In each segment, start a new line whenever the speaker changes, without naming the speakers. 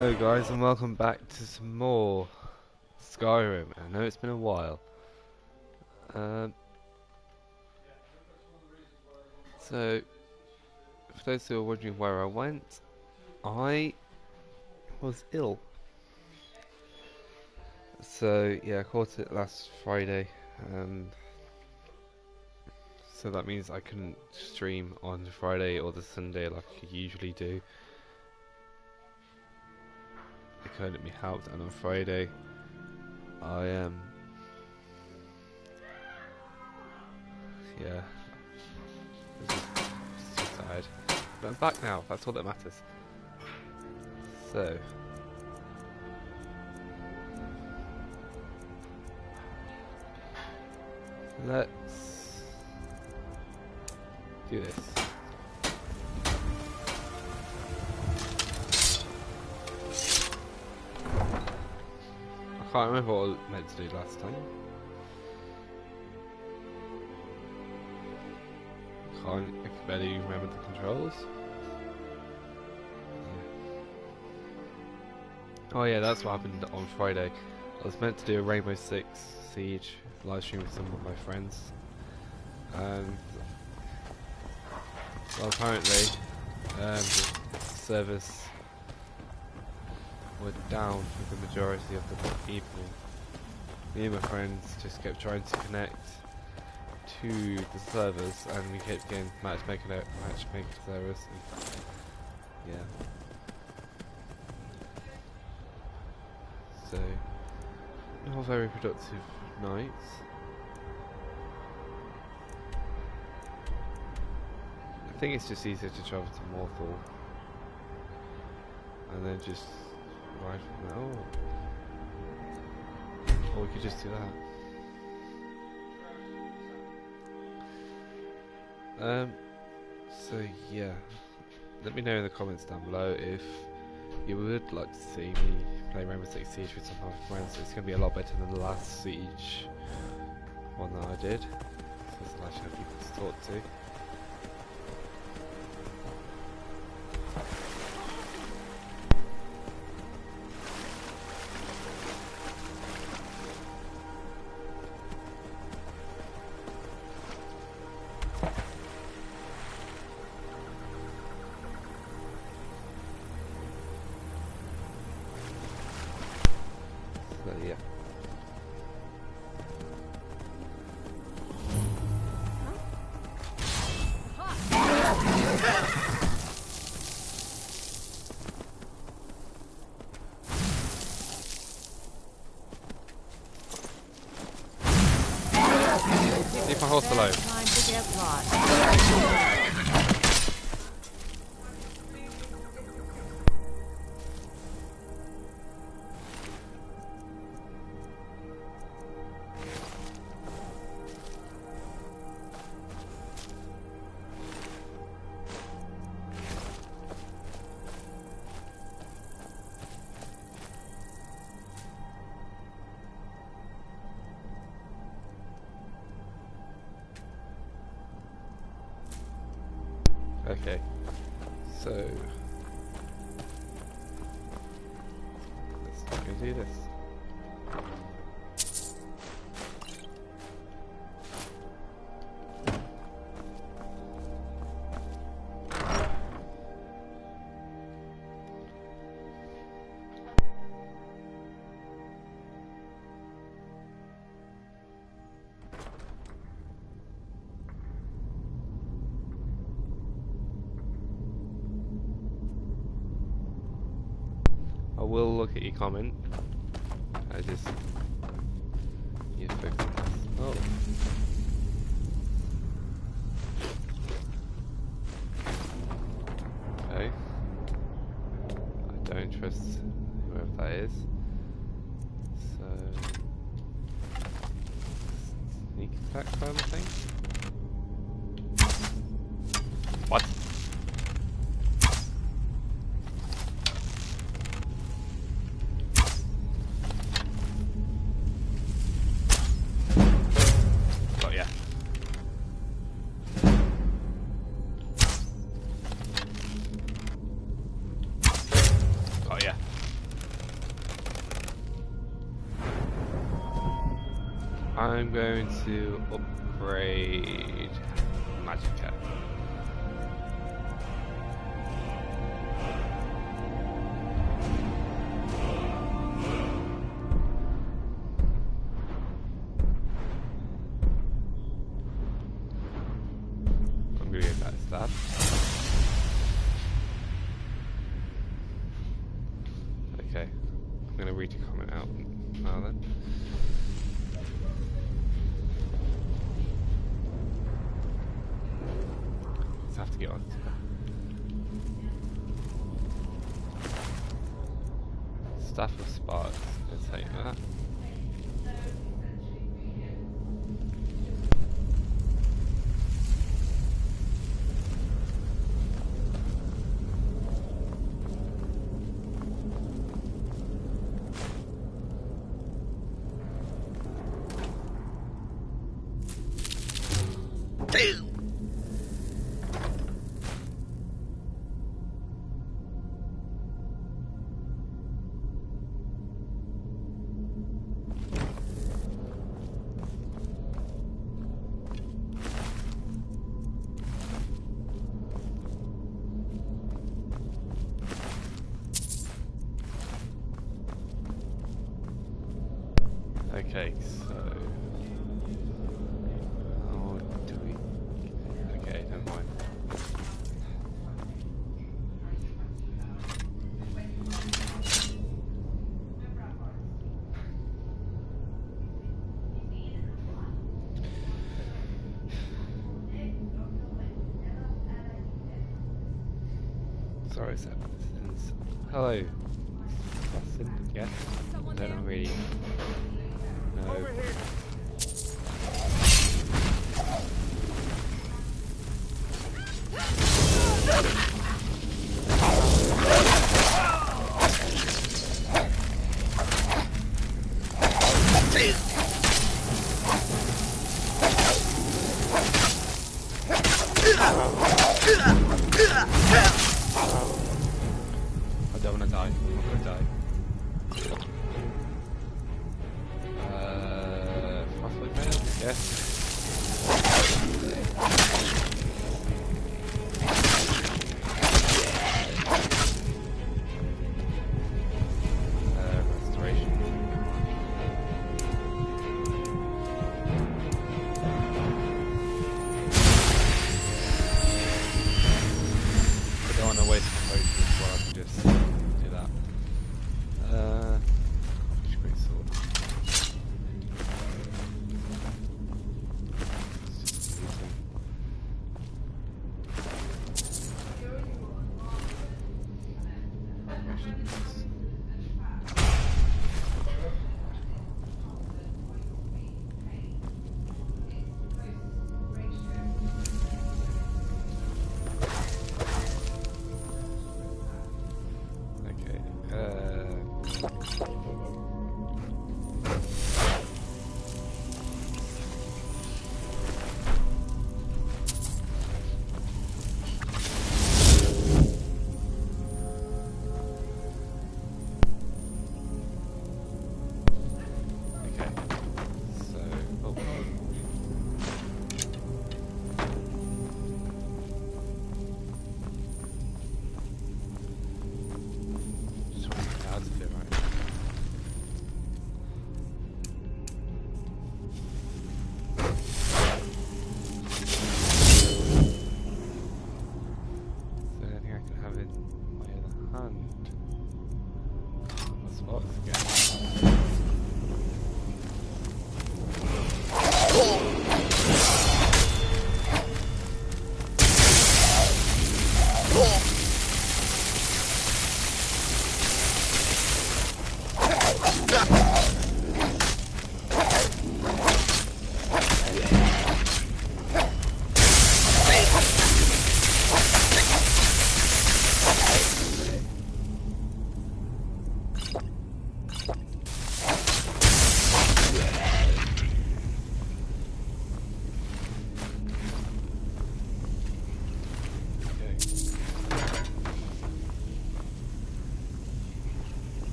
Hello guys and welcome back to some more Skyrim. I know it's been a while. Um, so, for those who are wondering where I went, I was ill. So yeah, I caught it last Friday. So that means I couldn't stream on Friday or the Sunday like I usually do. It couldn't be helped, and on Friday I yeah, I was just too tired. But I'm back now. That's all that matters. So. Let's do this. I can't remember what I was meant to do last time. I can barely remember the controls. Yeah. Oh yeah, that's what happened on Friday. I was meant to do a Rainbow Six Siege live stream with some of my friends. And well, apparently the servers were down for the majority of the people. Me and my friends just kept trying to connect to the servers, and we kept getting matchmaking servers. And yeah. So, not a very productive night. I think it's just easier to travel to Morthal and then just ride from there. Oh. Or we could just do that. So yeah, let me know in the comments down below if you would like to see me play Rainbow Six Siege with some of my friends. It's going to be a lot better than the last Siege one that I did. So it's a nice to have people to talk to. So yeah. Leave my horse alone.
Time to get lost.
Okay, so let's go do this. I will look at your comment. I just need to fix this. Oh. Okay. I don't trust whoever that is. So sneak attack kind of thing. What? Oh yeah. I'm going to upgrade Magic Cat. I'm going to get that stab. Okay, I'm going to read your comment out now then. Have to get on. Staff of Sparks, let's take that. Okay, so how do we? Okay, never mind. Sorry, citizens. Hello. Austin, yes. I don't know really. No.
Over here.
I don't want to die. I'm going to die. Possibly fail? Yes. Restoration. I don't want to waste my potions while I can just do that. Great sword.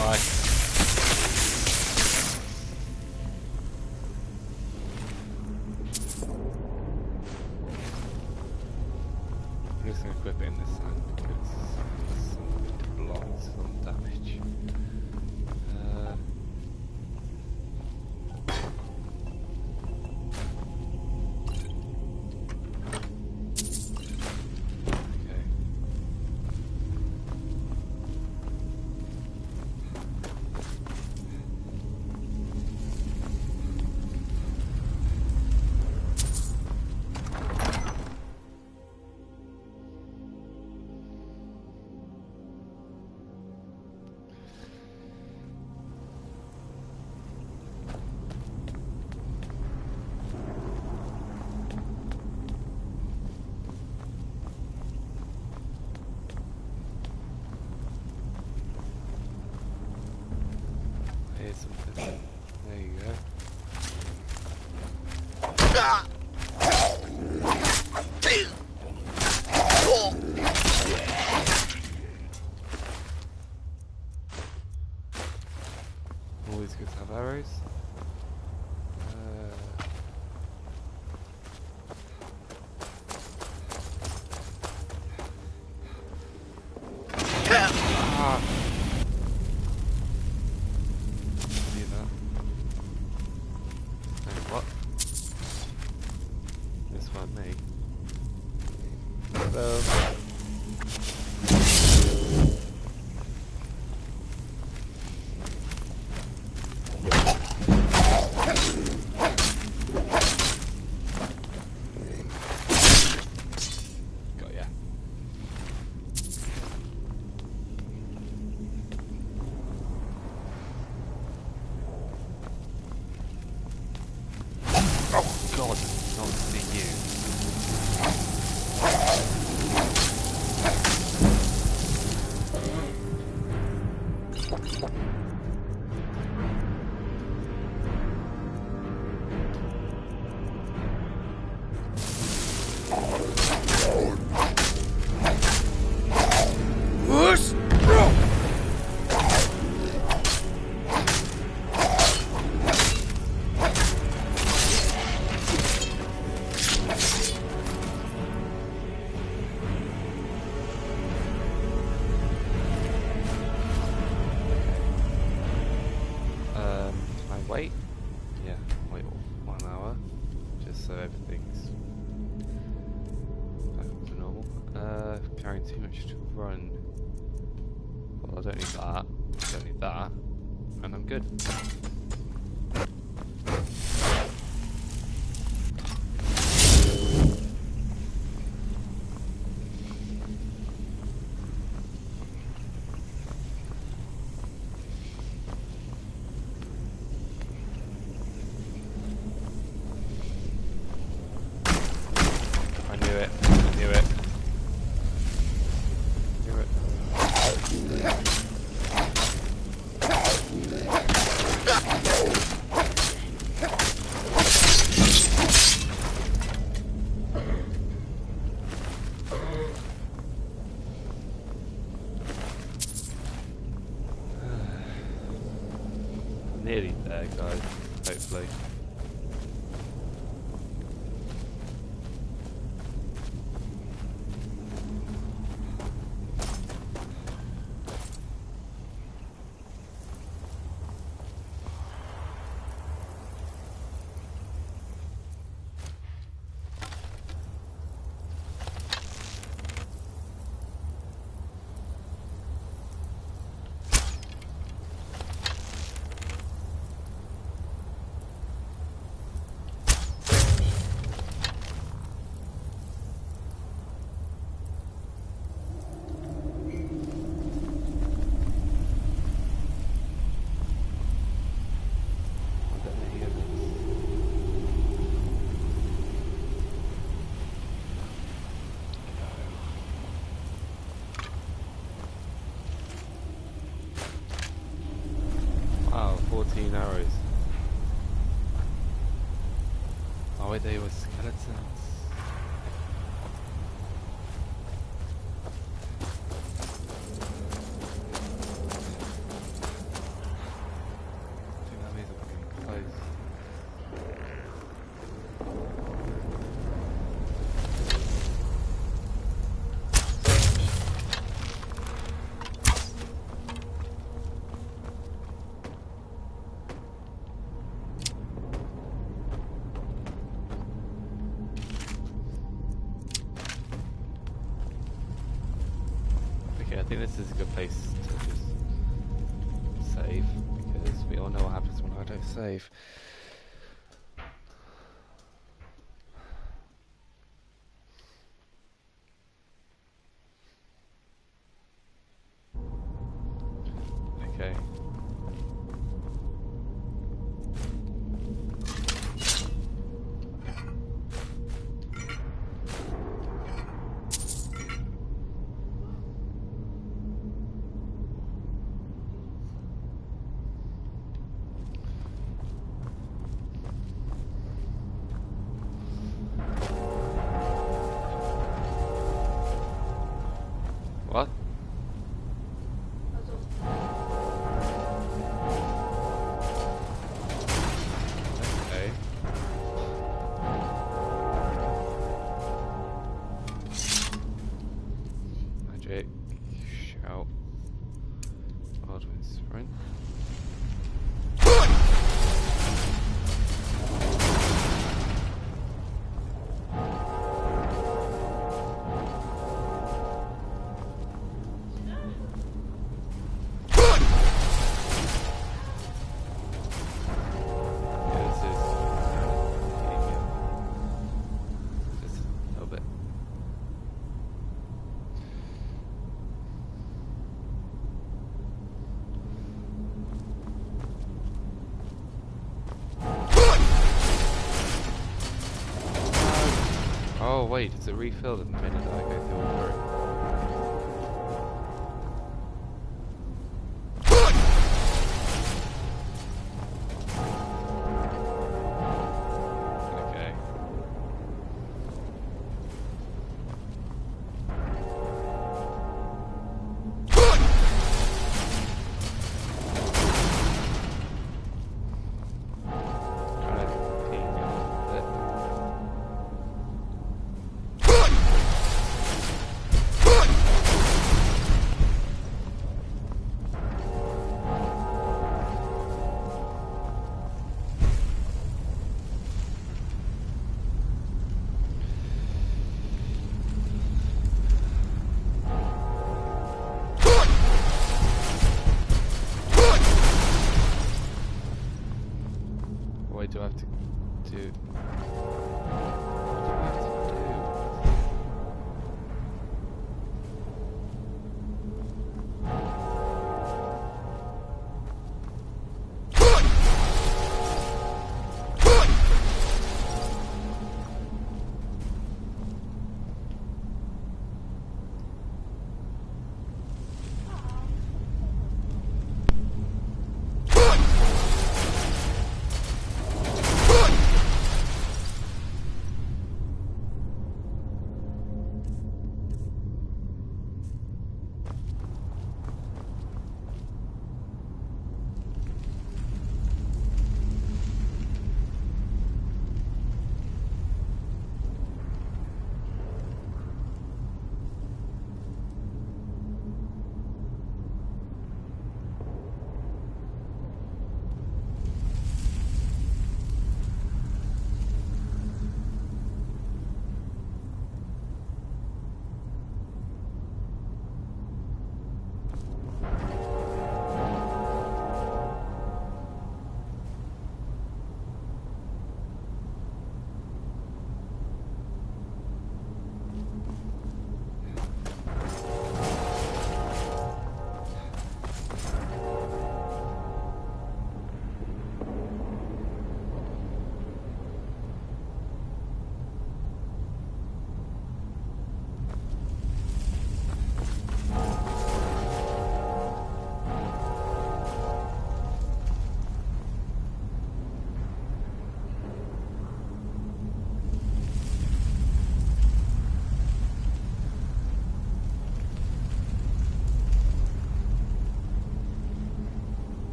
Bye. I'm just going to equip it in this side because it blocks some damage. Here's something. There you go. Always good to have arrows. What? This one, me. Hello. Got ya. Oh God, not see you. Whoosh! Can I wait? Yeah, wait 1 hour, just so everything's back to normal. Carrying too much to run. Well, I don't need that. I don't need that, and I'm good. I knew it. I knew it. Knew it. Nearly there, guys. Hopefully. Wow, 14 arrows. Oh wait, they were skeletons. Okay, I think this is a good place to just save, because we all know what happens when I don't save. Okay. What? Okay. Magic. Shout. Baldwin sprint. Oh wait, does it refill the minute I go through water? Okay. Trying to ping it a bit. What do I have to do? What do I have to do?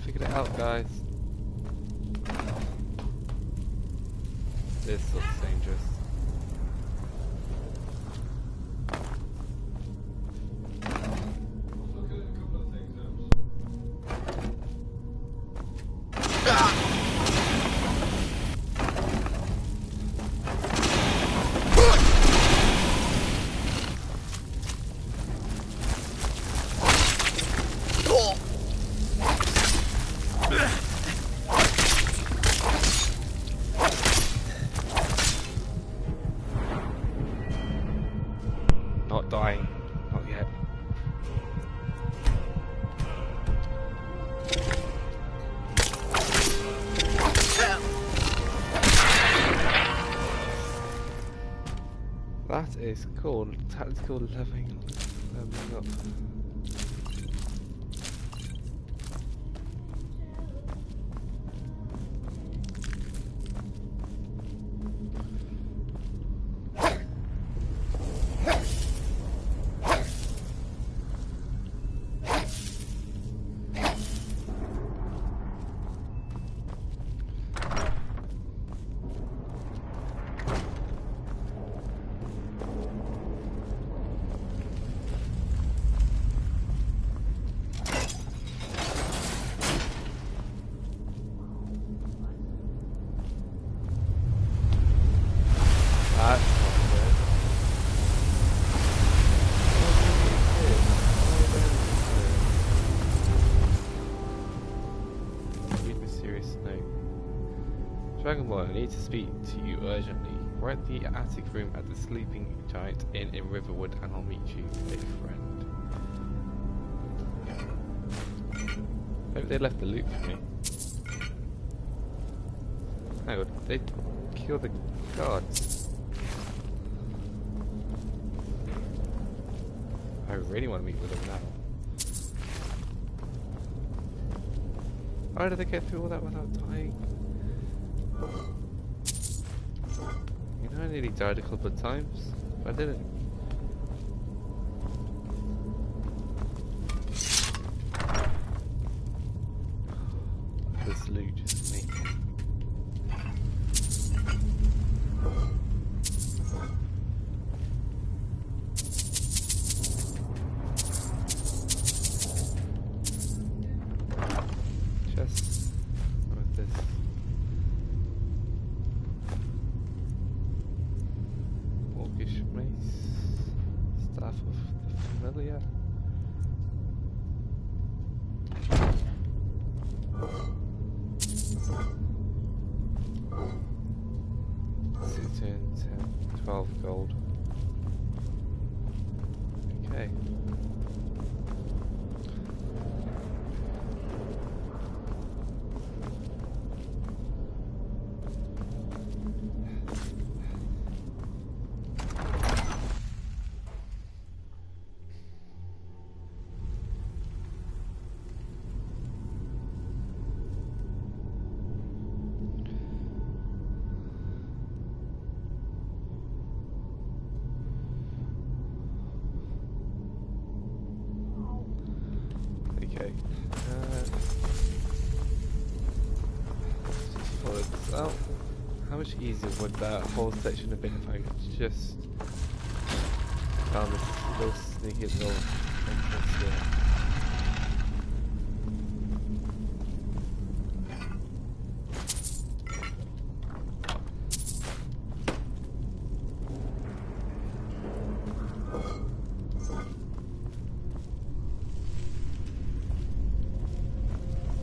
Figured it out, guys. This looks dangerous. It's called tactical leveling up. That's not good. Read mysterious note. Dragon Boy, I need to speak to you urgently. We're at the attic room at the Sleeping Giant Inn in Riverwood, and I'll meet you, a friend. Maybe they left the loot for me. Hang on, they killed the guards. I really want to meet with them now. How did they get through all that without dying? You know, I nearly died a couple of times, but I didn't. This loot is me. Just with this. Mortgage mace. Staff of the familiar. $16, 10, 12 gold. Okay. Okay. Just follow this out. How much easier would that whole section have been if I just found this little sneaky little entrance here?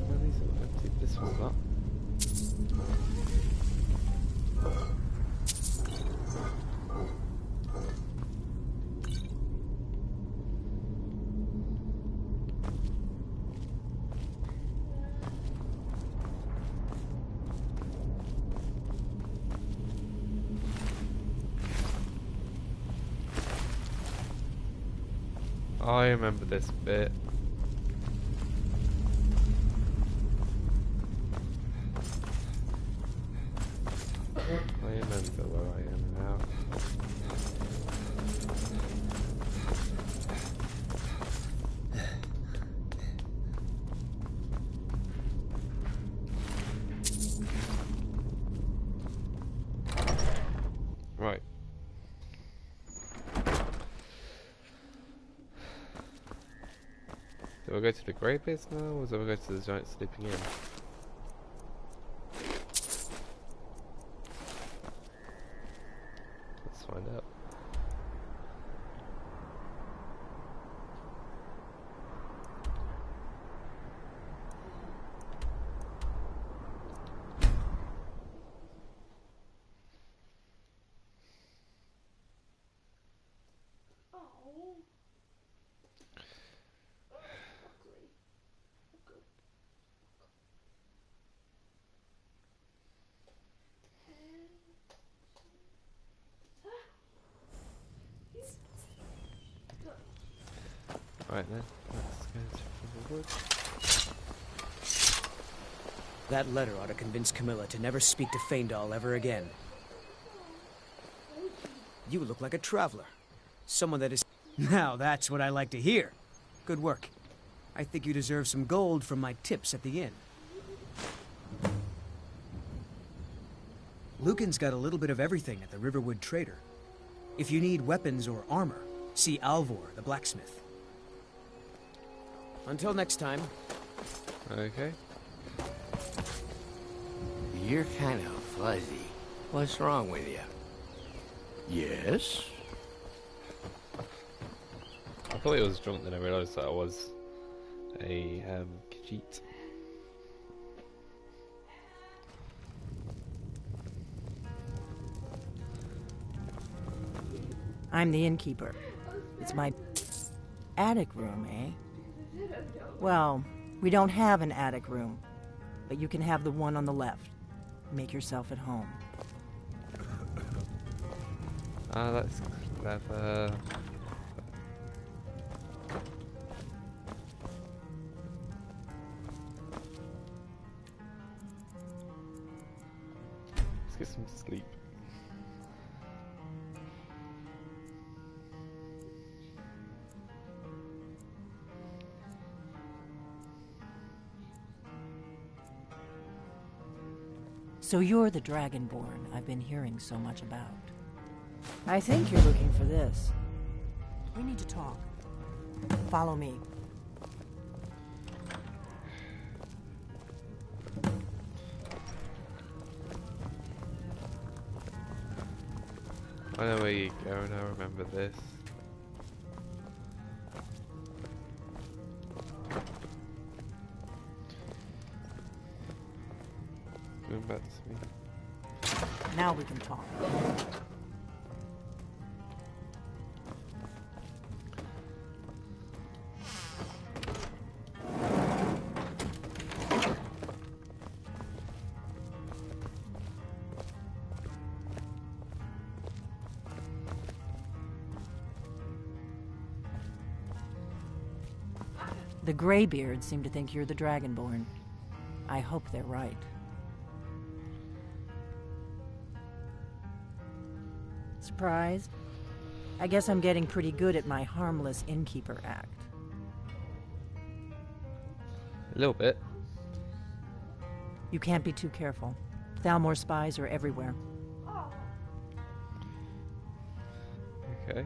Well, these are empty. This one's not. I remember this bit. I remember where I am now. Right. Do I go to the grey base now, or do I go to the giant sleeping inn? Let's find out. Right then, let's go to the wood.
That letter ought to convince Camilla to never speak to Faendal ever again. You look like a traveler. Someone that is... Now that's what I like to hear. Good work. I think you deserve some gold from my tips at the inn. Lucan's got a little bit of everything at the Riverwood Trader. If you need weapons or armor, see Alvor, the blacksmith. Until next time.
Okay.
You're kind of fuzzy. What's wrong with you? Yes?
I thought he was drunk, then I realised that I was a Khajiit.
I'm the innkeeper. It's my attic room, eh? Well, we don't have an attic room, but you can have the one on the left. Make yourself at home.
Ah, that's clever. Let's get some sleep.
So you're the Dragonborn I've been hearing so much about. I think you're looking for this. We need to talk. Follow me.
I know where you're going, I remember this. Going back to me.
Now we can talk. The Greybeards seem to think you're the Dragonborn. I hope they're right. Surprised? I guess I'm getting pretty good at my harmless innkeeper act.
A little bit.
You can't be too careful. Thalmor spies are everywhere.
Okay.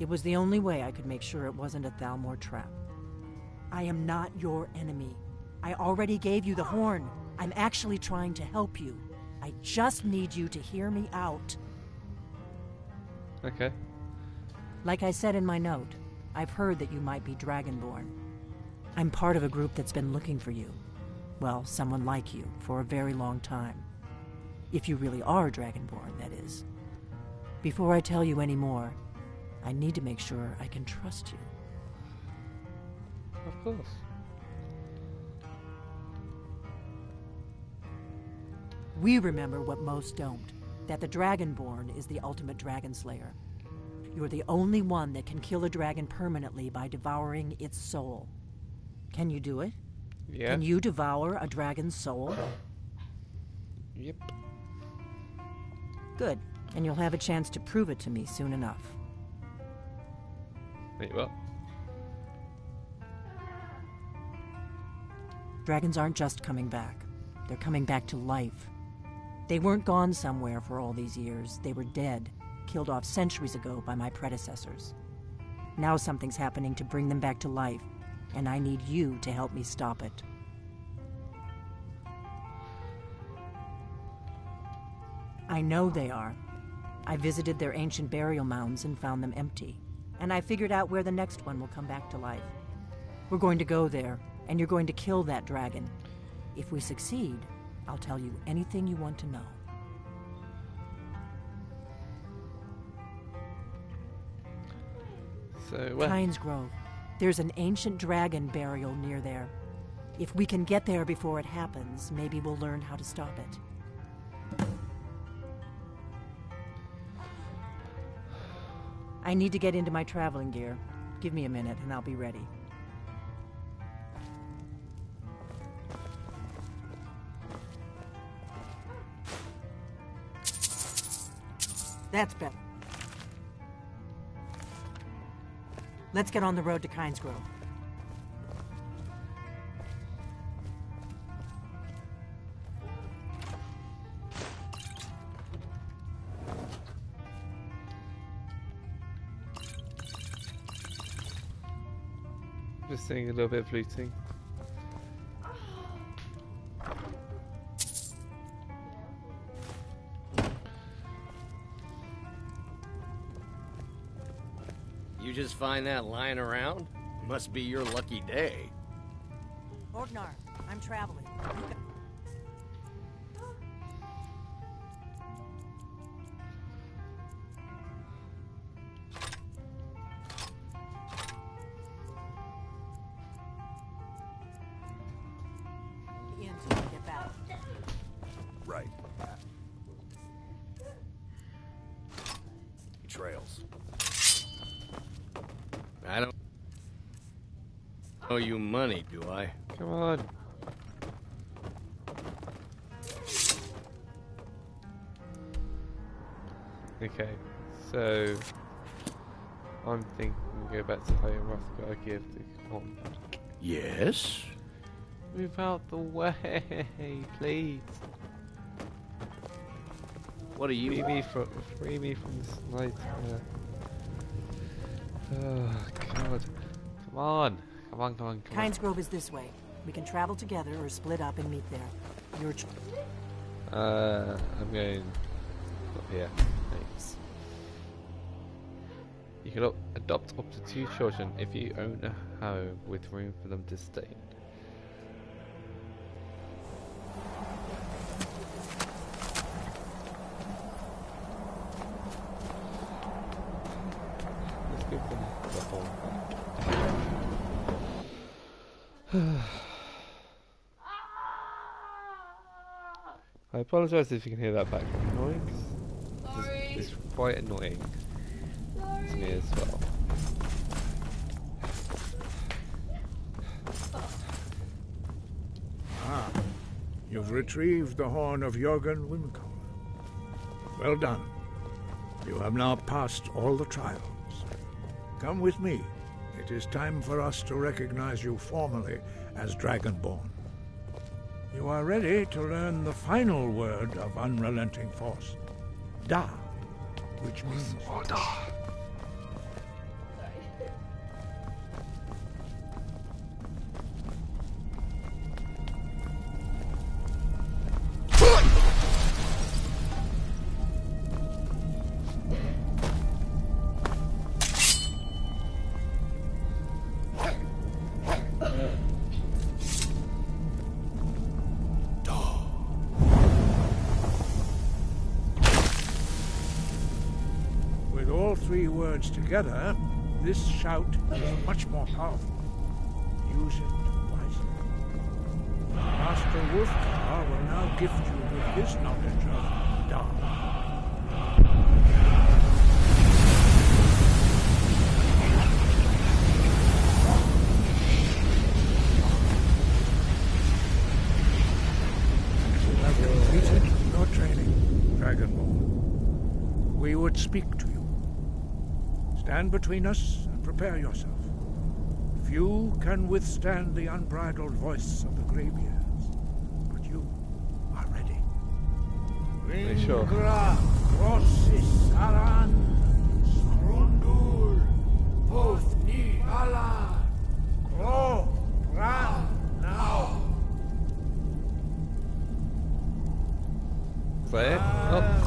It was the only way I could make sure it wasn't a Thalmor trap. I am not your enemy. I already gave you the horn. I'm actually trying to help you. I just need you to hear me out.
Okay.
Like I said in my note, I've heard that you might be Dragonborn. I'm part of a group that's been looking for you. Well, someone like you, for a very long time. If you really are Dragonborn, that is. Before I tell you any more, I need to make sure I can trust you.
Of course.
We remember what most don't, that the Dragonborn is the ultimate dragon slayer. You're the only one that can kill a dragon permanently by devouring its soul. Can you do it?
Yeah.
Can you devour a dragon's soul?
Yep.
Good, and you'll have a chance to prove it to me soon enough.
Wait, what?
Dragons aren't just coming back. They're coming back to life. They weren't gone somewhere for all these years. They were dead, killed off centuries ago by my predecessors. Now something's happening to bring them back to life, and I need you to help me stop it. I know they are. I visited their ancient burial mounds and found them empty. And I figured out where the next one will come back to life. We're going to go there, and you're going to kill that dragon. If we succeed, I'll tell you anything you want to know.
So,
Pines Grove. There's an ancient dragon burial near there. If we can get there before it happens, maybe we'll learn how to stop it. I need to get into my traveling gear. Give me a minute and I'll be ready. That's better. Let's get on the road to Kynes Grove.
Just doing a little bit of looting.
You just find that lying around? Must be your lucky day.
Orgnar, I'm traveling. The inn's gonna get back.
Right. Trails.
I don't owe you money, do I?
Come on. Okay, so I'm thinking go back to Home Rothgar, give the command.
Yes?
Move out the way, please.
What are you?
Free me from this nightmare. Oh God! Come on!
Kynes Grove is this way. We can travel together or split up and meet there. Your choice.
I'm going up here. Thanks. You can adopt up to 2 children if you own a home with room for them to stay. Let's give them the home back. I apologise if you can hear that background noise. It's quite annoying to me as well.
Ah, you've retrieved the horn of Jörgen Wimco. Well done. You have now passed all the trials. Come with me. It is time for us to recognize you formally as Dragonborn. You are ready to learn the final word of unrelenting force, Da, which means order. Three words together, this shout is much more powerful. Use it wisely. Master Wolfgar will now gift you with his knowledge of Dark. You have completed your training, Dragonborn. We would speak to you. Stand between us and prepare yourself. Few can withstand the unbridled voice of the graybeards, but you are ready.
Sure.
Ringra, Rossis, Aran, Strundul, Hofni, Ala, Gro, Ran, now.
Is that it? Oh.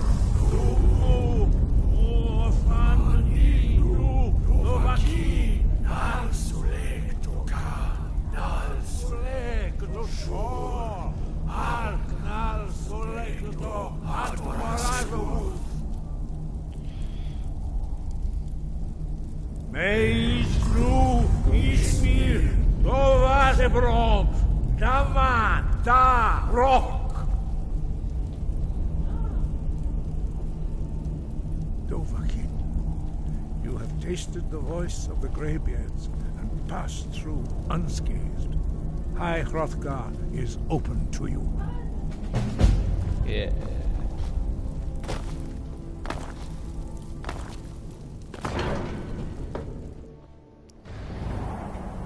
Meisnu Ismir Dovazebrom Daman Da Rock Dovahkiin, you have tasted the voice of the Greybeards and passed through unscathed. High Hrothgar is open to you.
Yeah.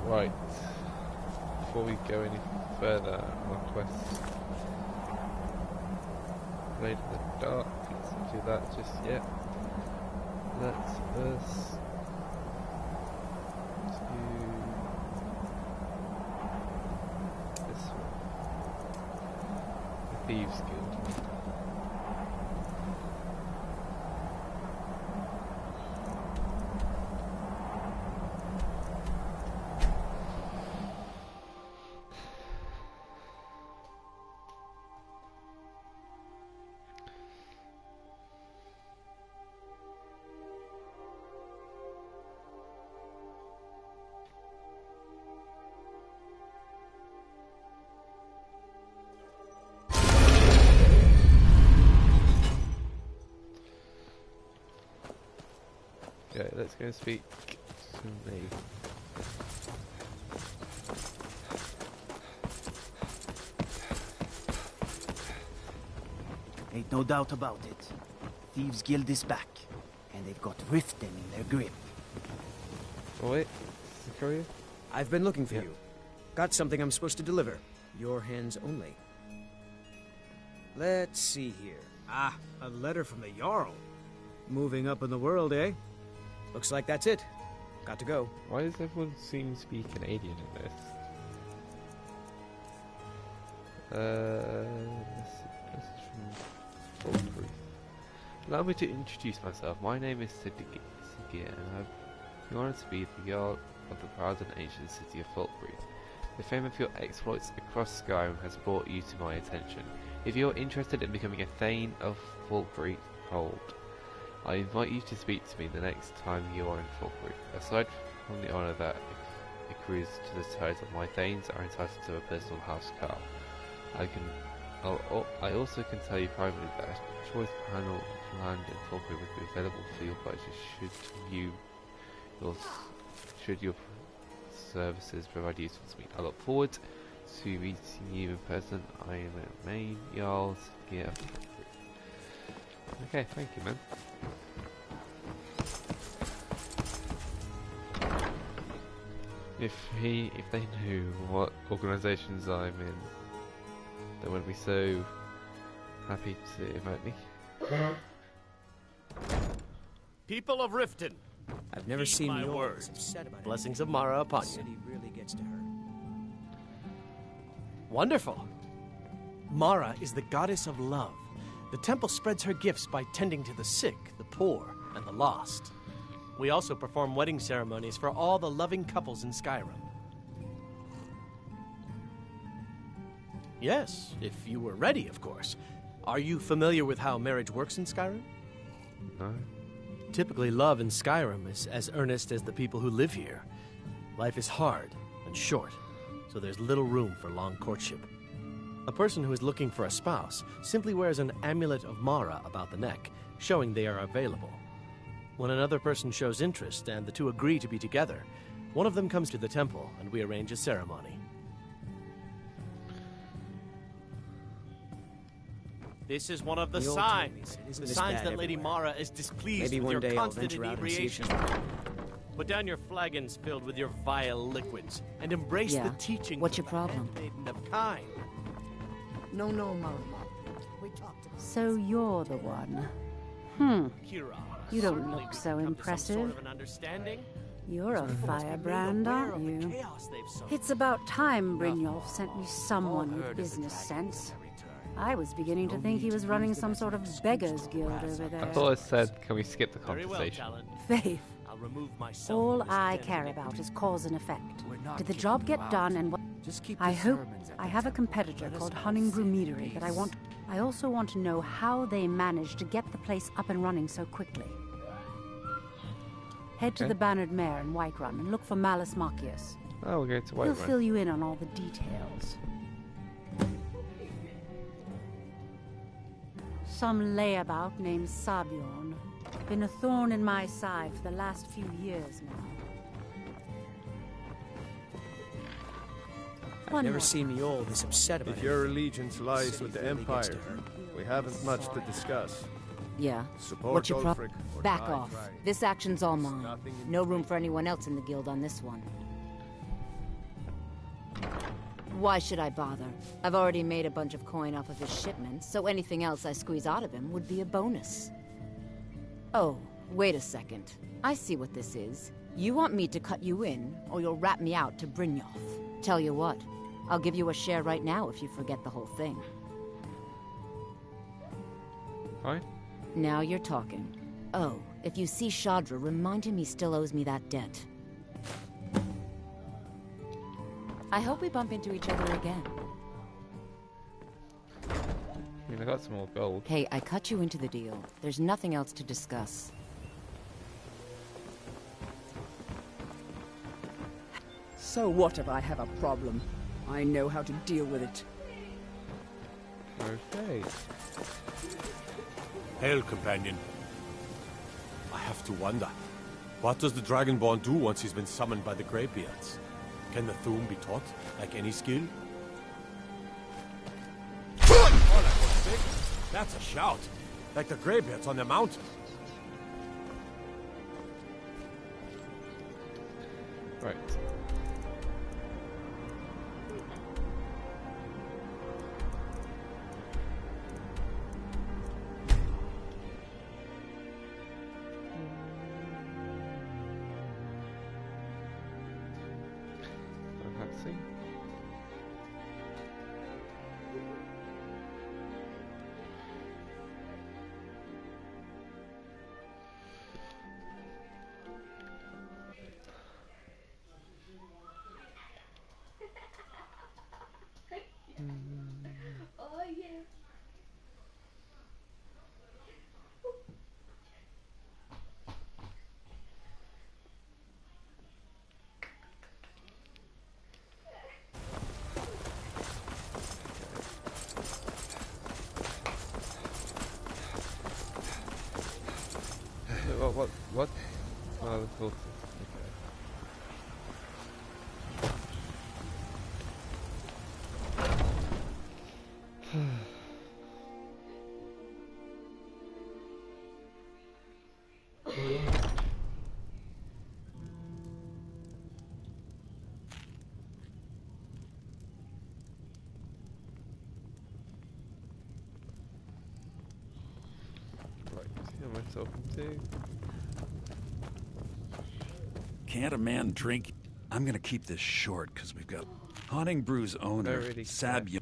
Right. Before we go any further on our quest, Blade in the Dark. Let's do that just yet. Let's first do this one. The Thieves Guild. Okay, let's go and speak to me.
Ain't no doubt about it. Thieves Guild is back, and they've got Riften in their grip.
Oh wait, Sicario?
I've been looking for you. Got something I'm supposed to deliver. Your hands only. Let's see here. Ah, a letter from the Jarl. Moving up in the world, eh? Looks like that's it. Got to go.
Why does everyone seem to be Canadian in this? This is from Foolproof. Allow me to introduce myself. My name is Sigir, and I've the honour to be the Jarl of the proud and ancient city of Foolproof. The fame of your exploits across Skyrim has brought you to my attention. If you're interested in becoming a Thane of Foolproof, I invite you to speak to me the next time you are in Foolproof. Aside from the honour that accrues to the titles of my Thanes are entitled to a personal house car. I also can tell you privately that a choice panel of land in Foolproof would be available for your purchase should your services provide useful to me. I look forward to meeting you in person. I am a main Jarl. Yeah. Okay, thank you, man. If they knew what organisations I'm in, they wouldn't be so happy to invite me.
People of Riften,
I've never
Keep
seen
my
the
word.
upset about
Blessings
anything.
of Mara upon
The
you.
city really gets to her.
Wonderful. Mara is the goddess of love. The temple spreads her gifts by tending to the sick, the poor, and the lost. We also perform wedding ceremonies for all the loving couples in Skyrim. Yes, if you were ready, of course. Are you familiar with how marriage works in Skyrim?
No?
Typically, love in Skyrim is as earnest as the people who live here. Life is hard and short, so there's little room for long courtship. A person who is looking for a spouse simply wears an amulet of Mara about the neck, showing they are available. When another person shows interest and the two agree to be together, one of them comes to the temple and we arrange a ceremony. This is one of the
The old told me
signs.
it isn't
The
this
signs
bad
that Lady
everywhere.
Mara is displeased
Maybe
with
one
your
day I'll
constant
venture out and see if
inebriation.
she...
Put down your flagons filled with your vile liquids and embrace
Yeah.
the teachings
What's
of
your
the
problem?
handmaiden of kind.
No, Mama. We talked about
So you're the one.
Kira,
You don't
certainly
look
we
so
can come to some
impressive.
sort of an understanding.
You're a firebrand,
Aware
aren't
of the
you?
chaos they've sown.
It's about time Brynjolf sent me someone with business sense. I was beginning to think he was running some sort of beggars guild over
I
there.
thought I said, can we skip the
Very well,
conversation?
Talon.
Faith,
I'll remove myself
all
from this
I
den
care
of
about
iniquity.
is cause and effect.
We're not
Did the
kicking
job
you
get
out.
done and what?
Just keep
I
the
hope
sermons at
I
the
have a
temple.
competitor
Let us
called
all
Hunningbrew
sit in
Meadery that I
peace.
want. I also want to know how they managed to get the place up and running so quickly. Head to
Okay.
the Bannered Mare in Whiterun and look for Malus Macius.
Oh, we're going to
He'll
Whiterun.
fill you in on all the details. Some layabout named Sabiorn. Been a thorn in my side for the last few years now.
I've never seen Miol this upset about it.
If your allegiance lies with the Empire, we haven't much to discuss.
Yeah.
Support
What's your
Ulfric
problem?
or
Back
die
off.
trying.
This action's all mine.
Nothing in-
No room for anyone else in the guild on this one. Why should I bother? I've already made a bunch of coin off of his shipments, so anything else I squeeze out of him would be a bonus. Oh, wait a second. I see what this is. You want me to cut you in, or you'll rat me out to Brynjolf. Tell you what, I'll give you a share right now if you forget the whole thing.
Fine.
Now you're talking. Oh, if you see Shadra, remind him he still owes me that debt. I hope we bump into each other again.
I mean, I got some more gold.
Hey, I cut you into the deal. There's nothing else to discuss.
So what if I have a problem? I know how to deal with it.
Okay.
Hail, companion. I have to wonder. What does the Dragonborn do once he's been summoned by the Greybeards? Can the Thuum be taught, like any skill? Oh, that was big. That's a shout. Like the Greybeards on the mountain.
Right. Let's see.
Oh yeah.
What? Oh, cool. Okay. Right, who am I talking to?
Can't a man drink? I'm gonna keep this short because we've got Haunting Brew's owner,
Already
Sabian.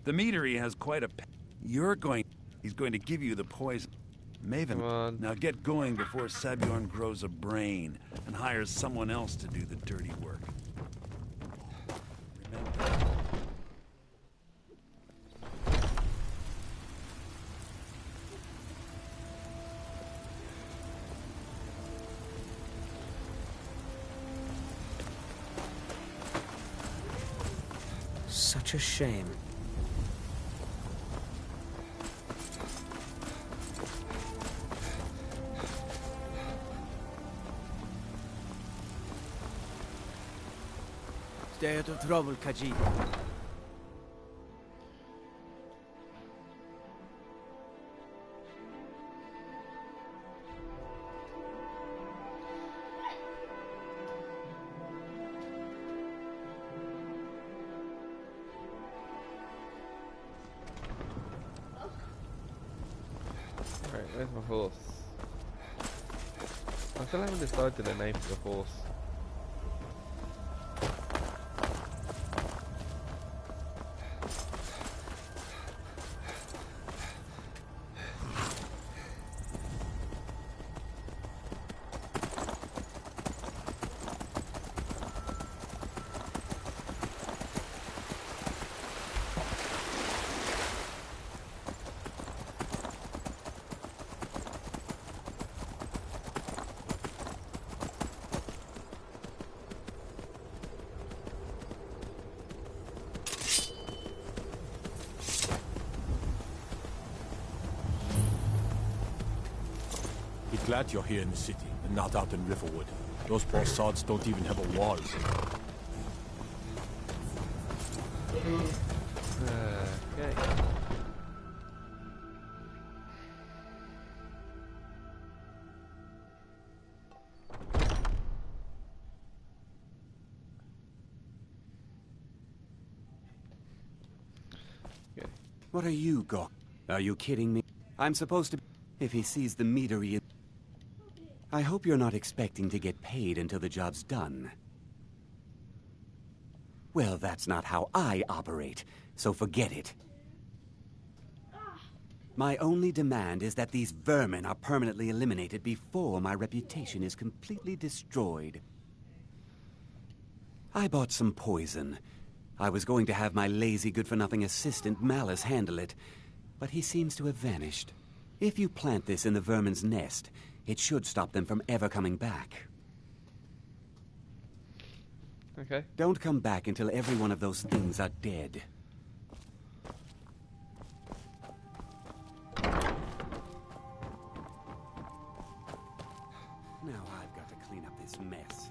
The meadery has quite a. He's going to give you the poison. Maven,
Come on.
now get going before Sabjorn grows a brain and hires someone else to do the dirty work. Remember.
Such a shame.
Stay out of trouble, Khajiit.
Right, where's my horse? I still haven't decided the name for the horse.
glad you're here in the city and not out in Riverwood. Those poor sods don't even have a wall.
Okay.
What are you, Gok? Are you kidding me? I'm supposed to... If he sees the meadery... I hope you're not expecting to get paid until the job's done. Well, that's not how I operate, so forget it. My only demand is that these vermin are permanently eliminated before my reputation is completely destroyed. I bought some poison. I was going to have my lazy, good-for-nothing assistant, Malice, handle it, but he seems to have vanished. If you plant this in the vermin's nest, it should stop them from ever coming back.
Okay.
Don't come back until every one of those things are dead. Now I've got to clean up this mess.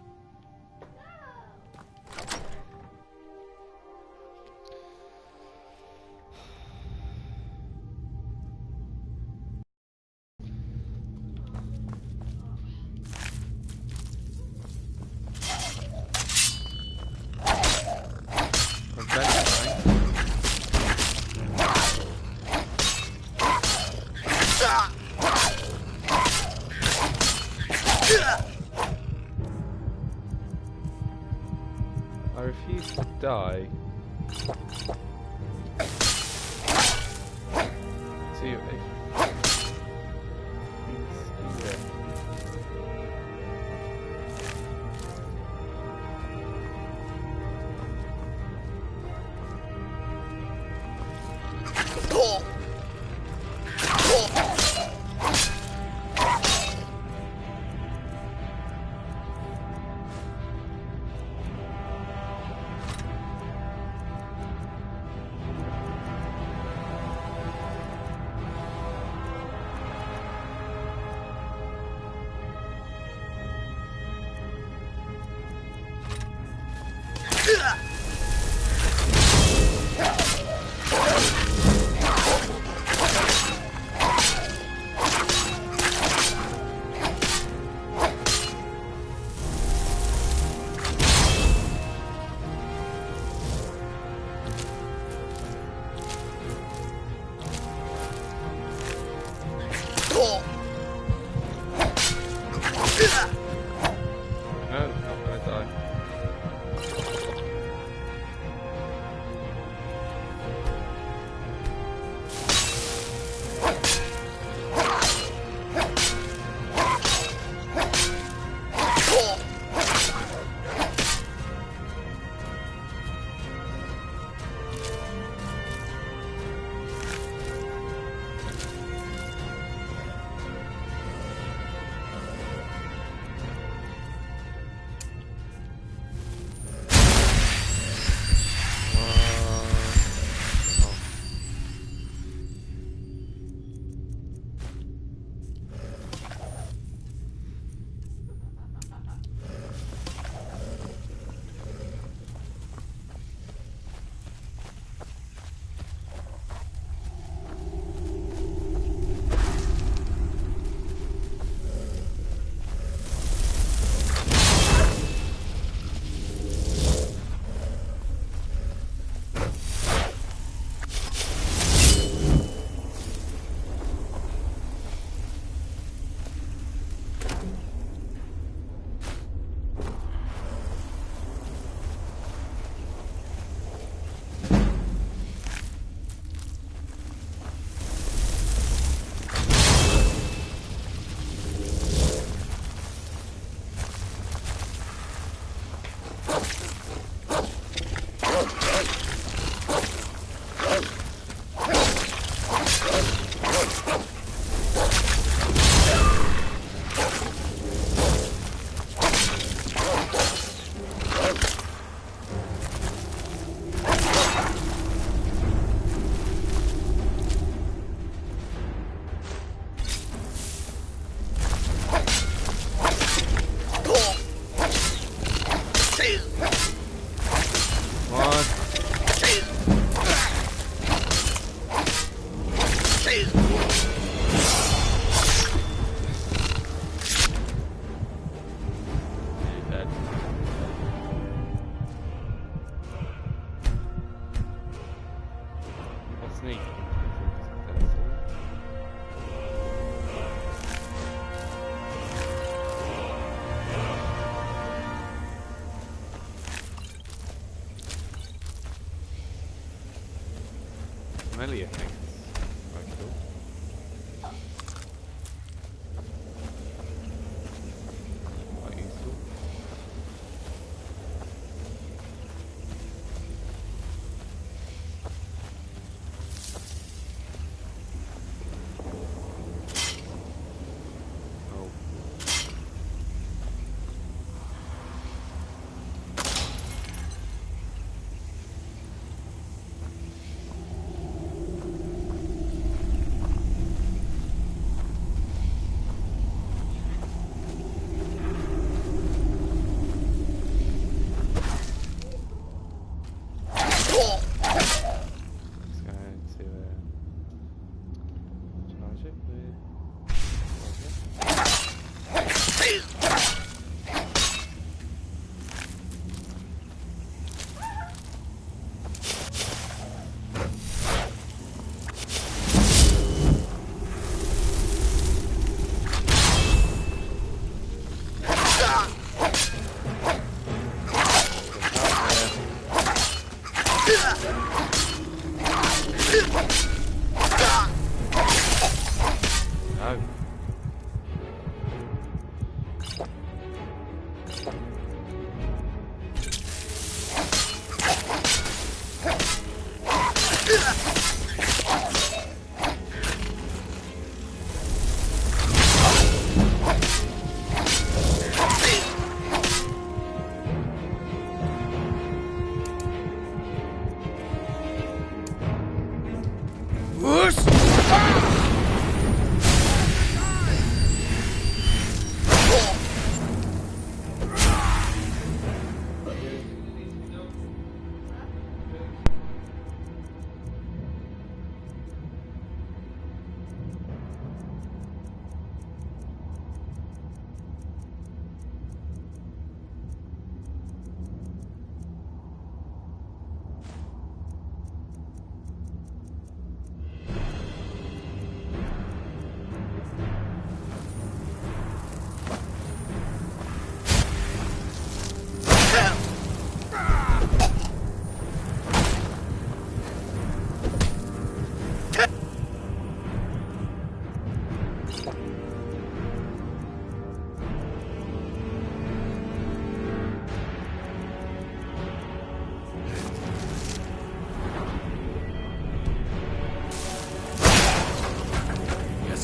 I refuse to die. To a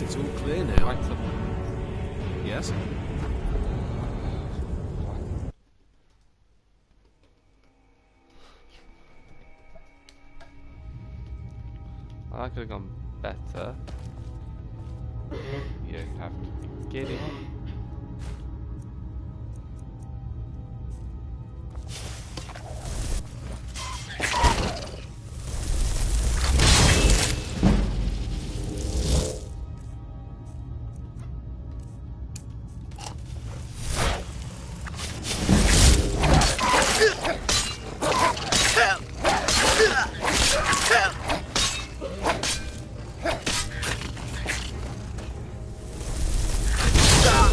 It's all clear now. Yes?
I could have gone better. You have to be kidding.
Ah!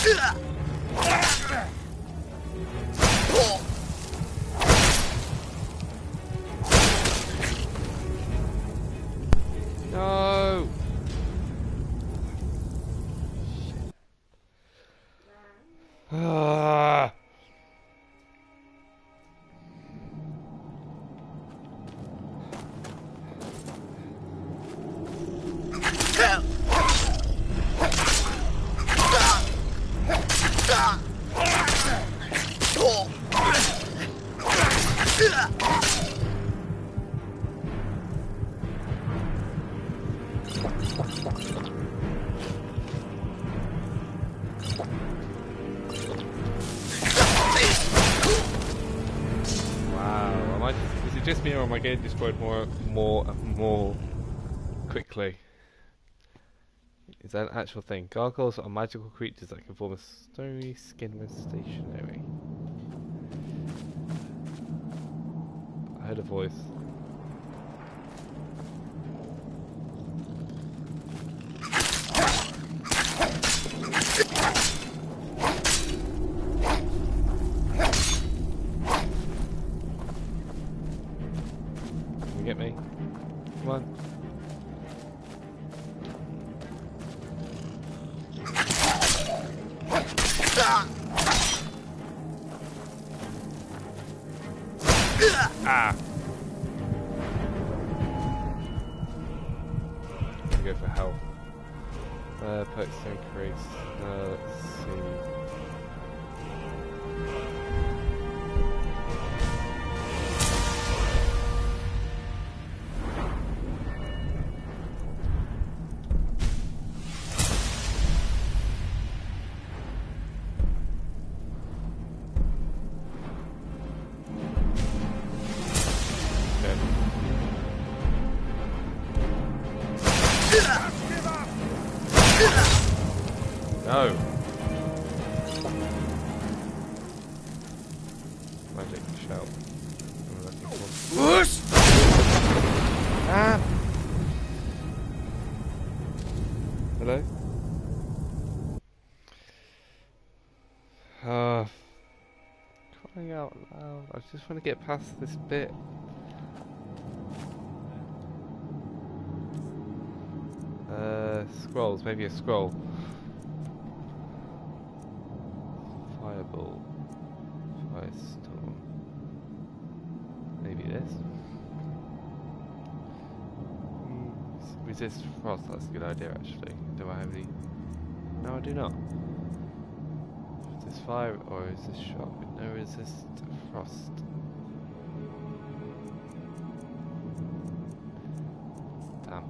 No! Ah! Is it just me, or am I getting destroyed more quickly? Is that an actual thing? Gargoyles are magical creatures that can form a stony skin when stationary. I heard a voice. Can you get me? Come on. Ah! I'm gonna go for health. Perks increase. Let's see. No. Magic shout. I'm looking for. Ah. Hello. Crying out loud. I just want to get past this bit. Scrolls. Maybe a scroll. Fireball. Firestorm. Maybe this. Resist frost, that's a good idea actually. Do I have any? No, I do not. Is this fire or is this shock? No, resist frost. Damn.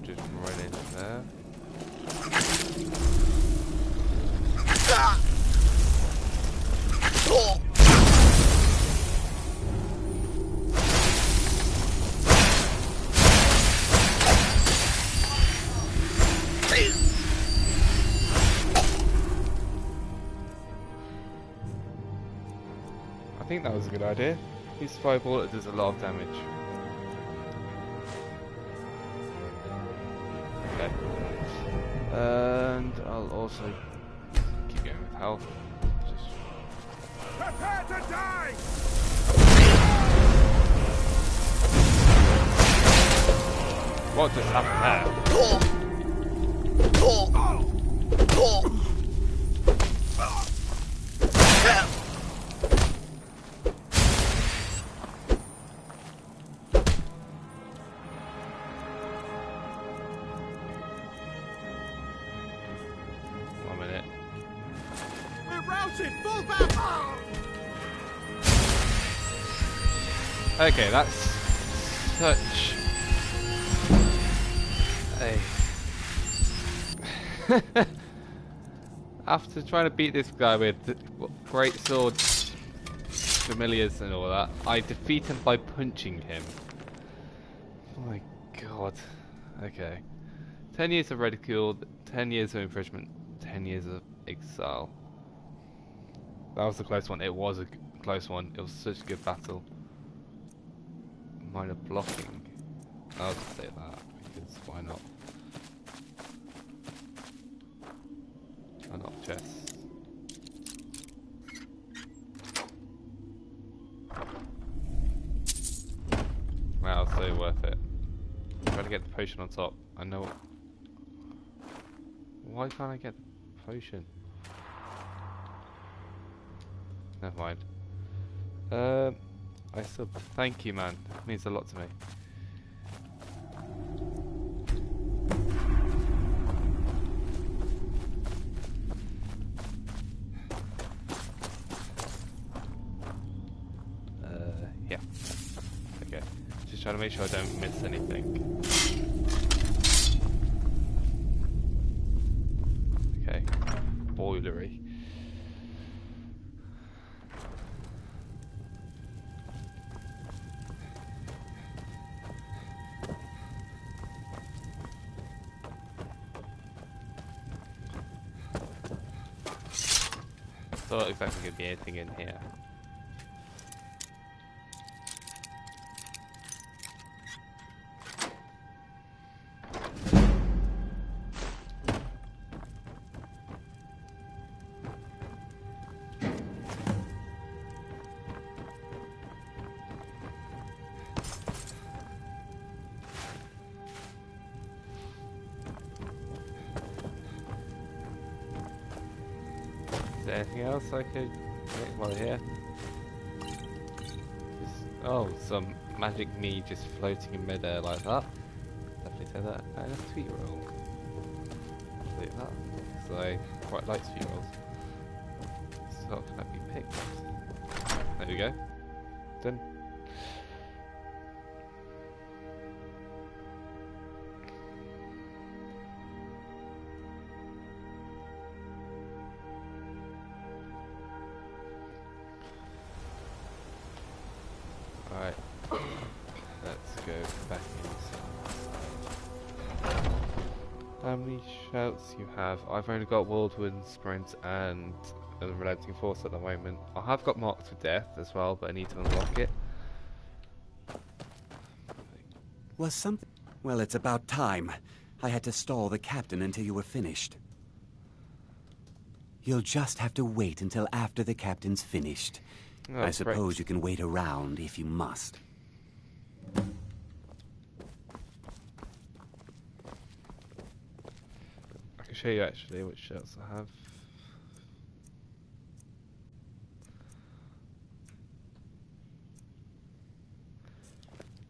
Just run in there. I think that was a good idea. Use fireball, it does a lot of damage. Okay. And I'll also keep going with health. Just
prepare to die!
What just happened there? Okay, that's such a... After trying to beat this guy with great swords, familiars and all that, I defeat him by punching him. Oh my god. Okay. 10 years of ridicule, 10 years of imprisonment, 10 years of exile. That was a close one. It was a close one. It was such a good battle. Minor blocking. I'll just say that, because why not? potion on top. I know. Why can't I get the potion? Never mind. I still thank you, man. It means a lot to me. Yeah. Okay. Just trying to make sure I don't miss anything. Okay. Boilery. Not exactly going to be anything in here. Is there anything else I could get while here? Oh, some magic me just floating in midair like that. Definitely say that. And a sweet roll. Like that. So I quite like sweet rolls. So can that be picked? There we go. Done. Alright, let's go back inside. How many shouts you have? I've only got Whirlwind, Sprint, and a Relenting Force at the moment. I have got Marked for Death as well, but I need to unlock it.
Was something? Well, it's about time. I had to stall the captain until you were finished. You'll just have to wait until after the captain's finished.
Oh,
I suppose you can wait around if you must.
I can show you actually which shirts I have.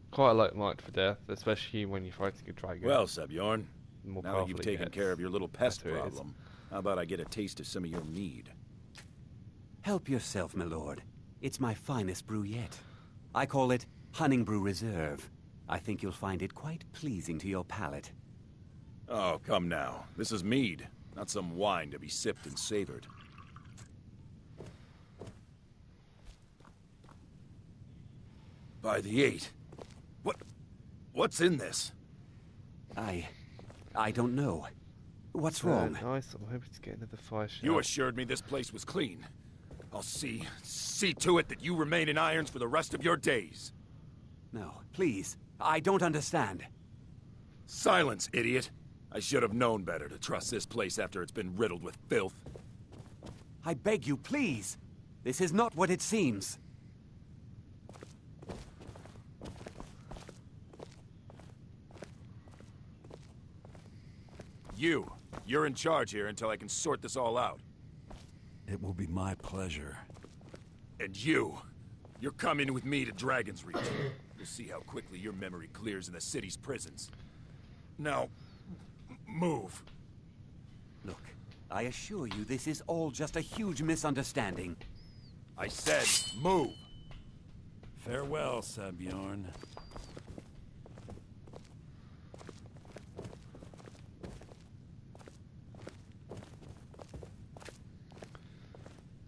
Quite like Marked for Death, especially when you're fighting a dragon.
Well, Sebjorn,
now
that you've taken care of your little pest problem, how about I get a taste of some of your mead?
Help yourself, my lord. It's my finest brew yet. I call it Honningbrew Reserve. I think you'll find it quite pleasing to your palate.
Oh, come now. This is mead, not some wine to be sipped and savored. By the 8. What's in this?
I don't know. What's wrong?
Nice. I'm hoping to get another fire shot.
You assured me this place was clean. I'll see to it that you remain in irons for the rest of your days.
No, please. I don't understand.
Silence, idiot. I should have known better to trust this place after it's been riddled with filth.
I beg you, please. This is not what it seems.
You're in charge here until I can sort this all out.
It will be my pleasure.
And you're coming with me to Dragon's Reach. We'll see how quickly your memory clears in the city's prisons. Now, move.
Look, I assure you this is all just a huge misunderstanding.
I said, move.
Farewell, Sebjorn.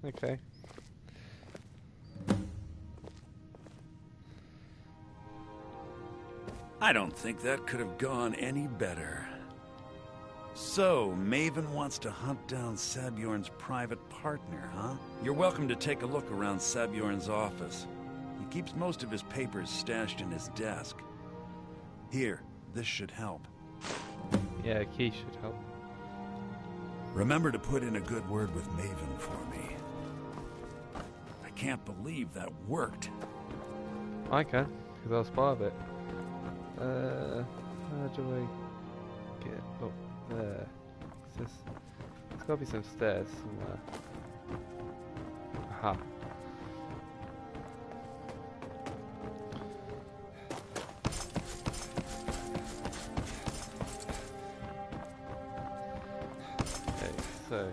Okay.
I don't think that could have gone any better. So, Maven wants to hunt down Sebjorn's private partner, huh? You're welcome to take a look around Sebjorn's office. He keeps most of his papers stashed in his desk. Here, this should help.
Yeah, a key should help.
Remember to put in a good word with Maven for me. I can't believe that worked.
I can, because I was part of it. How do I get up there? There's gotta be some stairs somewhere. Aha. Okay, so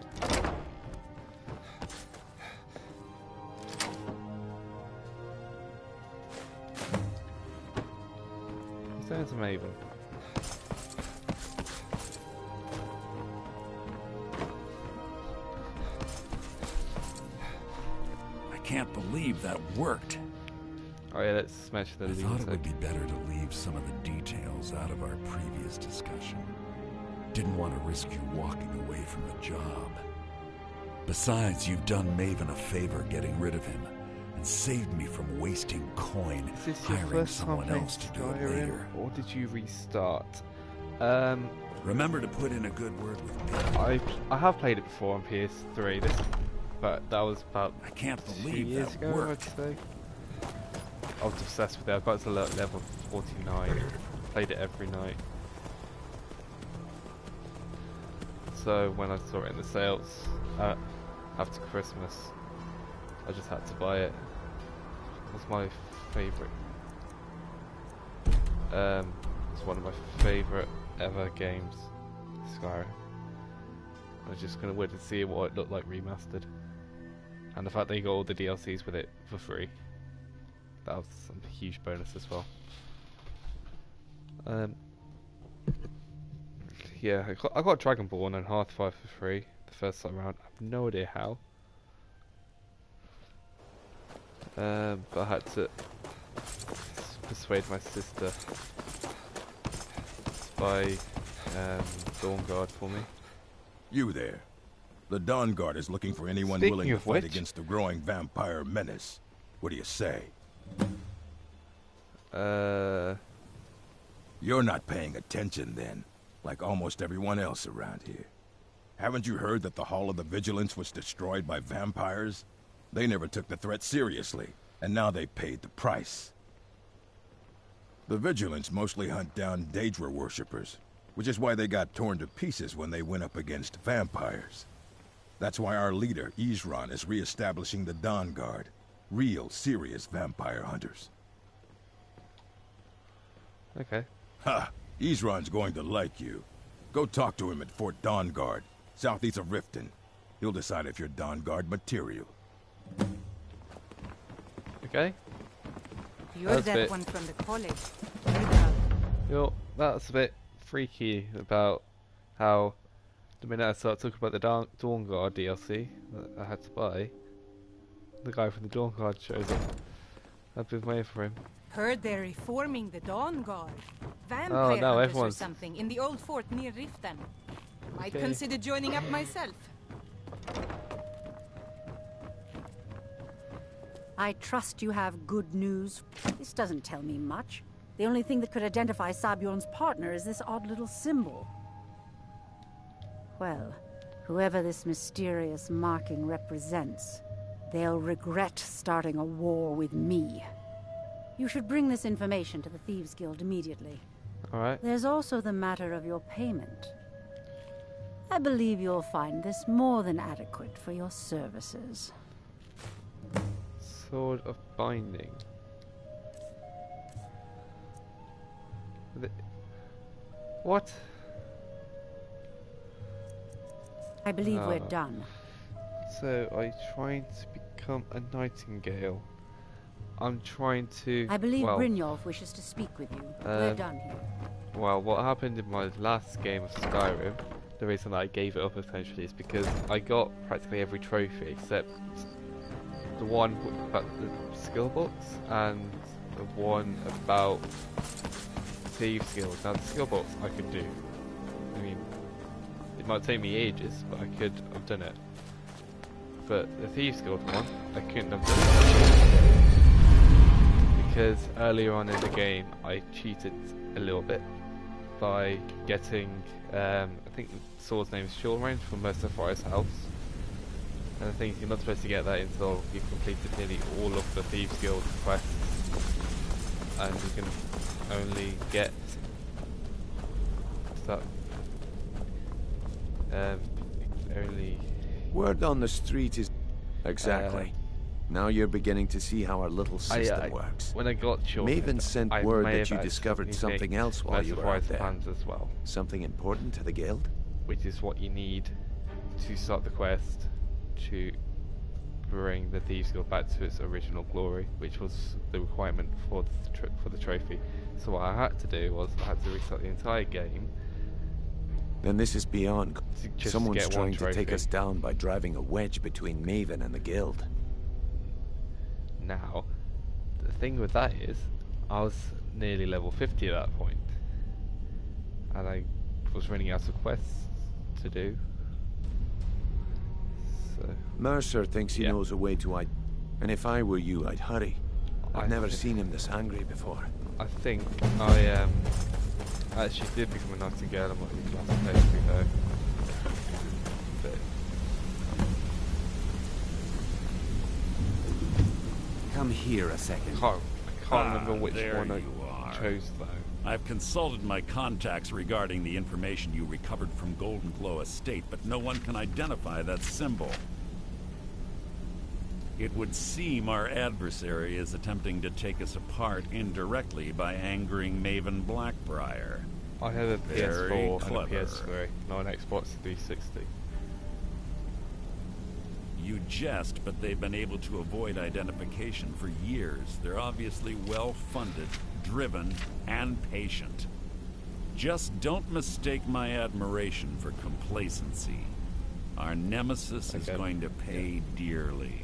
there's a Maven.
I can't believe that worked.
Oh yeah, let's smash the
I thought it would
lunatic.
be better to leave some of the details out of our previous discussion. Didn't want to risk you walking away from the job. Besides, you've done Maven a favor getting rid of him, and saved me from wasting coin
Is this your
hiring
first time
someone
playing
else to do it
Skyrim,
later.
or did you restart?
Remember to put in a good word with me.
I have played it before on PS3, but that was about
I can't
2
believe
years
that
ago,
worked.
I'd say. I was obsessed with it. I got to level 49, played it every night. So when I saw it in the sales after Christmas, I just had to buy it. It was my favourite. It's one of my favourite ever games, Skyrim. I was just kind of weird to see what it looked like remastered, and the fact that you got all the DLCs with it for free. That was some huge bonus as well. Yeah, I got Dragonborn and Hearthfire for free the first time around. I have no idea how. But I had to persuade my sister to buy Dawnguard for me.
You there. The Dawnguard is looking for anyone
Speaking
willing to
of
fight
which-
against the growing vampire menace. What do you say? You're not paying attention then, like almost everyone else around here. Haven't you heard that the Hall of the Vigilance was destroyed by vampires? They never took the threat seriously, and now they paid the price. The Vigilance mostly hunt down Daedra worshippers, which is why they got torn to pieces when they went up against vampires. That's why our leader, Isran, is re-establishing the Dawnguard. Real, serious vampire hunters.
Okay.
Ha! Isran's going to like you. Go talk to him at Fort Dawnguard, southeast of Riften. He'll decide if you're Dawnguard material.
Okay.
You're
That's
that
it.
one from the college.
Yo, that's a bit freaky about how the minute I started talking about the Dawnguard DLC that I had to buy, the guy from the Dawnguard shows up. I've been waiting for him.
Heard they're reforming the Dawnguard. Vampire
Oh, no,
hunters or
everyone's-
something in the old fort near Riften. Might
Okay.
consider joining up myself.
I trust you have good news. This doesn't tell me much. The only thing that could identify Sabjorn's partner is this odd little symbol. Well, whoever this mysterious marking represents, they'll regret starting a war with me. You should bring this information to the Thieves Guild immediately.
Alright.
There's also the matter of your payment. I believe you'll find this more than adequate for your services.
Sword of Binding. What?
I believe we're
Ah.
done.
So, I'm trying to become a nightingale. I'm trying to...
I believe
well,
Brynjolf wishes to speak with you. We're done here.
Well, what happened in my last game of Skyrim, the reason that I gave it up essentially is because I got practically every trophy except the one about the skill box and the one about Thieves Guild. Now the skill box I could do. I mean, it might take me ages, but I could have done it. But the Thieves Guild one, I couldn't have done it. Because earlier on in the game, I cheated a little bit by getting, I think the sword's name is Short Range from Mercer Forest House. And I think you're not supposed to get that until you've completed nearly all of the Thieves Guild quests. And you can only get that only...
Word on the street is... Exactly. Now you're beginning to see how our little system works.
When I got
Maven sent word that you discovered something else while you were out there.
Plans as well.
Something important to the guild?
Which is what you need to start the quest to bring the Thieves Guild back to its original glory, which was the requirement for the trophy. So what I had to do was I had to restart the entire game.
Then this is beyond. Someone's trying to take us
trophy.
down by driving a wedge between Maven and the guild.
Now, the thing with that is, I was nearly level 50 at that point, and I was running out of quests to do. So,
Mercer thinks he knows a way to and if I were you, I'd hurry. I've never seen him this angry before.
I think I actually did become a nightingale on my last playthrough though. But
come here a second.
I can't remember which one I chose though.
I've consulted my contacts regarding the information you recovered from Golden Glow Estate, but no one can identify that symbol. It would seem our adversary is attempting to take us apart indirectly by angering Maven Blackbriar.
I have a
Very
PS4
clever.
and a PS3, not an Xbox 360.
You jest, but they've been able to avoid identification for years. They're obviously well-funded, driven, and patient. Just don't mistake my admiration for complacency. Our nemesis is going to pay dearly.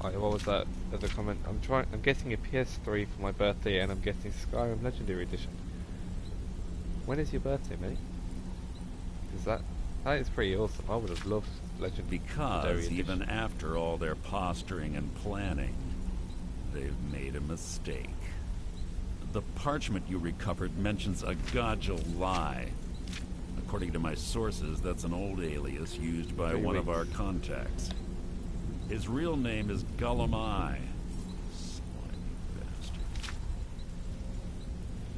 What was that other comment? I'm getting a PS3 for my birthday, and I'm getting Skyrim Legendary Edition. When is your birthday, mate? Is that is pretty awesome. I would have loved Legendary Edition.
Even after all their posturing and planning, they've made a mistake. The parchment you recovered mentions a Godgel lie. According to my sources, that's an old alias used by one of our contacts. His real name is Gullumai. Slimy bastard.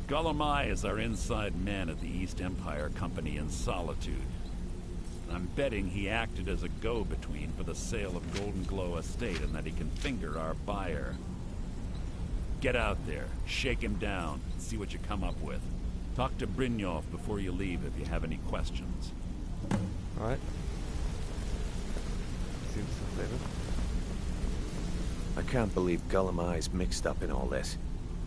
Gullumai is our inside man at the East Empire Company in Solitude. I'm betting he acted as a go-between for the sale of Golden Glow Estate and that he can finger our buyer. Get out there, shake him down, and see what you come up with. Talk to Brynjolf before you leave if you have any questions.
Alright.
I can't believe Gullumai's mixed up in all this.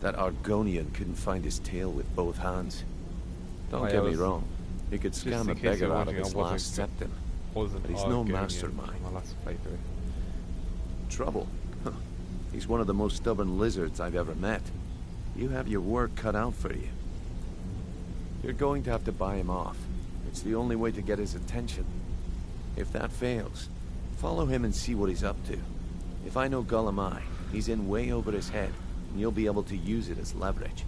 That Argonian couldn't find his tail with both hands. Don't get me wrong. He could scam a beggar out of his last septim. But he's no mastermind.
My last playthrough.
Trouble? Huh. He's one of the most stubborn lizards I've ever met. You have your work cut out for you. You're going to have to buy him off. It's the only way to get his attention. If that fails, follow him and see what he's up to. If I know Gullumai, he's in way over his head, and you'll be able to use it as leverage.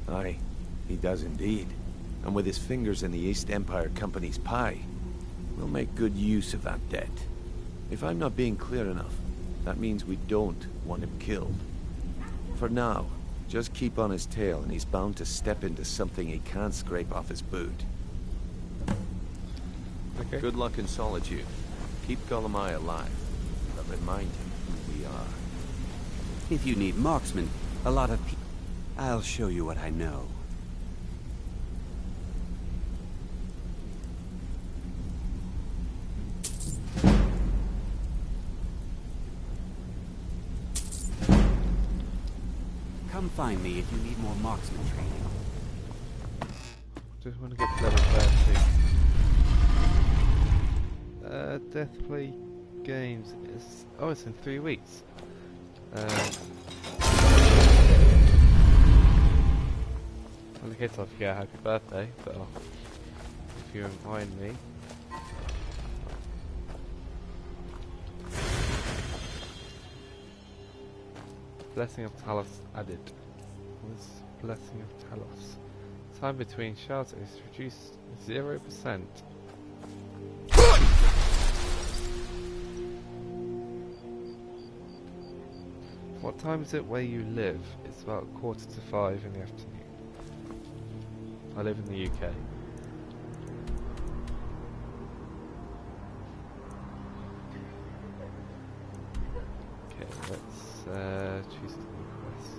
Aye, he does indeed. And with his fingers in the East Empire Company's pie, we'll make good use of that debt. If I'm not being clear enough, that means we don't want him killed. For now, just keep on his tail and he's bound to step into something he can't scrape off his boot.
Okay.
Good luck in Solitude. Keep Gullumai alive, but remind him who we are.
If you need marksmen, a lot of people... I'll show you what I know. Come find me if you need more marksman training.
Just want to get to level 30. Deathplay Games is... Oh, it's in 3 weeks. Well, in case I forget, happy birthday, but if you remind me. Blessing of Talos added. What's Blessing of Talos? Time between shouts is reduced 0%. What time is it where you live? It's about 4:45 in the afternoon. I live in the UK. Okay, let's choose the new quest.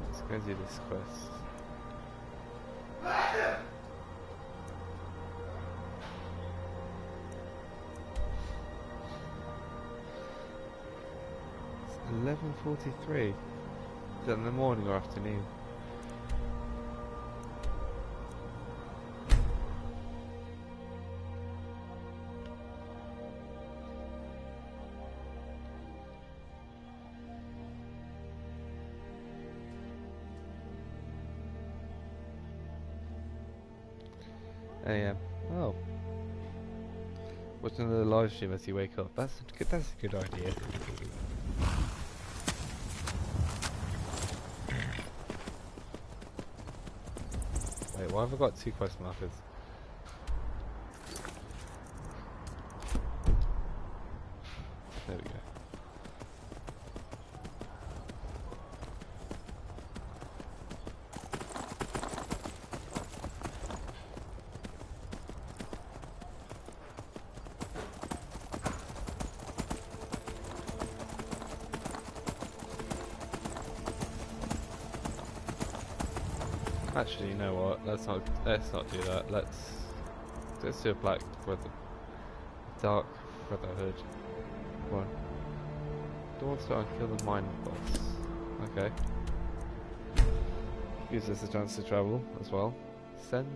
Let's go do this quest. It's 11:43. Is that in the morning or afternoon? AM. Oh. Watch another live stream as you wake up. That's a good idea. Wait, why have I got 2 quest markers? There we go. Actually, you know what? Let's not do that. Let's do a Dark Brotherhood one. Don't want to kill the mine boss. Okay. Gives us a chance to travel as well. Send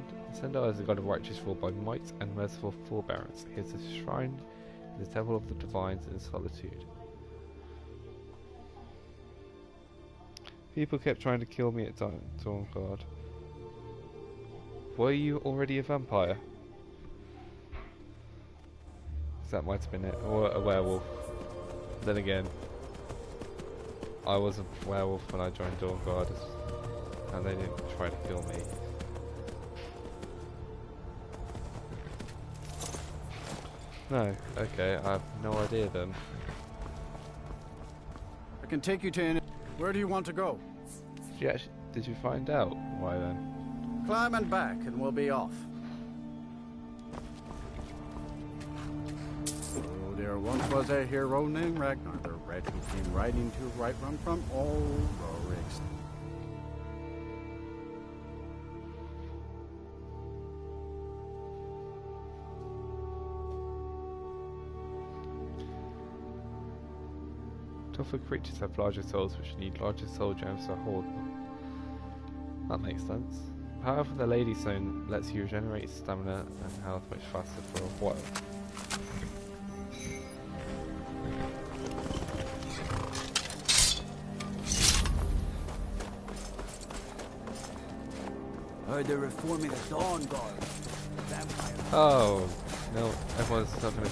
out as a god of righteous rule by might and merciful forbearance. Here's a shrine in the temple of the divines in solitude. People kept trying to kill me at Dawnguard. Were you already a vampire? That might have been it. Or a werewolf. Then again, I was a werewolf when I joined Dawnguard, and they didn't try to kill me. No, okay, I have no idea then.
I can take you to any... Where do you want to go?
Did you find out? Why then?
Climb and back, and we'll be off. Oh, there once was a hero named Ragnar the Red who came riding to right run from all Rorik's.
Tougher creatures have larger souls, which need larger soul gems to hold them. That makes sense. However, the Lady Stone lets you regenerate stamina and health much faster for a while.
Heard they're reforming the Dawnguard.
Oh no! Everyone's not gonna.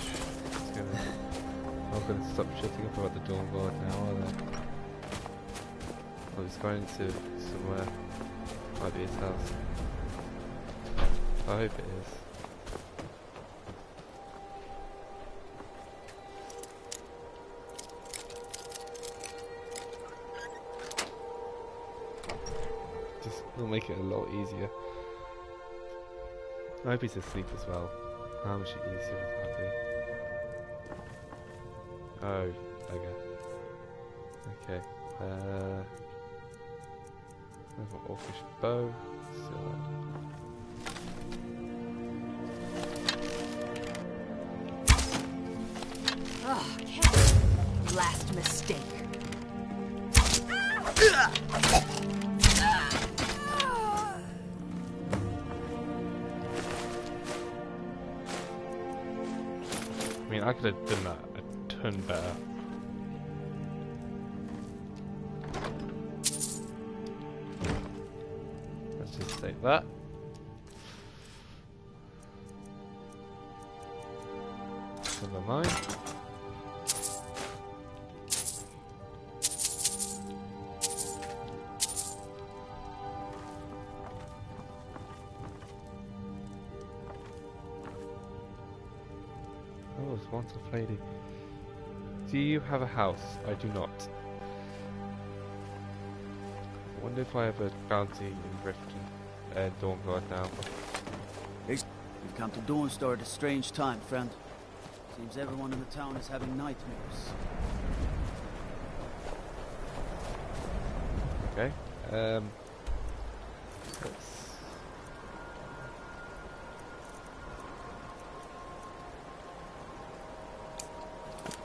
Not gonna stop shitting up about the Dawnguard now, are they? Oh, he's going to somewhere. Might be his house. I hope it is. Just will make it a lot easier. I hope he's asleep as well. How much easier would that be? Oh, okay. There's an orcish bow.
Oh, okay. Last mistake.
I mean, I could have done that a ton better. Let's just take that. Never mind. Oh, it's one tough lady. Do you have a house? I do not. I wonder if I have a bounty in Riften, Dawnguard now.
You've come to Dawnstar at a strange time, friend. Seems everyone in the town is having nightmares.
Okay. Let's...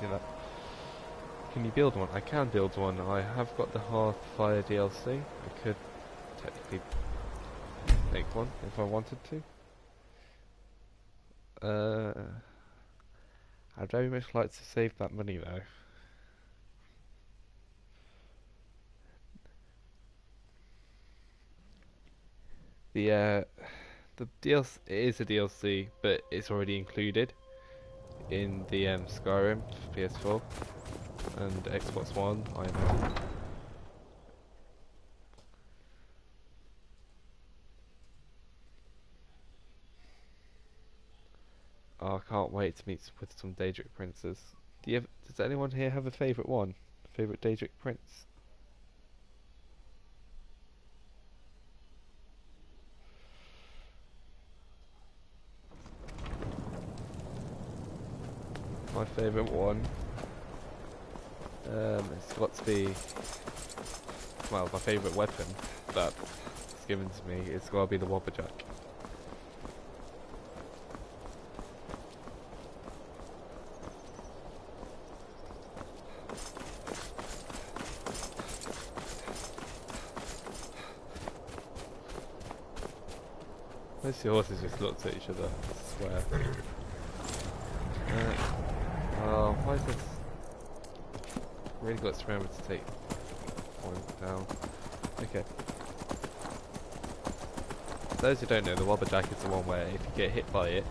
Yeah, that. Can you build one? I can build one. I have got the Hearthfire DLC. I could technically make one if I wanted to. I'd very much like to save that money though. The DLC is a DLC, but it's already included in the Skyrim for PS4 and Xbox One. I know. Oh, I can't wait to meet with some Daedric princes. Does anyone here have a favourite one? Favourite Daedric prince? My favourite one. It's got to be, well, my favourite weapon that's given to me. It's got to be the Wobberjack. Those two horses just looked at each other, I swear. Oh, why is this? Really got to remember to take one down. Okay. For those who don't know, the Wobberjack is the one where if you get hit by it,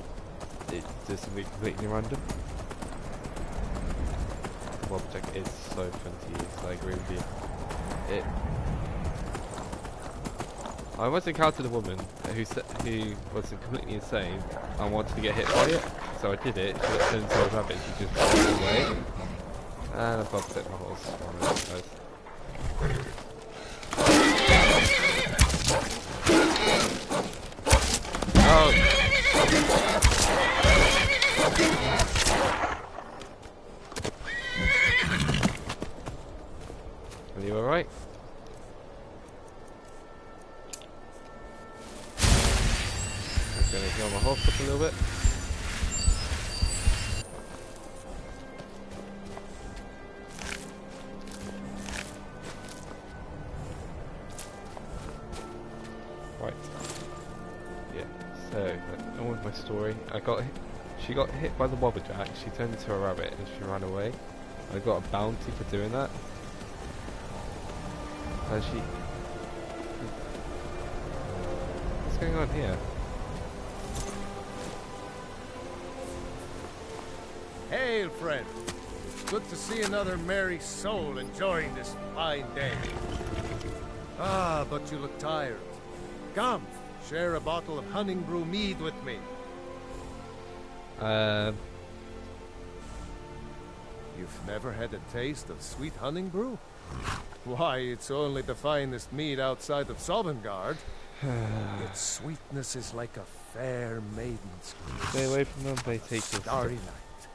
it does something completely random. The Wobberjack is so fun to use, I agree with you. I once encountered a woman who was completely insane and wanted to get hit by it, so I did it. She got turned into a rabbit, she just ran away. And I bumped my horse. Oh! Are you alright? I'm gonna heal my horse up a little bit. Right. Yeah. So, on with my story. She got hit by the Wobberjack. She turned into a rabbit and she ran away. I got a bounty for doing that. And she... What's going on here?
Hail, friend. Good to see another merry soul enjoying this fine day. Ah, but you look tired. Come, share a bottle of Hunting Brew mead with me. You've never had a taste of sweet Hunting Brew? Why, it's only the finest mead outside of Sovngarde. Its sweetness is like a fair maiden's kiss.
Stay away from them, they take your
starry night.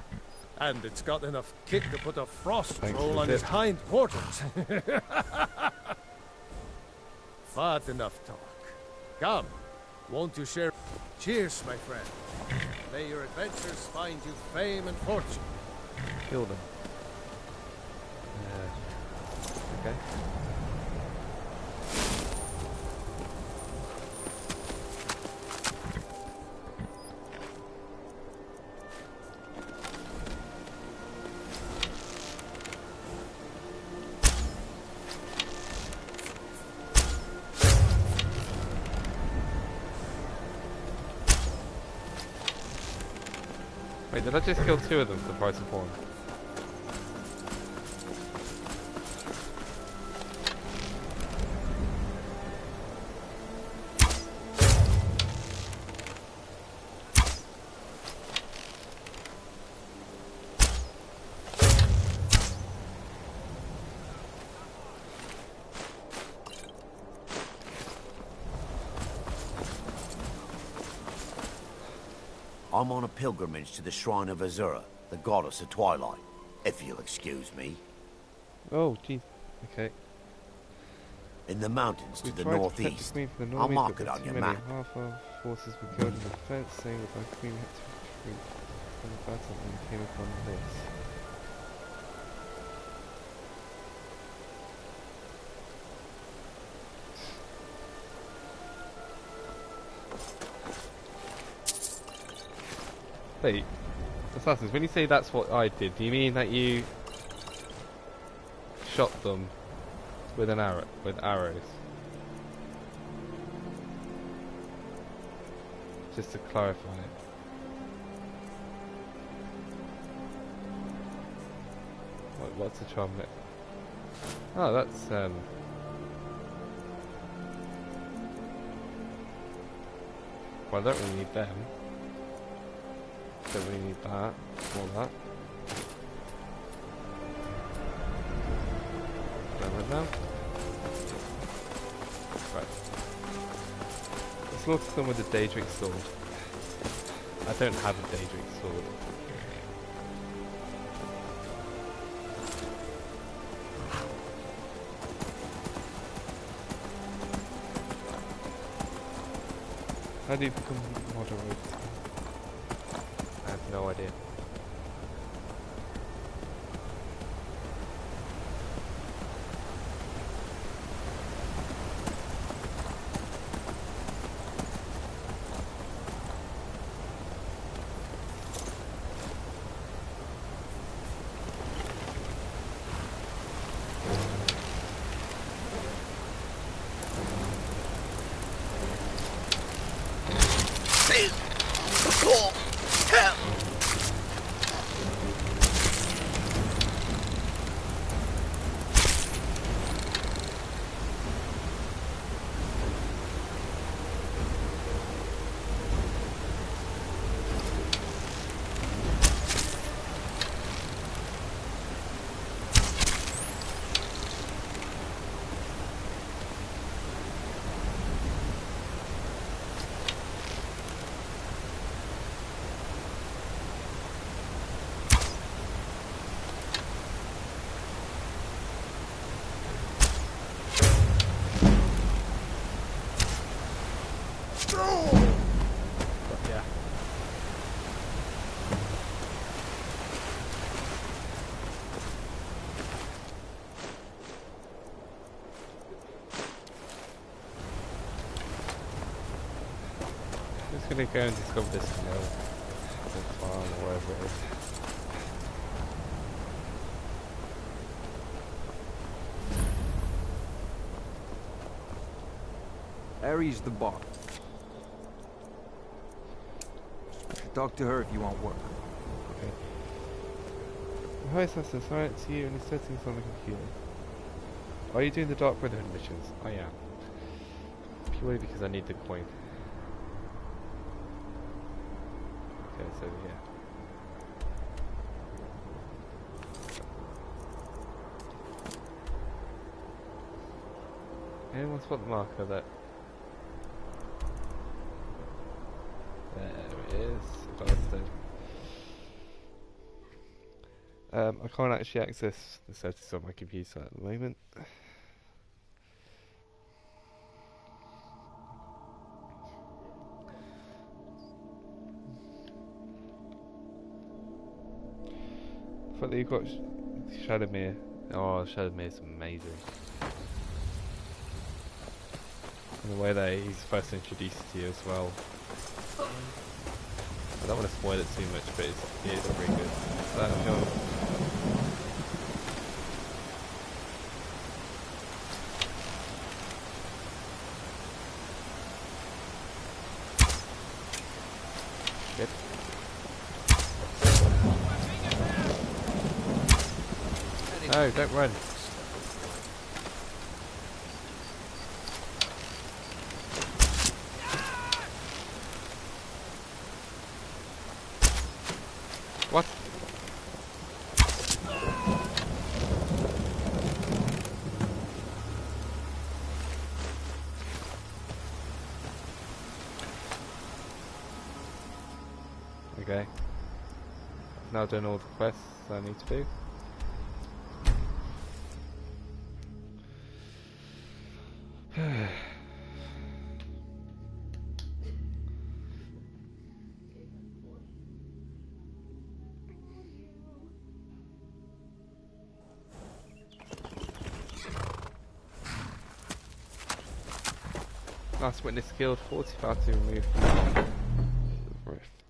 And it's got enough kick to put a frost roll on his hind quarters. But enough talk. Come, won't you share? Cheers, my friend. May your adventures find you fame and fortune.
Kill them. Okay. Wait, did I just kill two of them for the price of one?
I'm on a pilgrimage to the shrine of Azura, the goddess of twilight, if you'll excuse me.
Oh, gee. Okay.
In the mountains to the
tried to protect
northeast.
the Queen from the
I'll
Normies,
mark
but
it on
too
your
many.
map.
Half our forces were killed in the defense, saying that my Queen had to retreat from the battle and came upon this. Wait, Assassins, when you say that's what I did, do you mean that you shot them with an arrow, with arrows? Just to clarify it. What's the charm next? Oh, that's well, I don't really need them. Don't really need that. All that. Done with now. Right. Let's look at them with a Daedric sword. I don't have a Daedric sword. How do you become moderate? I have no idea. I'm gonna go and discover this farm or wherever it is.
Aries the bar. Talk to her if you want work.
Okay. Hi Assassin, sorry to see you in the settings on the computer. Are you doing the Dark Brotherhood missions? I am. Purely because I need the coin. Okay, it's over here. Anyone spot the marker that? There it is. I can't actually access the settings on my computer at the moment. But you've got Shadowmere. Oh, Shadowmere is amazing. And the way that he's first introduced to you as well. I don't want to spoil it too much, but it is pretty good. Good. No, don't run. What? Okay. Now done all the quests I need to do. Last witness killed 45 to remove the rift.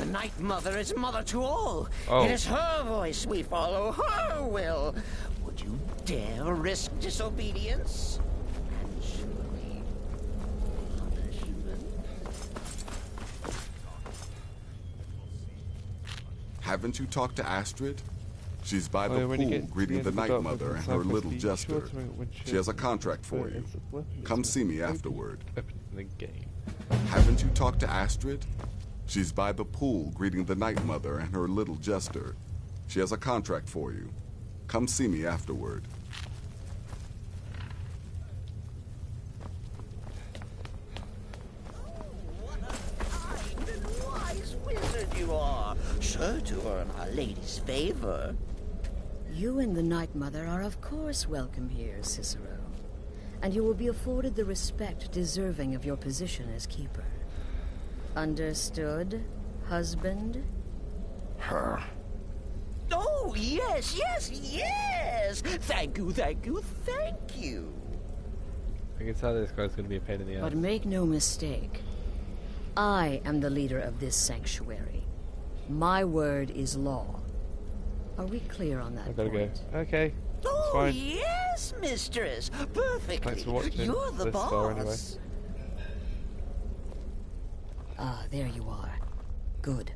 The Night Mother is mother to all.
Oh.
It is her voice we follow, her will. Would you dare risk disobedience? And surely punishment.
Haven't you talked to Astrid? She's by
Oh,
the
when you
pool
get to
greeting
the
the
end of
Night
the
Mother
document,
and
the
her
side
little
quest, be sure
jester.
to remember when
She has a contract for you. Come see me afterward.
Open the game.
Haven't you talked to Astrid? She's by the pool greeting the Night Mother and her little jester. She has a contract for you. Come see me afterward.
Wise wizard you are, sure to earn Our Lady's favor.
You and the Night Mother are of course welcome here, Cicero. And you will be afforded the respect deserving of your position as keeper. Understood, husband?
Her. Oh, yes, yes, yes! Thank you, thank you, thank you.
I can tell this guy's going to be a pain in the ass.
But make no mistake. I am the leader of this sanctuary. My word is law. Are we clear on that
I gotta
point?
go. Okay.
Oh,
fine.
yes, mistress. Perfectly.
Thanks for watching.
You're the
this
boss.
far anyway.
Ah, there you are. Good.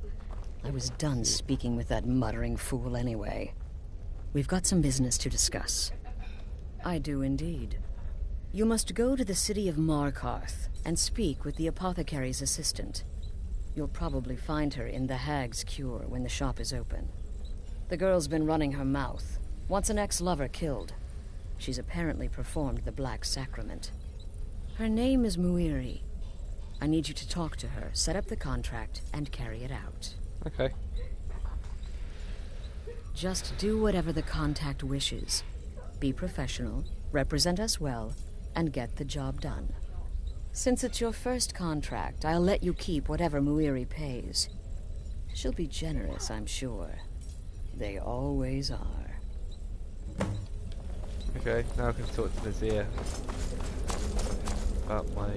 I was done speaking with that muttering fool anyway. We've got some business to discuss. I do indeed. You must go to the city of Markarth and speak with the apothecary's assistant. You'll probably find her in the Hag's Cure when the shop is open. The girl's been running her mouth. Wants an ex-lover killed. She's apparently performed the Black Sacrament. Her name is Muiri. I need you to talk to her, set up the contract, and carry it out.
Okay.
Just do whatever the contact wishes. Be professional, represent us well, and get the job done. Since it's your first contract, I'll let you keep whatever Muiri pays. She'll be generous, I'm sure. They always are.
Okay, now I can talk to Nazir about my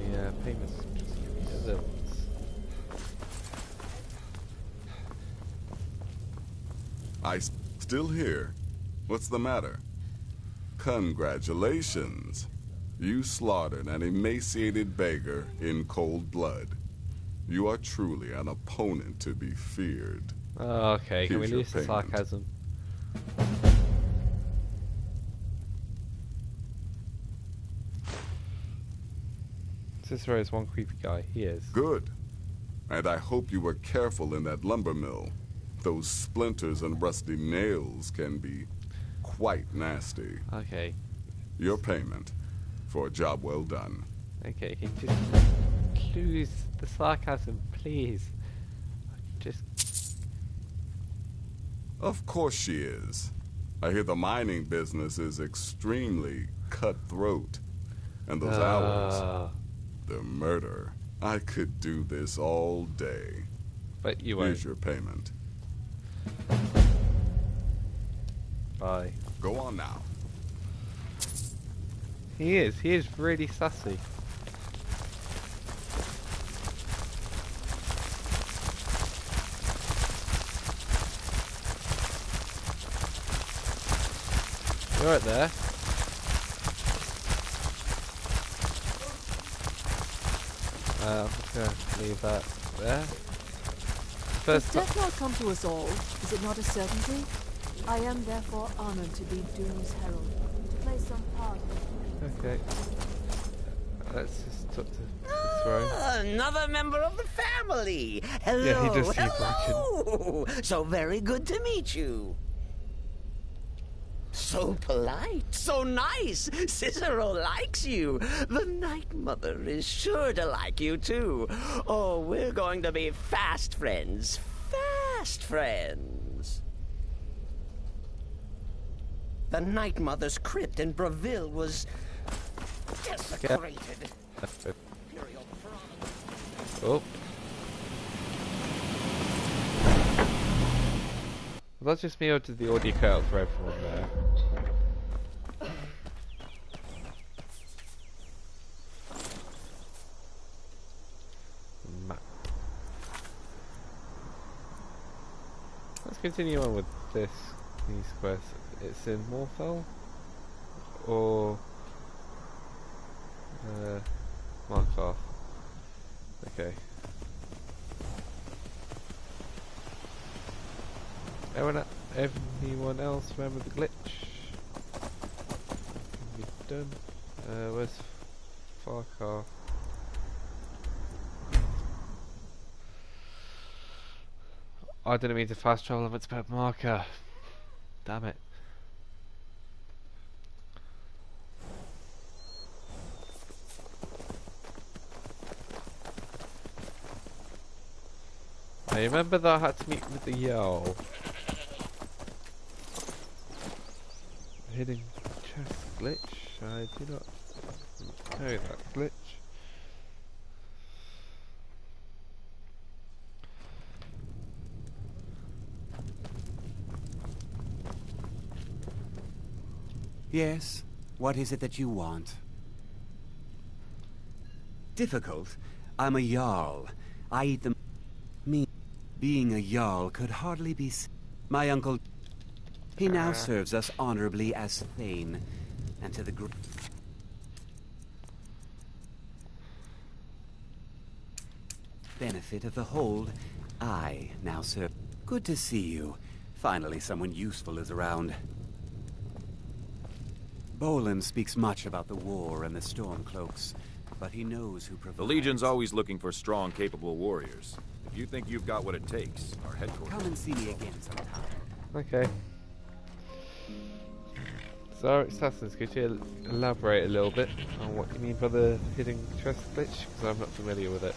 payments.
Still here? What's the matter? Congratulations. You slaughtered an emaciated beggar in cold blood. You are truly an opponent to be feared.
Oh, okay, can we
Here's your
lose the
payment.
sarcasm? Cicero is one creepy guy. He is.
Good. And I hope you were careful in that lumber mill. Those splinters and rusty nails can be quite nasty.
Okay.
Your payment for a job well done.
Okay, can you just lose the sarcasm, please? Just...
Of course she is. I hear the mining business is extremely cutthroat. And those hours, the murder. I could do this all day.
But you
Here's
won't.
your payment.
Bye.
Go on now.
He is really sassy. You're right there. I'm just gonna leave that there.
Does
First
death not come to us all? Is it not a certainty? I am therefore honored to be Doom's herald, to play
Okay. Let's just talk to the throne.
Another member of the family. Hello,
Yeah, he does seem
hello. So very good to meet you. So polite, so nice. Cicero likes you. The Night Mother is sure to like you too. Oh, we're going to be fast friends. Fast friends. The Night Mother's crypt in Breville was desecrated.
Oh. Well, that's just me, or did the audio cut out for everyone there? Map. Let's continue on with these quests. It's in Morfell or Markarth. Okay. Anyone else remember the glitch? Can be done. Where's Farkar? I didn't mean to fast travel if it's about marker. Damn it. I remember that I had to meet with the Jarl. Hidden chest glitch. I do not know that glitch.
Yes? What is it that you want? Difficult? I'm a Jarl. I eat them. Me being a Jarl could hardly be my uncle. He now serves us honorably as Thane, and to the benefit of the hold, I now serve. Good to see you. Finally someone useful is around. Bolin speaks much about the war and the Stormcloaks, but he knows who provides.
The Legion's always looking for strong, capable warriors. If you think you've got what it takes, our headquarters...
Come and see me again sometime.
Okay. So, Assassins, could you elaborate a little bit on what you mean by the hidden chest glitch? Because I'm not familiar with it.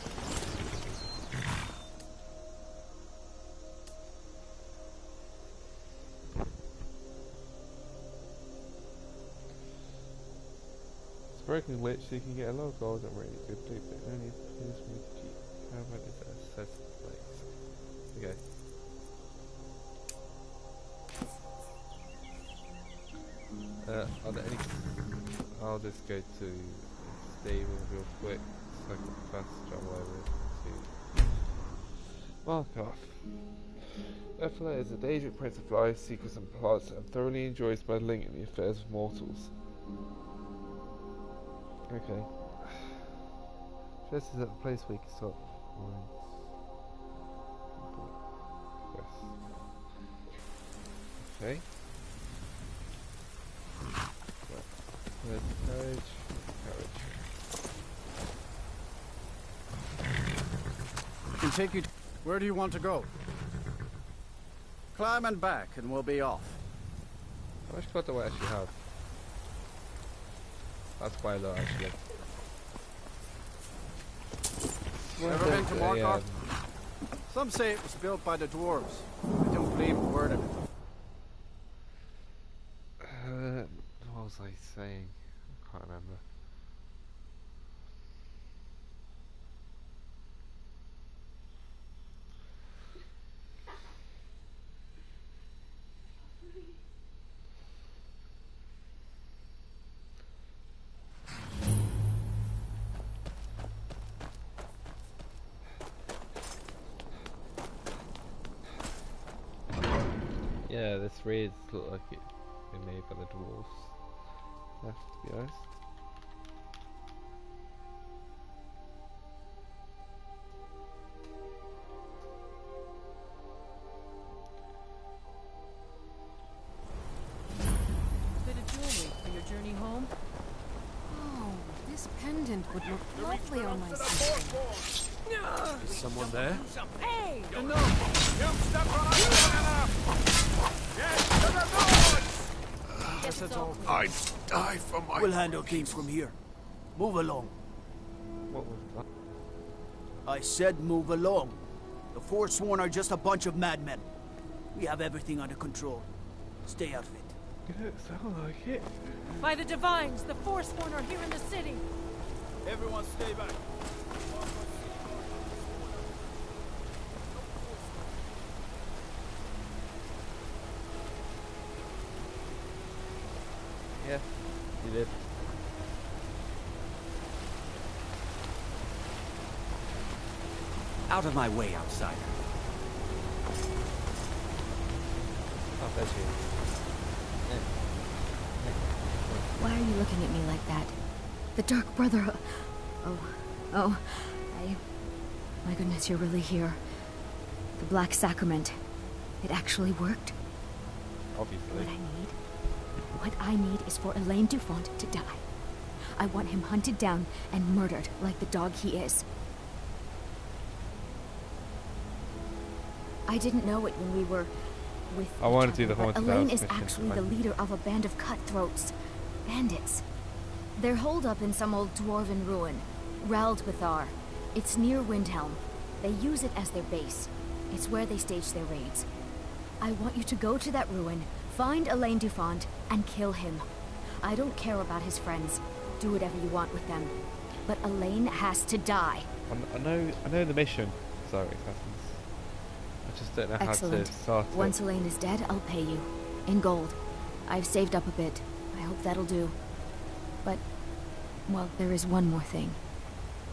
It's a broken glitch, so you can get a lot of gold and really good loot, but it only appears when you cheat. How about is that a set place? Okay. Are there any... I'll just go to stable real quick so I can fast travel over to Markarth. Ephyla is a dangerous prince of lies, secrets and plots, and thoroughly enjoys meddling in the affairs of mortals. Okay. This is a place we can stop. Okay. Carriage.
Can take you. Where do you want to go? Climb and back, and we'll be off.
How much gold do I actually have? That's quite a lot, actually.
Ever been to Markarth? Some say it was built by the dwarves. I don't believe a word of it.
What was I saying? I can't remember. Yeah, this reads look like it's been made by the dwarves. Yeah, to be honest.
Bit of jewelry for your journey
This pendant would look lovely on my sister.
Is someone there?
Hey!
I'd die for my...
We'll handle things from here. Move along.
What was that?
I said move along. The Forsworn are just a bunch of madmen. We have everything under control. Stay out of it.
It doesn't sound like it.
By the Divines, the Forsworn are here in the city.
Everyone stay back.
Yeah, you did.
Out of my way, outsider.
Oh, there's you.
Why are you looking at me like that? The Dark Brother... Oh... My goodness, you're really here. The Black Sacrament. It actually worked?
Obviously.
What I need is for Elaine Dufont to die. I want him hunted down and murdered like the dog he is. I didn't know it when we were with
I want to do the
but
haunted
Elaine
house
is
mission,
actually
but-
the leader of a band of cutthroats. Bandits. They're holed up in some old dwarven ruin. Raldbethar. It's near Windhelm. They use it as their base. It's where they stage their raids. I want you to go to that ruin, find Elaine Dufont, and kill him. I don't care about his friends. Do whatever you want with them. But Elaine has to die.
I know the mission. Sorry, Assassins. I just don't know how
Excellent.
to start it.
Once Elaine is dead, I'll pay you. In gold. I've saved up a bit. I hope that'll do. But, well, there is one more thing.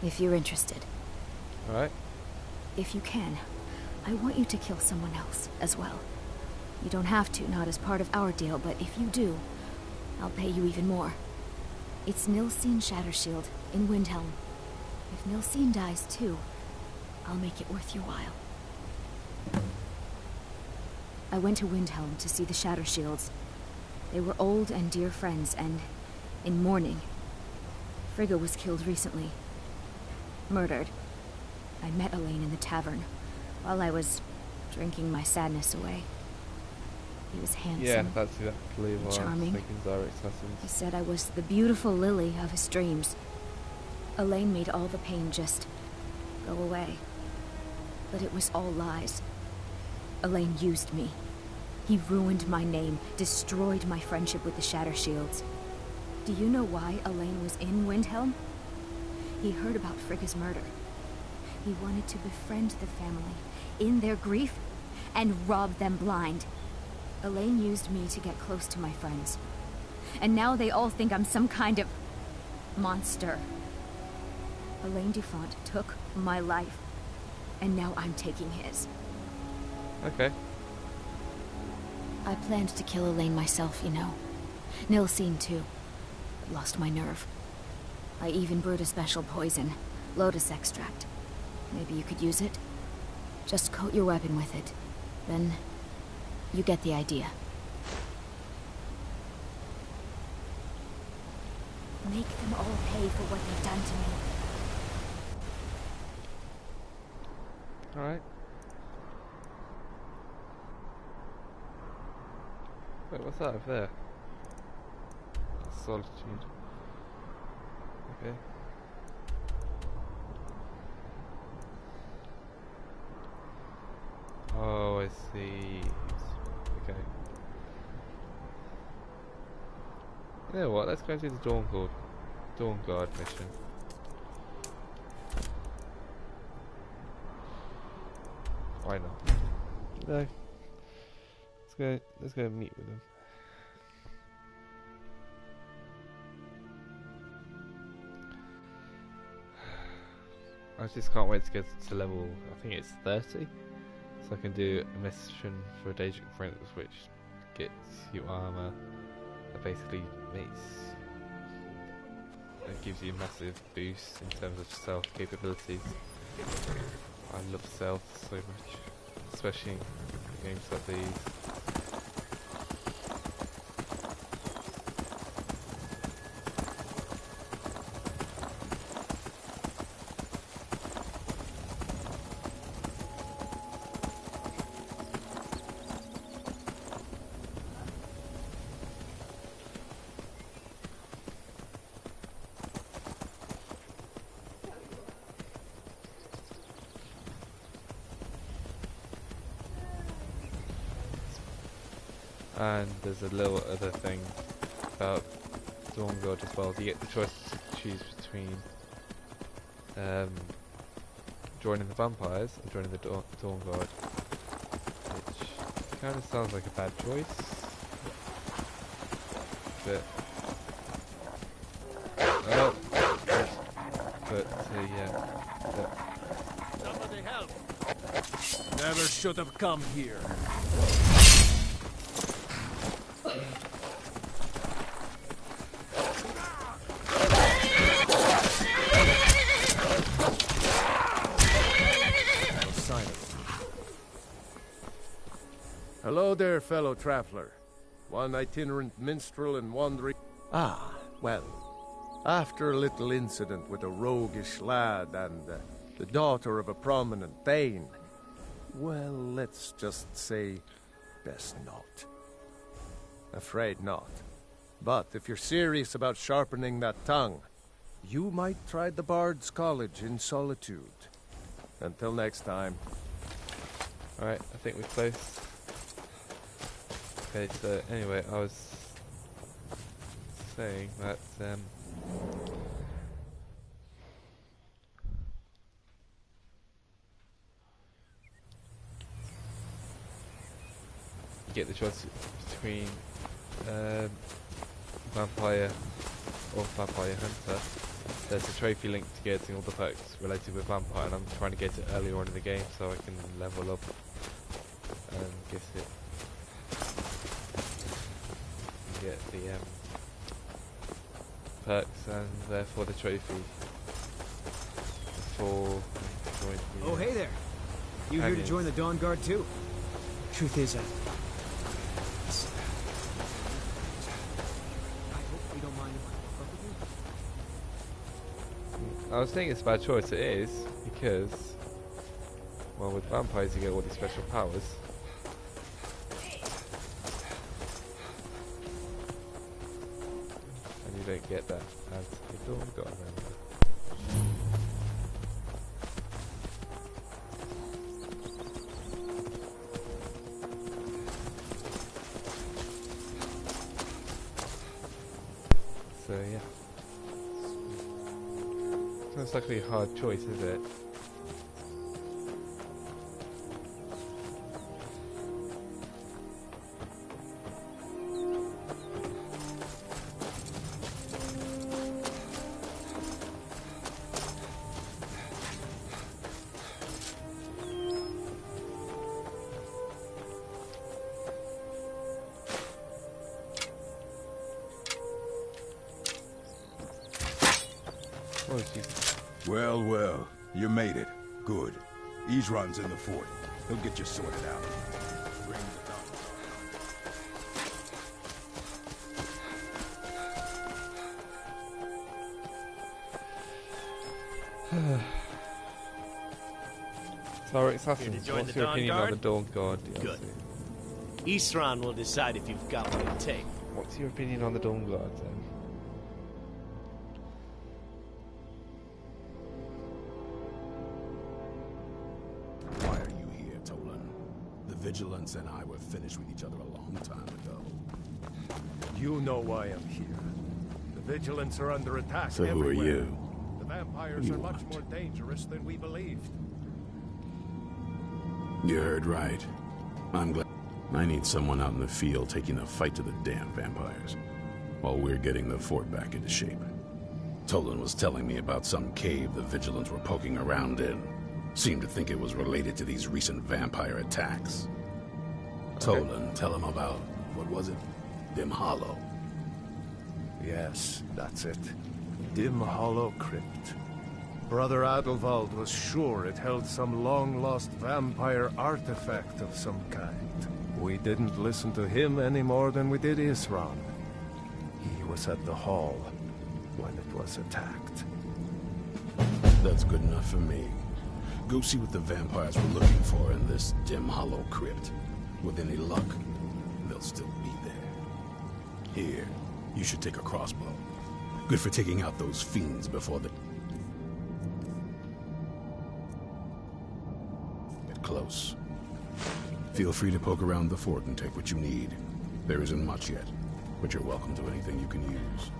If you're interested.
Alright.
If you can, I want you to kill someone else as well. You don't have to, not as part of our deal, but if you do, I'll pay you even more. It's Nilsine Shattershield in Windhelm. If Nilsine dies too, I'll make it worth your while. I went to Windhelm to see the Shattershields. They were old and dear friends, and in mourning. Frigga was killed recently. Murdered. I met Elaine in the tavern, while I was drinking my sadness away. He was handsome.
Yeah, that's exactly what
charming.
I was thinking, Direct Assassins.
He said I was the beautiful lily of his dreams. Elaine made all the pain just go away. But it was all lies. Elaine used me. He ruined my name, destroyed my friendship with the Shattershields. Do you know why Elaine was in Windhelm? He heard about Frigga's murder. He wanted to befriend the family, in their grief, and rob them blind. Elaine used me to get close to my friends. And now they all think I'm some kind of monster. Elaine Dufont took my life, and now I'm taking his.
Okay.
I planned to kill Elaine myself, you know. Nilsine too, but lost my nerve. I even brewed a special poison, lotus extract. Maybe you could use it? Just coat your weapon with it. Then, you get the idea. Make them all pay for what they've done to me.
Alright. Wait, what's that over there? Solitude. Okay. Oh, I see. Okay. You know what? Let's go do the Dawn Guard mission. Why not? No. Let's go meet with them. I just can't wait to get to level, I think it's 30. So I can do a mission for a Daedric Prince, which gets you armor. That basically it gives you a massive boost in terms of stealth capabilities. I love stealth so much, especially in games like these. And there's a little other thing about Dawnguard as well. You get the choice to choose between joining the vampires or joining the Dawnguard, which kind of sounds like a bad choice. But yeah.
Somebody help! Never should have come here. Hello there, fellow traveler. One itinerant minstrel and wandering... Ah, well, after a little incident with a roguish lad and the daughter of a prominent Thane, well, let's just say, best not. Afraid not. But if you're serious about sharpening that tongue, you might try the Bard's College in Solitude. Until next time.
Alright, I think we're close. Okay, so anyway, I was saying that you get the choice between vampire or vampire hunter. There's a trophy link to getting all the perks related with vampire, and I'm trying to get it earlier on in the game so I can level up and get it. Get the perks and therefore the trophy before joining the,
oh, hey there! You here to join the Dawnguard too? Truth is, I hope you don't mind if I walk up with you.
I was thinking it's a bad choice. It is because, well, with vampires you get all these special powers. Don't get that as a Dawnguard member. So yeah, sounds like a hard choice, is it?
Well, well, you made it. Good. Isran's in the fort. He'll get you sorted out. Bring
the Sorry, Assassins, what's your opinion on the Dawnguard DLC?
Good. Isran will decide if you've got what it takes.
What's your opinion on the Dawnguard then?
Vigilance and I were finished with each other a long time ago.
You know why I'm here. The Vigilance are under attack
So who
everywhere.
are you?
The vampires are much more dangerous than we believed.
You heard right. I'm glad. I need someone out in the field taking the fight to the damn vampires, while we're getting the fort back into shape. Tolan was telling me about some cave the Vigilants were poking around in. Seemed to think it was related to these recent vampire attacks. Tolan, tell him about, what was it? Dim Hollow.
Yes, that's it. Dim Hollow Crypt. Brother Adelwald was sure it held some long-lost vampire artifact of some kind. We didn't listen to him any more than we did Isran. He was at the hall when it was attacked.
That's good enough for me. Go see what the vampires were looking for in this Dim Hollow Crypt. With any luck, they'll still be there. Here, you should take a crossbow. Good for taking out those fiends before they get close. Feel free to poke around the fort and take what you need. There isn't much yet, but you're welcome to anything you can use.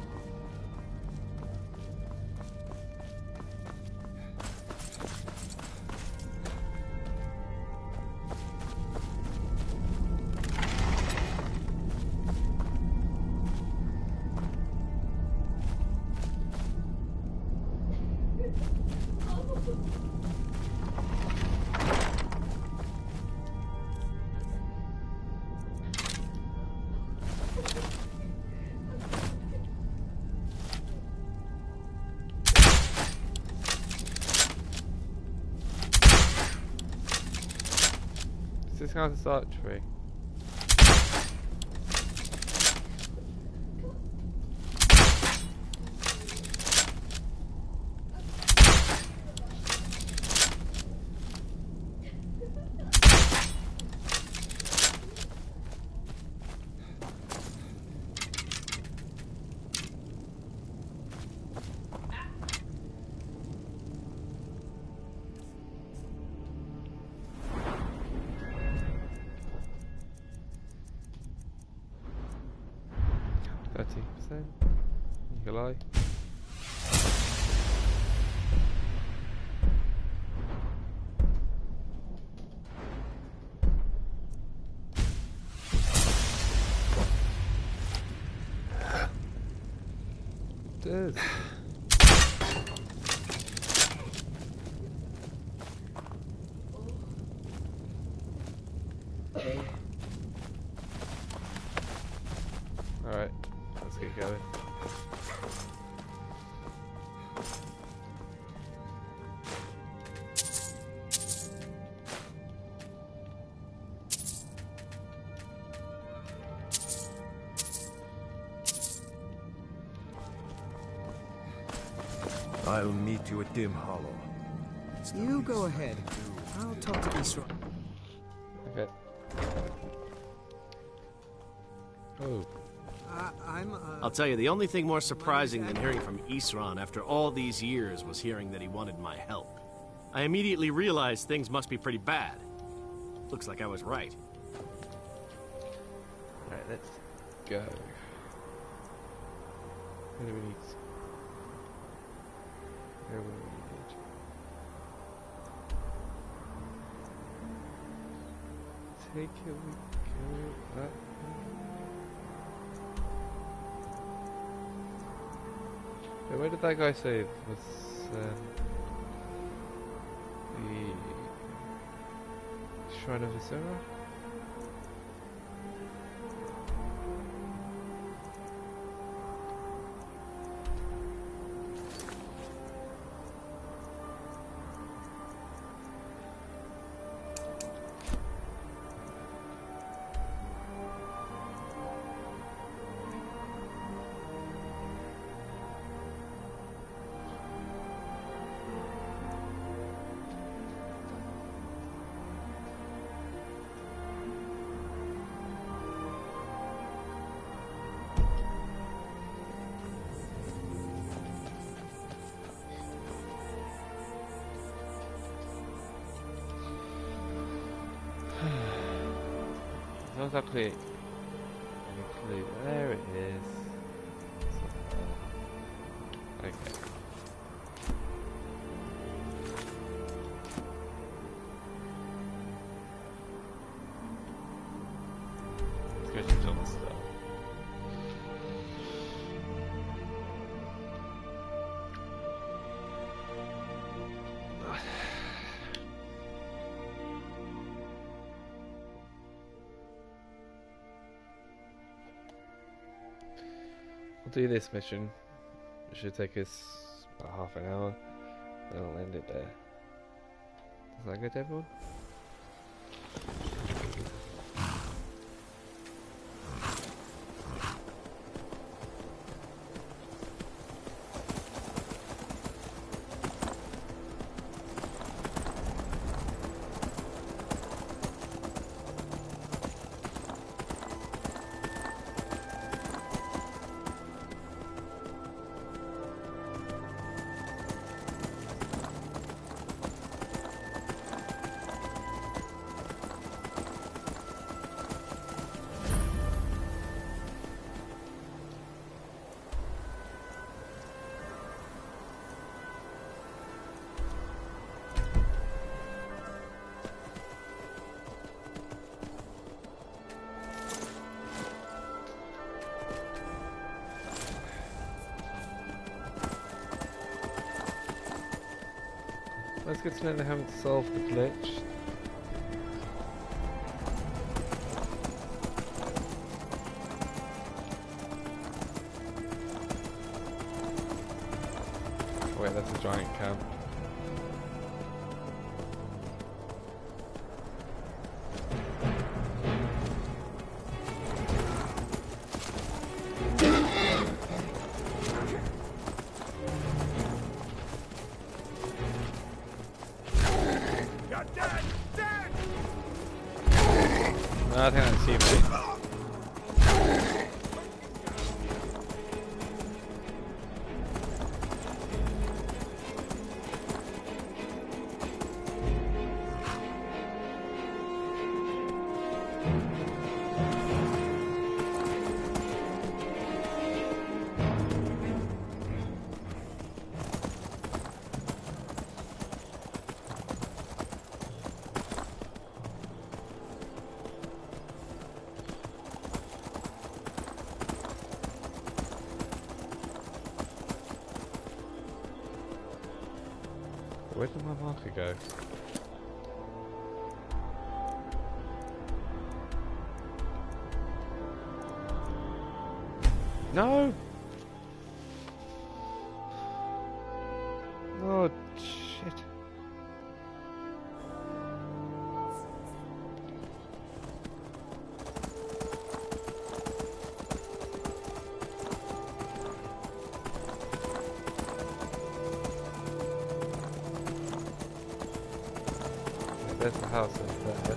This guy's archery. %. You can lie. It is. Alright, let's get going.
I'll meet you at Dim Hollow.
You go ahead. I'll talk to Isra.
Okay. Oh.
I'll tell you, the only thing more surprising than hearing from Isran after all these years was hearing that he wanted my help. I immediately realized things must be pretty bad. Looks like I was right.
Alright, let's go. Where do we need? Where will we need? Take it, we go that way. Wait, where did that guy say was the Shrine of Azura? Not exactly any clue. There it is. Okay. Let's go to John stuff. We'll do this mission. It should take us about half an hour. Then I'll end it there. Is that good, everyone? That's good to know they haven't solved the glitch. Oh wait, that's a giant camp. I think that's you, mate. Where did my marker go? No! Oh, shit. There's the house over there.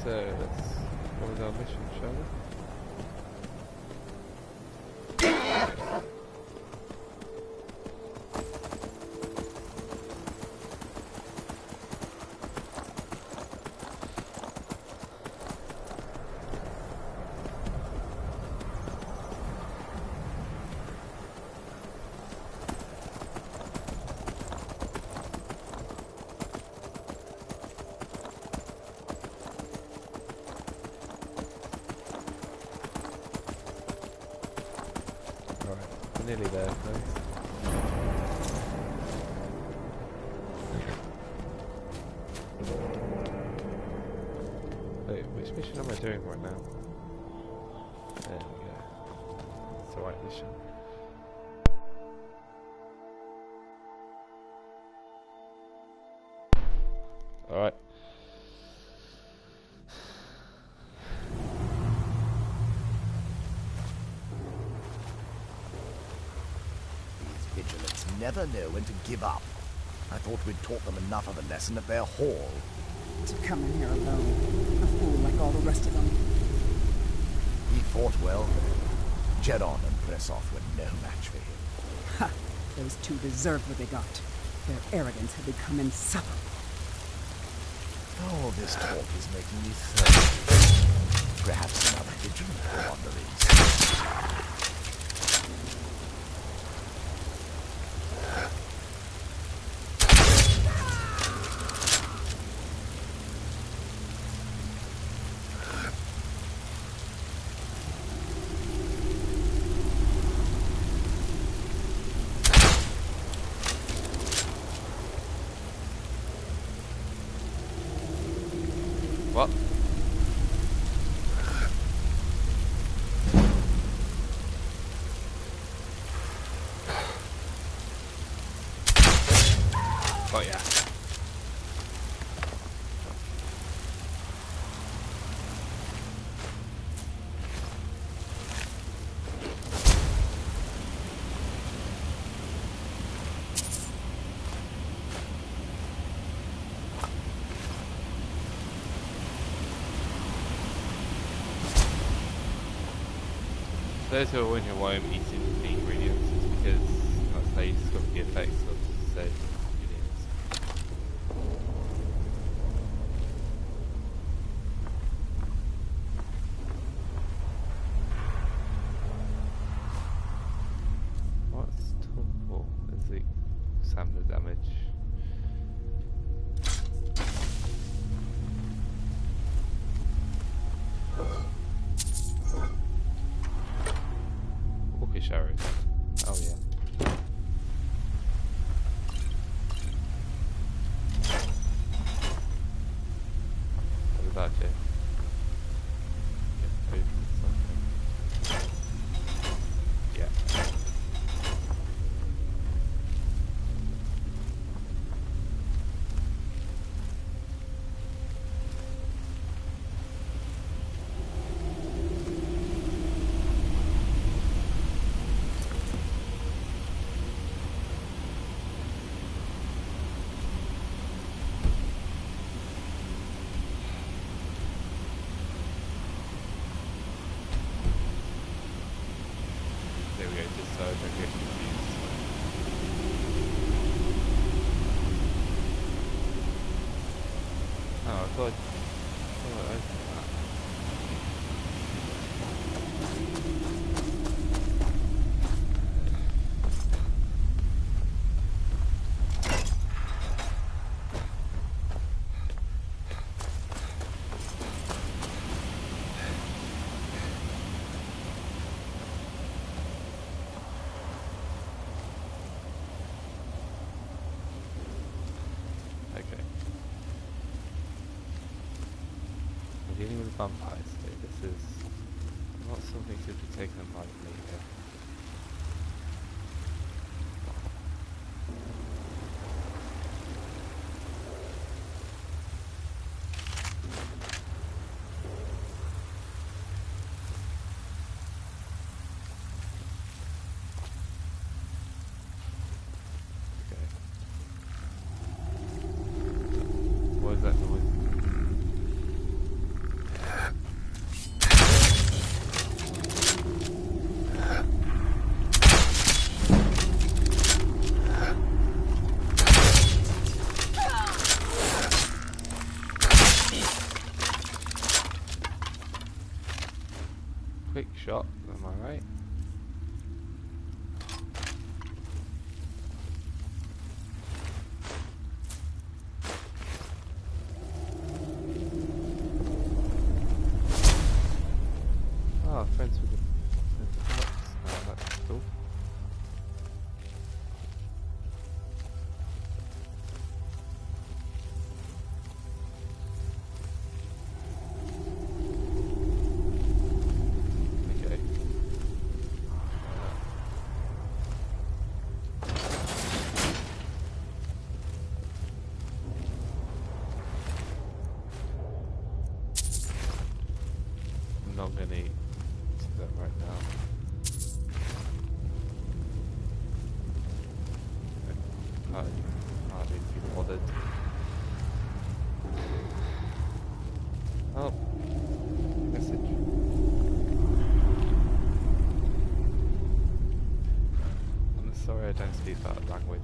So let's go with our mission, shall we? Nearly there, thanks. Wait, which mission am I doing right now? There we go. It's the right mission. Alright.
Vigilants never know when to give up. I thought we'd taught them enough of a lesson at their hall.
To come in here alone, a fool like all the rest of them.
He fought well. Jedon and Pressoff were no match for him.
Ha! Those two deserved what they got. Their arrogance had become insufferable.
All this talk is making me thirsty. Perhaps another vigilant wanderings.
What? Oh yeah. Those who are wondering why I'm eating the ingredients is because that's how you discover the effects of said ingredients. What's total is the stamina damage? Walkish arrows. Oh yeah. What about you? Get food from something. Yeah. There we go, just so I don't get confused. Oh, I thought I opened that. Okay. We're dealing with vampires, so this is not something to be taken lightly here. Okay. What is that noise? Quick shot, am I right? Oh, friends with the fox. Oh, that's cool. Okay. I'm not gonna do that right now. I hardly be bothered. Oh, message. I'm sorry I don't speak that language.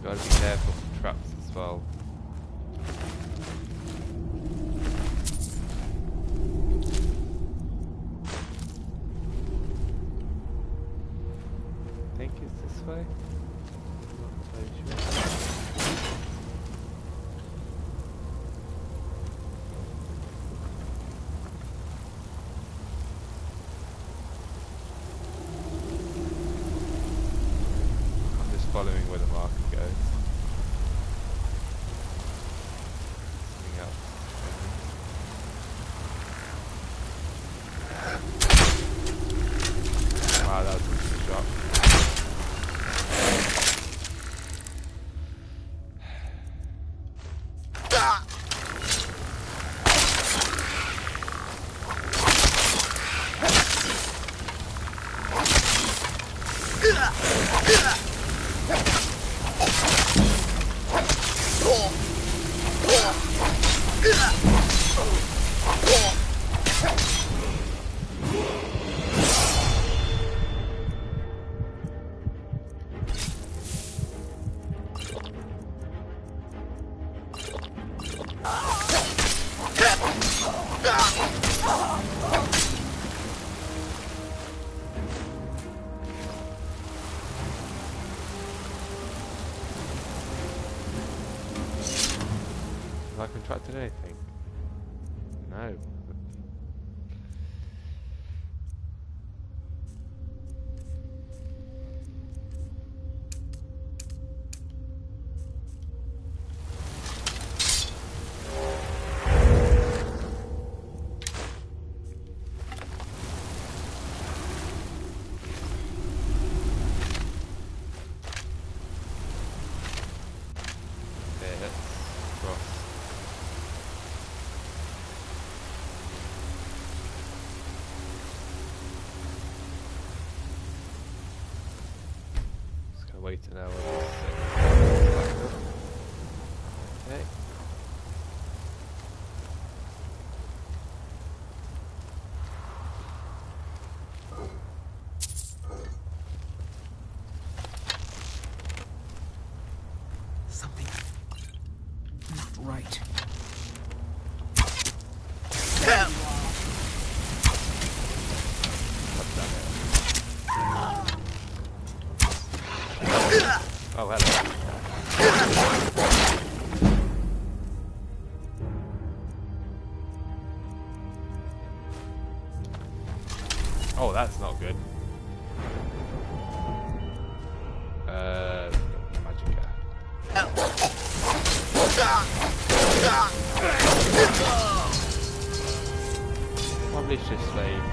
Gotta be careful for traps as well. way? Not so sure. I'm just following where the marker goes. Something else. Wow, that was a good shot. Have I contracted anything? No. Okay, let's cross. Just gonna wait an hour. Okay.
Something not right.
Oh, hello. Oh, that's not good. Magicka. Probably just slaves.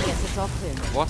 Guess it's all clear now.
What?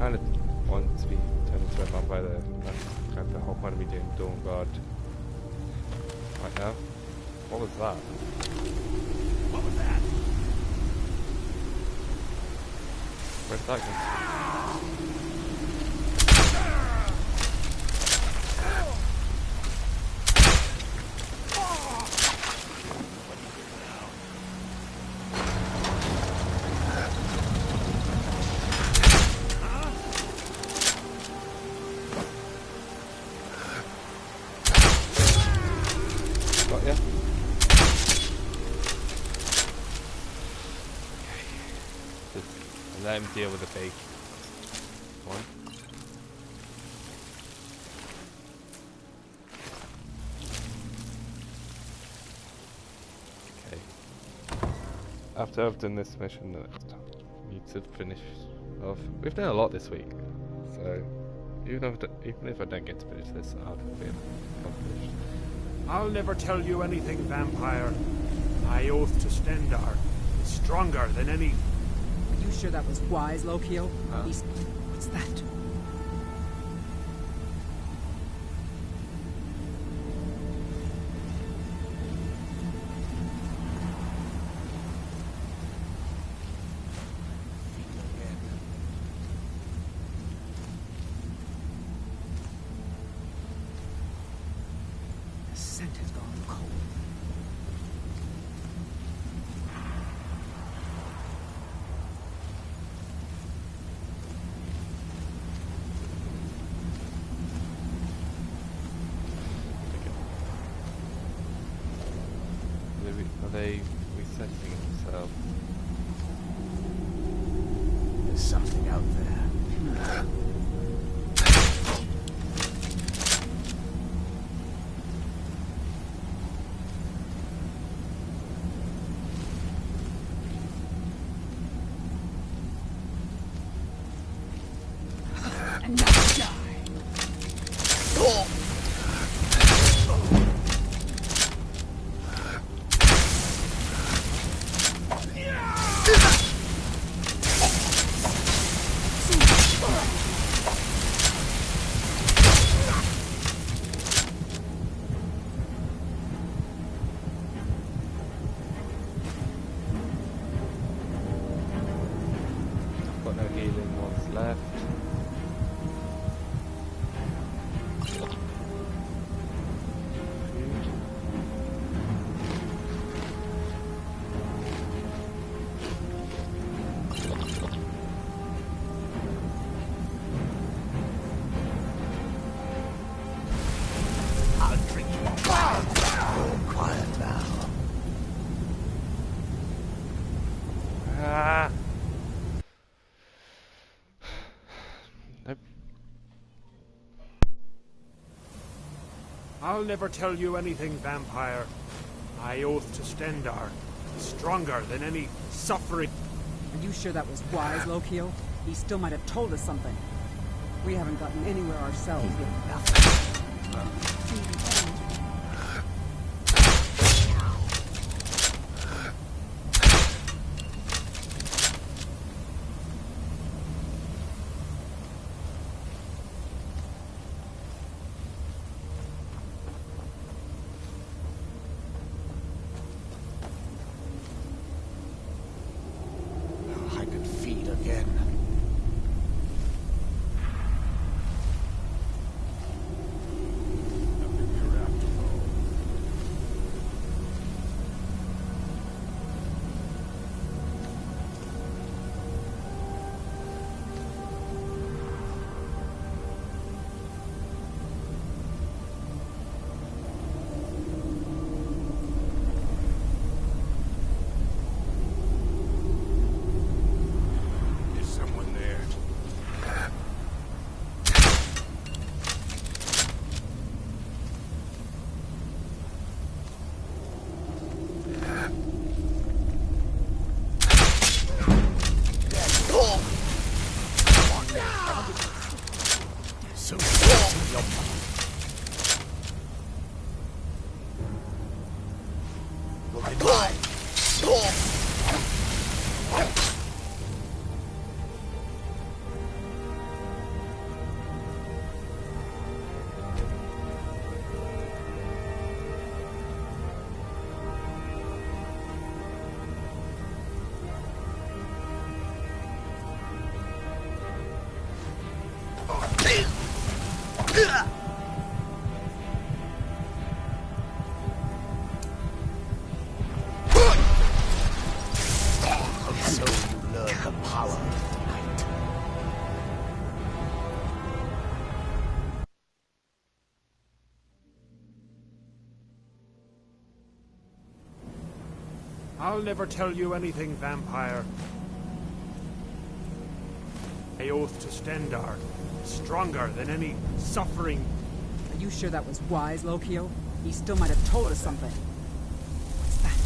kind of want to be turned into a vampire there. That's kind of the whole point of me doing Dawn Guard right now. What was that?
What was that?
Where did that come from? Let him deal with the big one. Okay. After I've done this mission, I need to finish off. We've done a lot this week, so even if I don't get to finish this, I'll feel accomplished.
I'll never tell you anything, vampire. My oath to Stendar is stronger than any...
Are you sure that was wise, Lokio? What's that? The scent has gone cold.
Are they resetting themselves?
There's something out there.
And now die.
Got no healing ones left.
I'll never tell you anything, vampire. I oath to Stendar, stronger than any suffering.
Are you sure that was wise, Lokio? He still might have told us something. We haven't gotten anywhere ourselves with nothing.
I could feed again. So you learn the power of night.
I'll never tell you anything, vampire. I oath to Stendar, stronger than any suffering.
Are you sure that was wise, Lokio? He still might have told us something. What's that?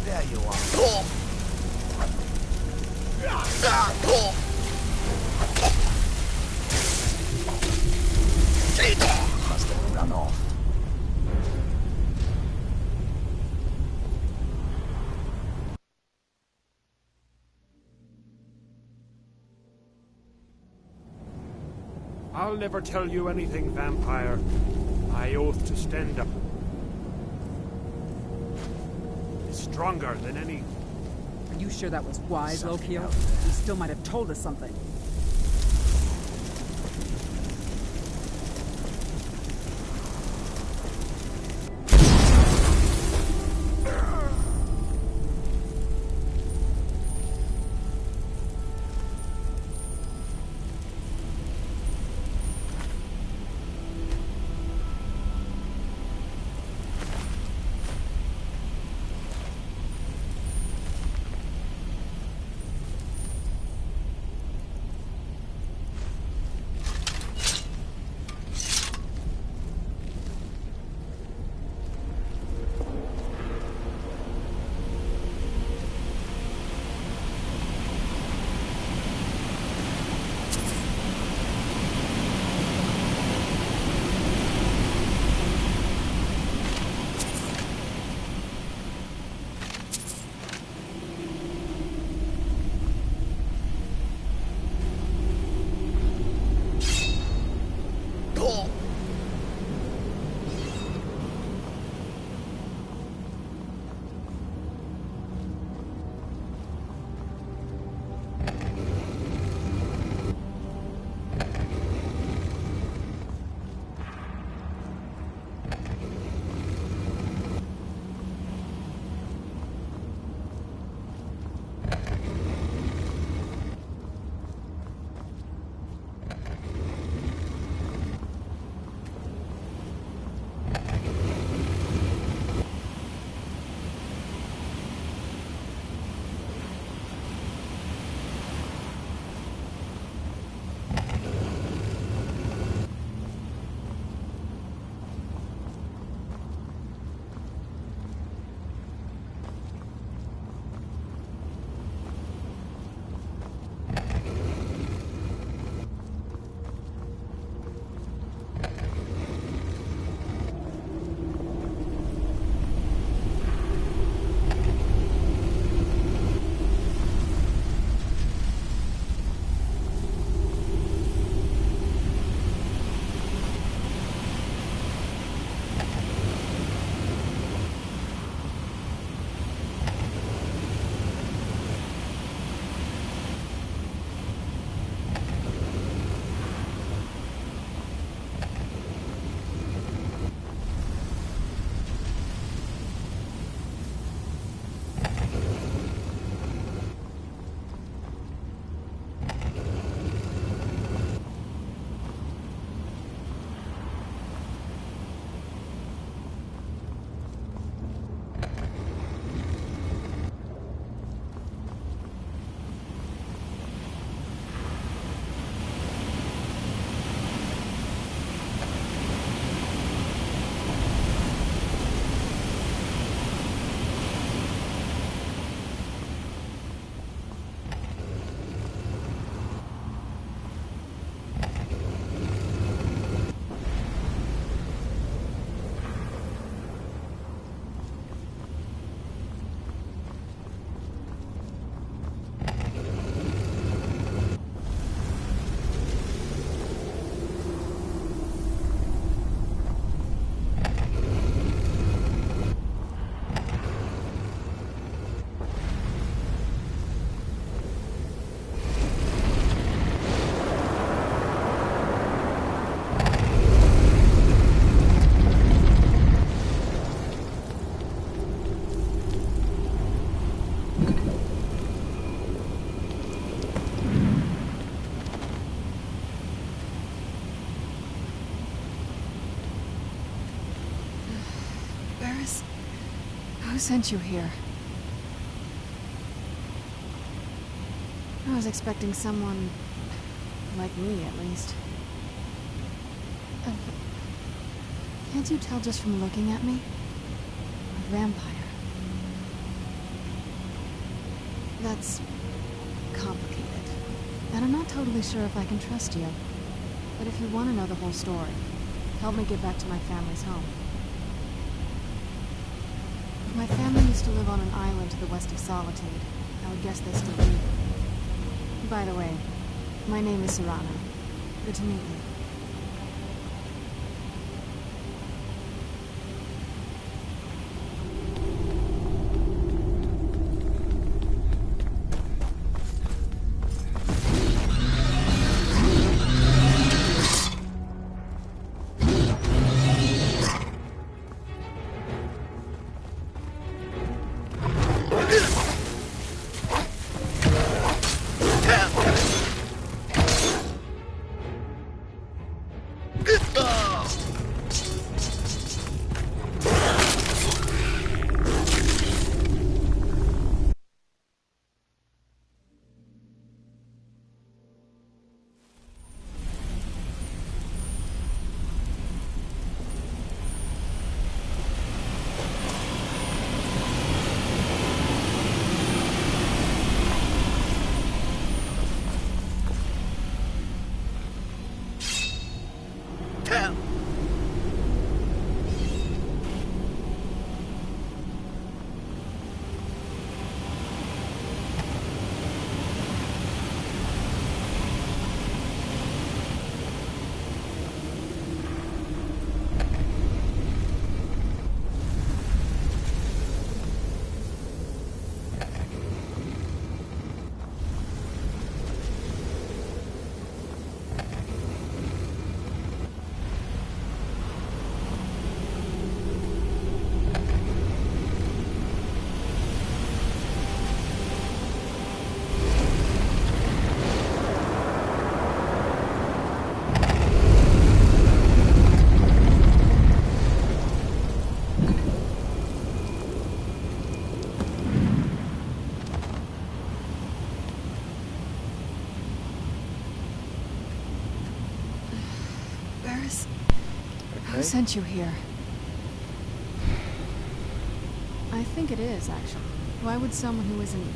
There you are. Must have run off.
I'll never tell you anything, vampire. I oath to Stendar. Stronger than any.
Are you sure that was wise, Lokio? He still might have told us something.
sent you here? I was expecting someone like me, at least. Can't you tell just from looking at me? A vampire. That's complicated. And I'm not totally sure if I can trust you. But if you want to know the whole story, help me get back to my family's home. My family used to live on an island to the west of Solitude. I would guess they still do. By the way, my name is Serrano. Good to meet you. Who sent you here? I think it is, actually. Why would someone who isn't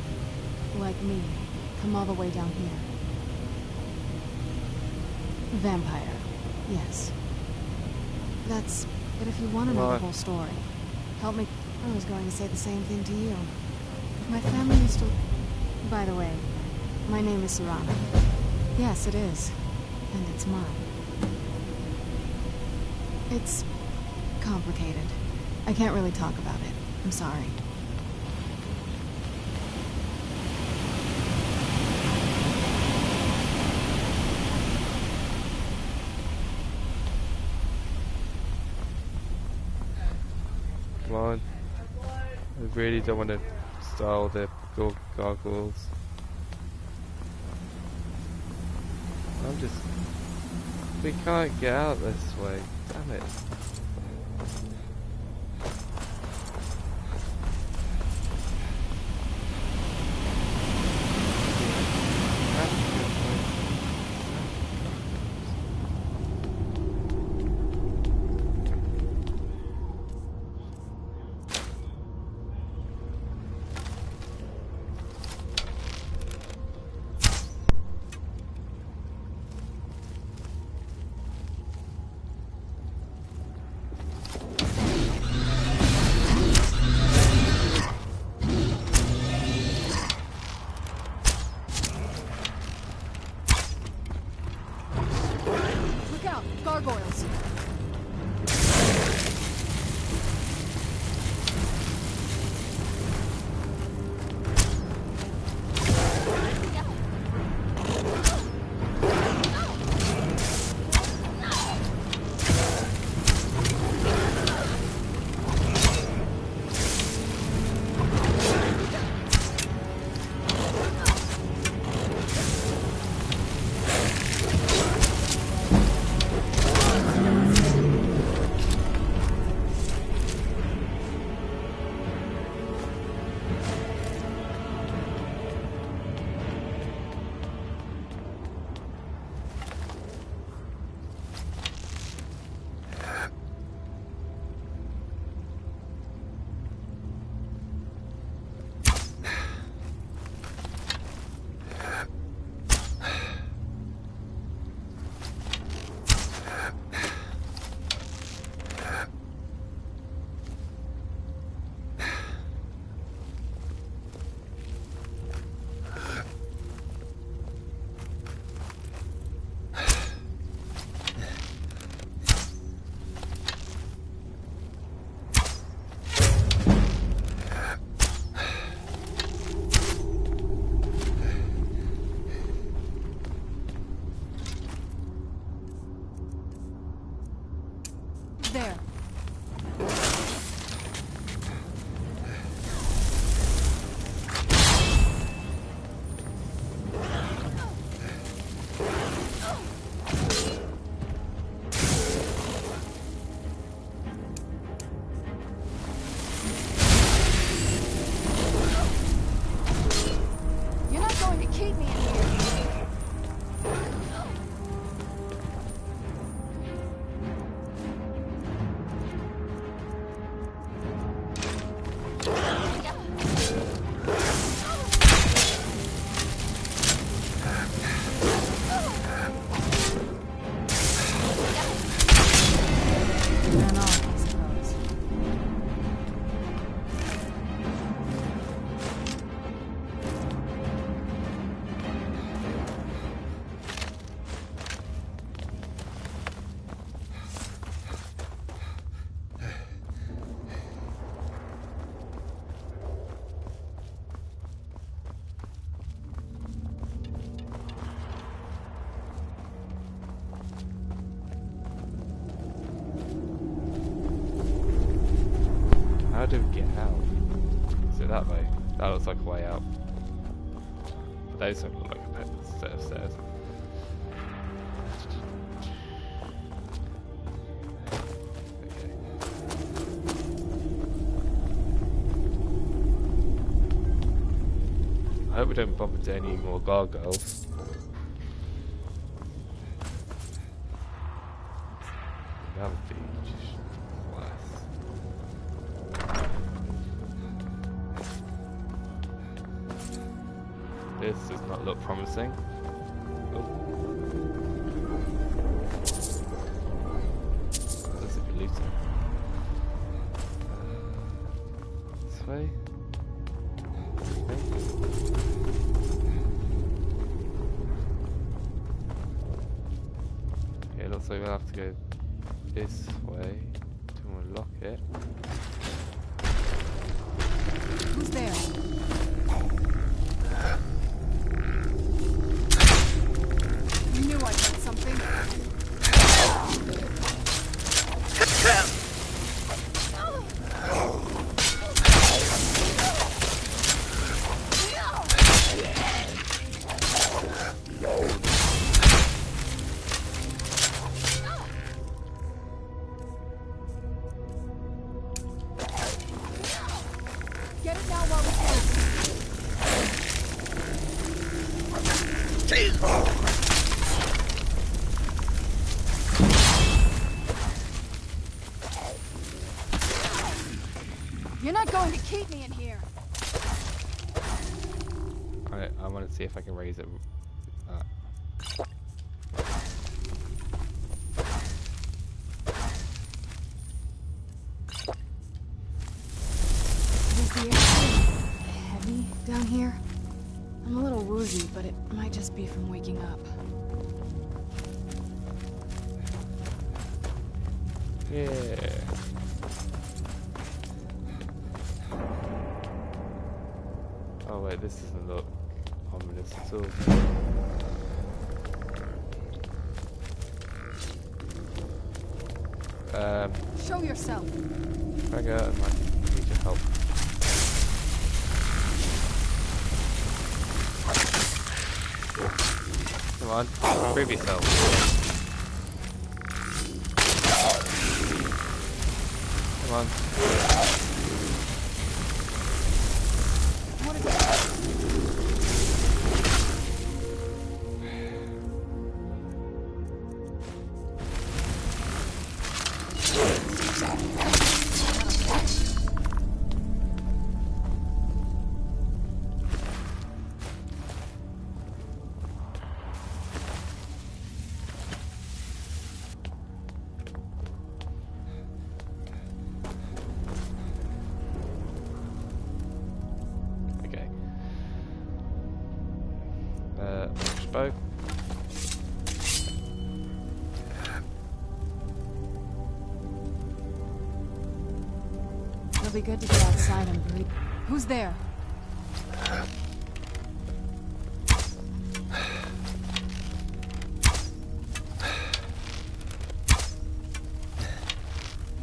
like me come all the way down here? Vampire, yes. That's... But if you want to know the whole story, help me... I was going to say the same thing to you. My family used to... By the way, my name is Serrano. Yes, it is. And it's mine. It's complicated. I can't really talk about it. I'm sorry.
Come on. I really don't want to style the goggles. I'm just... We can't get out this way. Damn it. do we get out? Is it that way? That looks like a way out. But those don't look like a set of stairs. Okay. I hope we don't bump into any more gargoyles. That would be just worse. This does not look promising. Looks like a looter. This way? Okay, it looks like we'll have to go this way to unlock it.
Who's there? I knew I heard something. Get it now while we can. You're not going to keep me in here.
Alright, I want to see if I can raise it.
Is the air heavy down here? I'm a little woozy, but it might just be from waking up.
Yeah. Oh wait, this doesn't look ominous at all.
Show yourself.
Back out and I need your help. Come on, prove yourself. Come on. Bow.
It'll be good to get outside and breathe. Who's there? I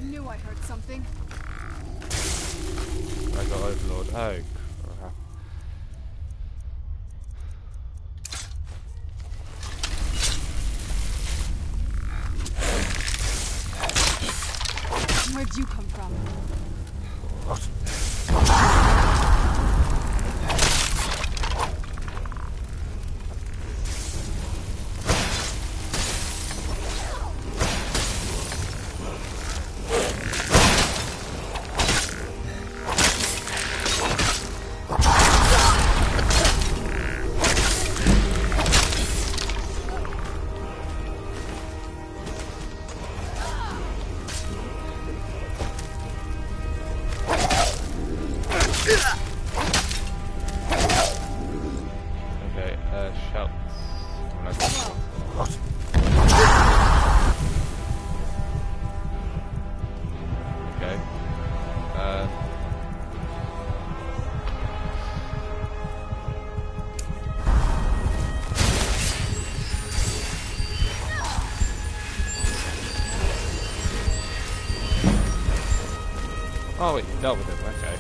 knew I heard something.
I got Overlord. Oh, crap.
Where'd you come from?
Oh wait, you dealt with him, okay.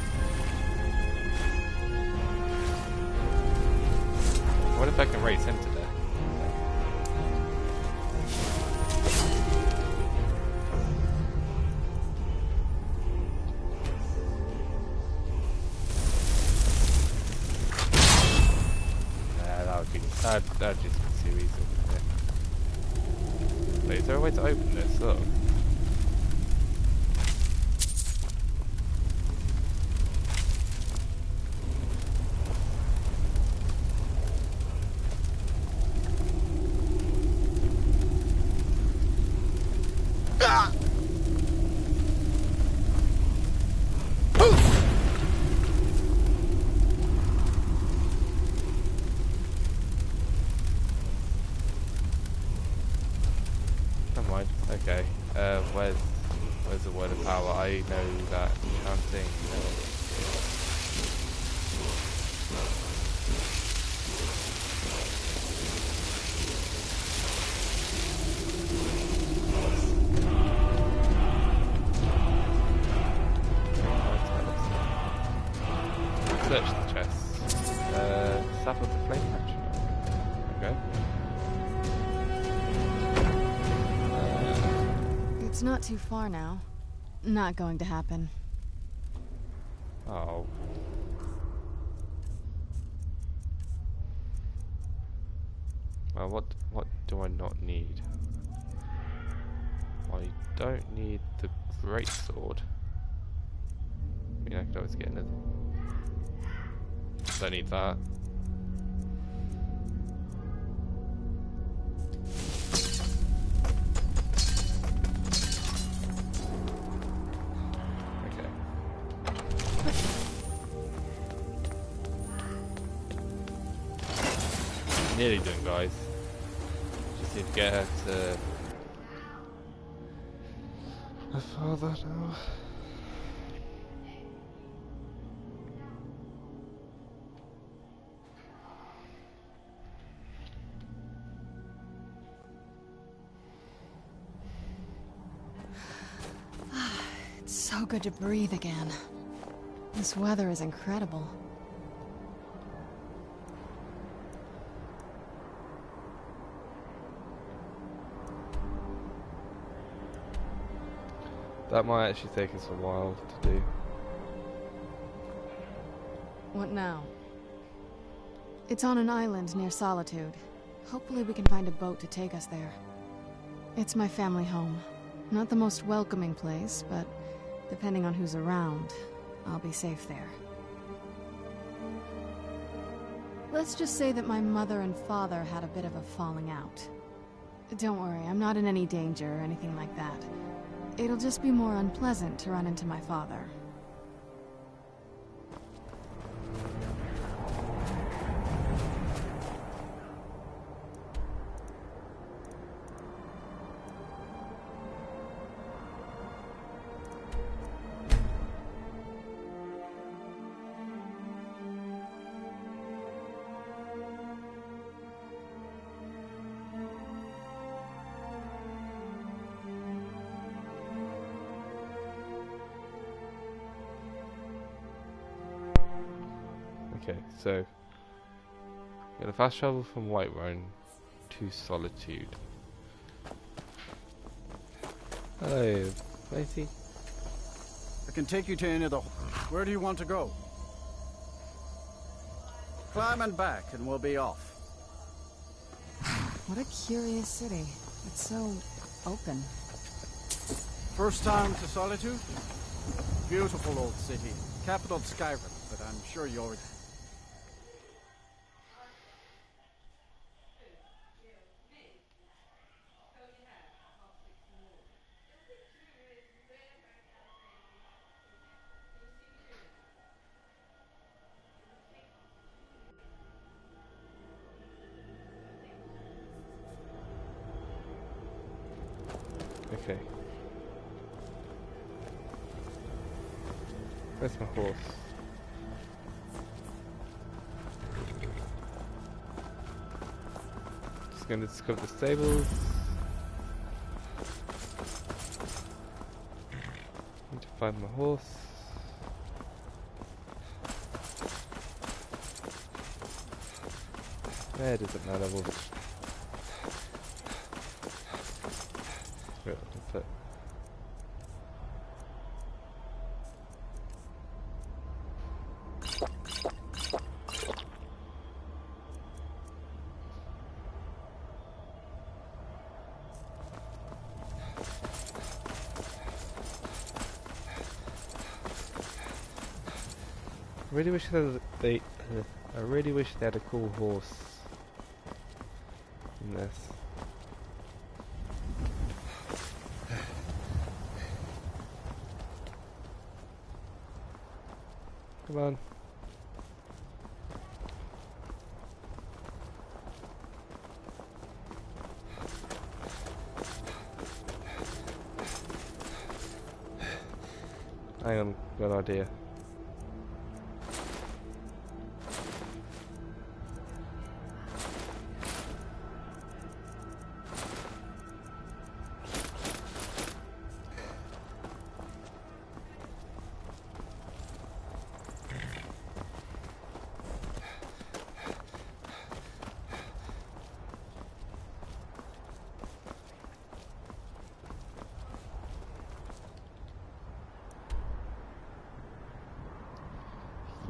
What if I can raise him today? That'd just be too easy, wouldn't it? Wait, is there a way to open this up? Okay, where's the word of power? I know that chanting. Search the chest. Sap of the flame catcher. Okay.
It's not too far now. Not going to happen.
Oh. Well, what do I not need? I don't need the great sword. I mean, I could always get another. Don't need that. Nearly done, guys. Just need to get her to her father now.
It's so good to breathe again. This weather is incredible.
That might actually take us a while to do.
What now? It's on an island near Solitude. Hopefully we can find a boat to take us there. It's my family home. Not the most welcoming place, but depending on who's around, I'll be safe there. Let's just say that my mother and father had a bit of a falling out. Don't worry, I'm not in any danger or anything like that. It'll just be more unpleasant to run into my father.
Okay, so get a fast travel from Whiterun to Solitude. Hello, Lacey.
I can take you to any of the... Where do you want to go? Climb and back and we'll be off.
What a curious city. It's so open.
First time to Solitude? Beautiful old city. Capital Skyrim, but I'm sure you already...
Okay. Where's my horse? Just going to discover the stables. Need to find my horse. Where does it matter? We'll put I really wish I really wish they had a cool horse in this. Come on. Hang on, got an idea.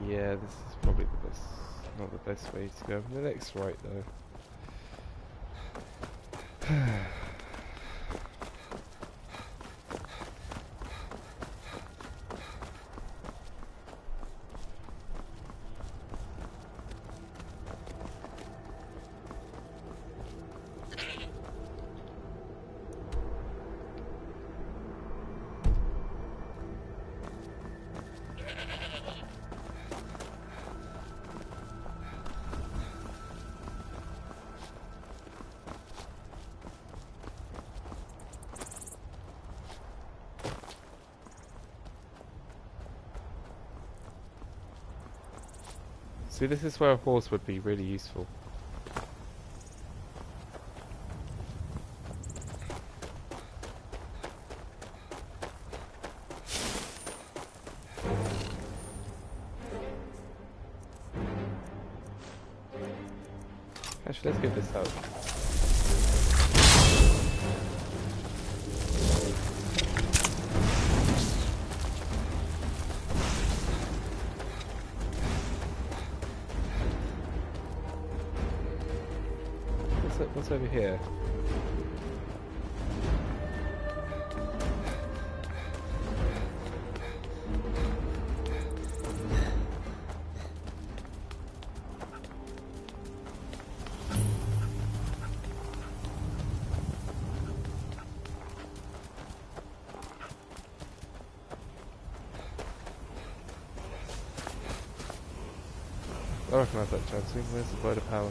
Yeah, this is probably the best, not the best way to go. The next right though. See, this is where a horse would be really useful. Actually, let's get this out. What's over here? I recognise that chanting. Where's the word of power?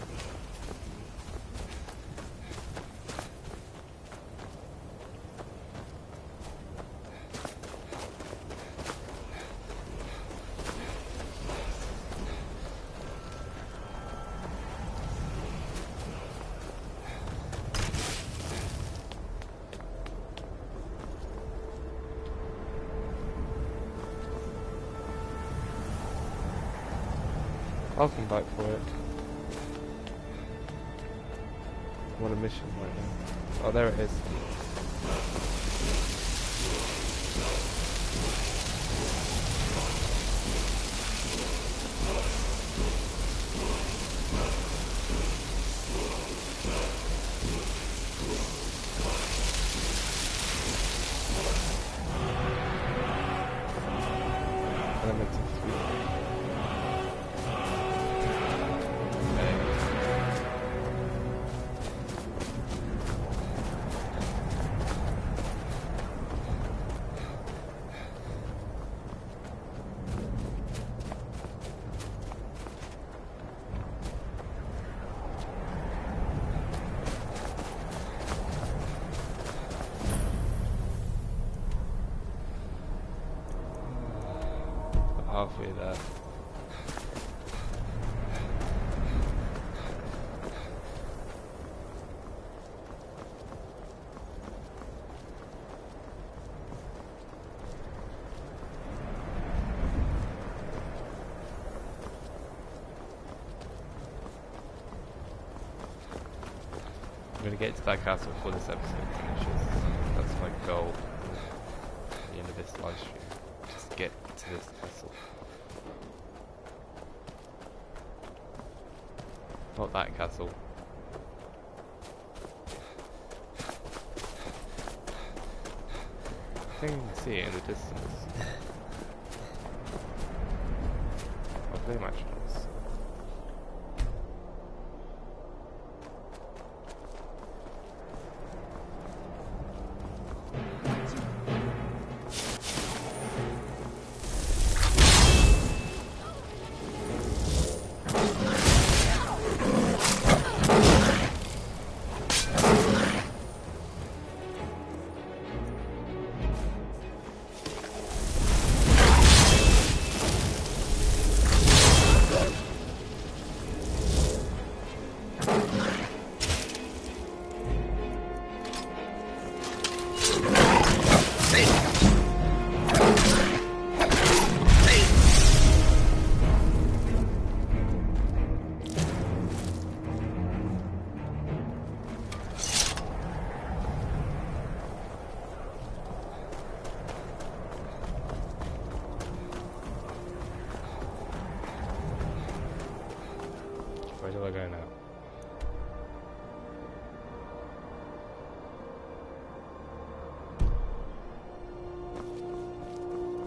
I'll come back for it. I'm on a mission right now. Oh, there it is. Halfway there. I'm gonna get to that castle before this episode finishes. That's my goal at the end of this live stream. Just get to this castle. Not that castle. I think you can see it in the distance. I'll play my chance. Where do I go now?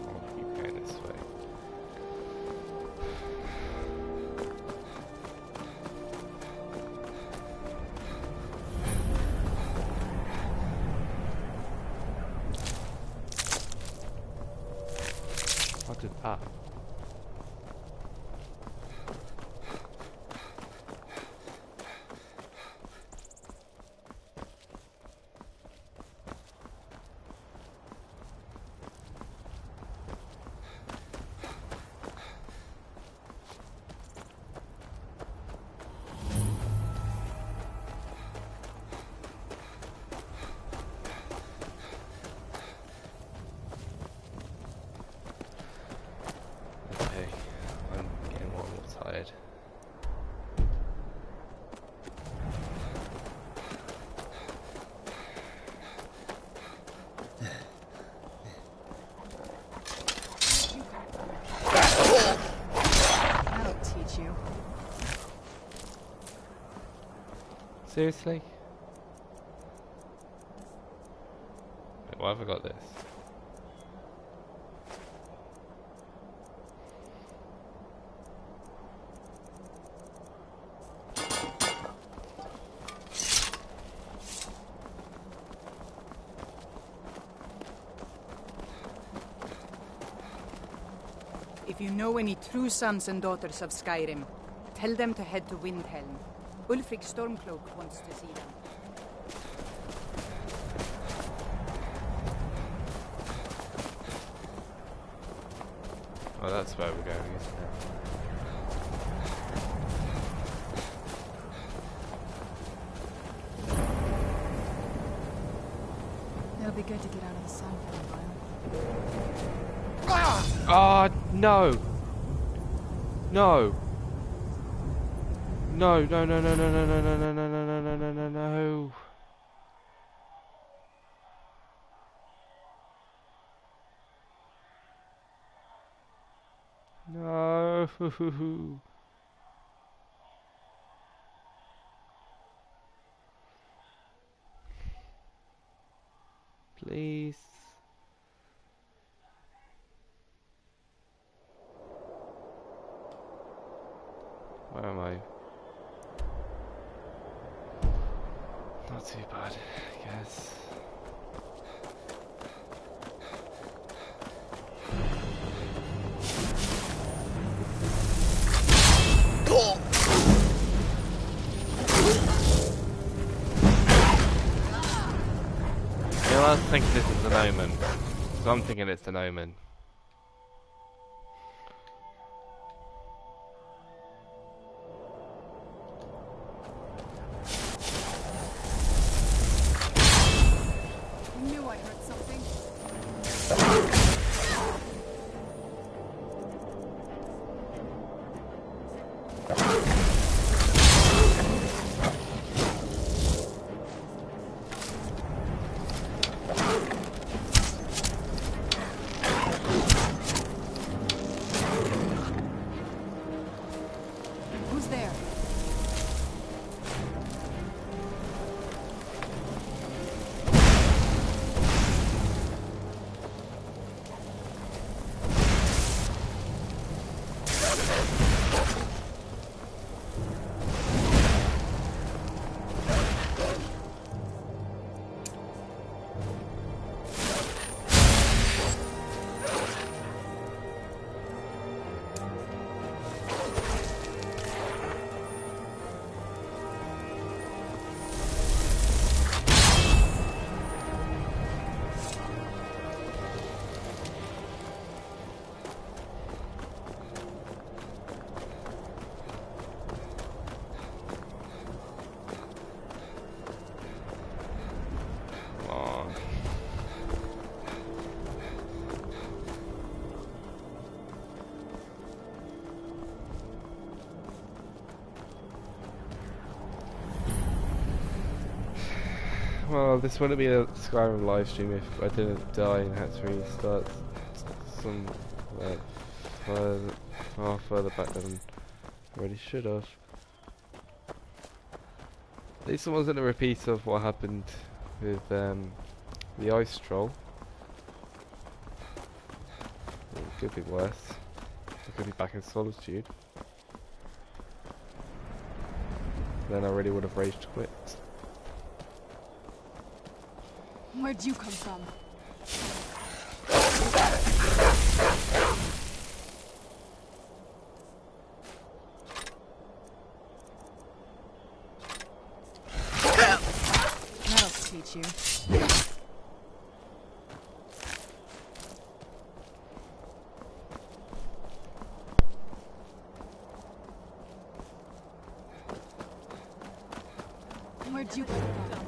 I'll keep going this way. What did that? Okay, I'm getting more and more tired.
That'll teach you.
Seriously? Wait, why have I got this?
If you know any true sons and daughters of Skyrim, tell them to head to Windhelm. Ulfric Stormcloak wants to see them.
Oh, that's where we're going, isn't it?
It'll be good to get out of the sun for a while.
Oh, no! No! No, no, no, no, no, no, no, no, no, no, no, no, no, no, no. No. Please. Where am I? Not too bad, I guess. I was thinking this is an omen. So I'm thinking it's an omen.
I knew I heard something.
Well, this wouldn't be a Skyrim live stream if I didn't die and had to restart some further back than I really should have. At least it wasn't a repeat of what happened with the ice troll. It could be worse. I could be back in Solitude. Then I really would have raged quit.
Where'd you come from? That'll teach you. Where'd you come from?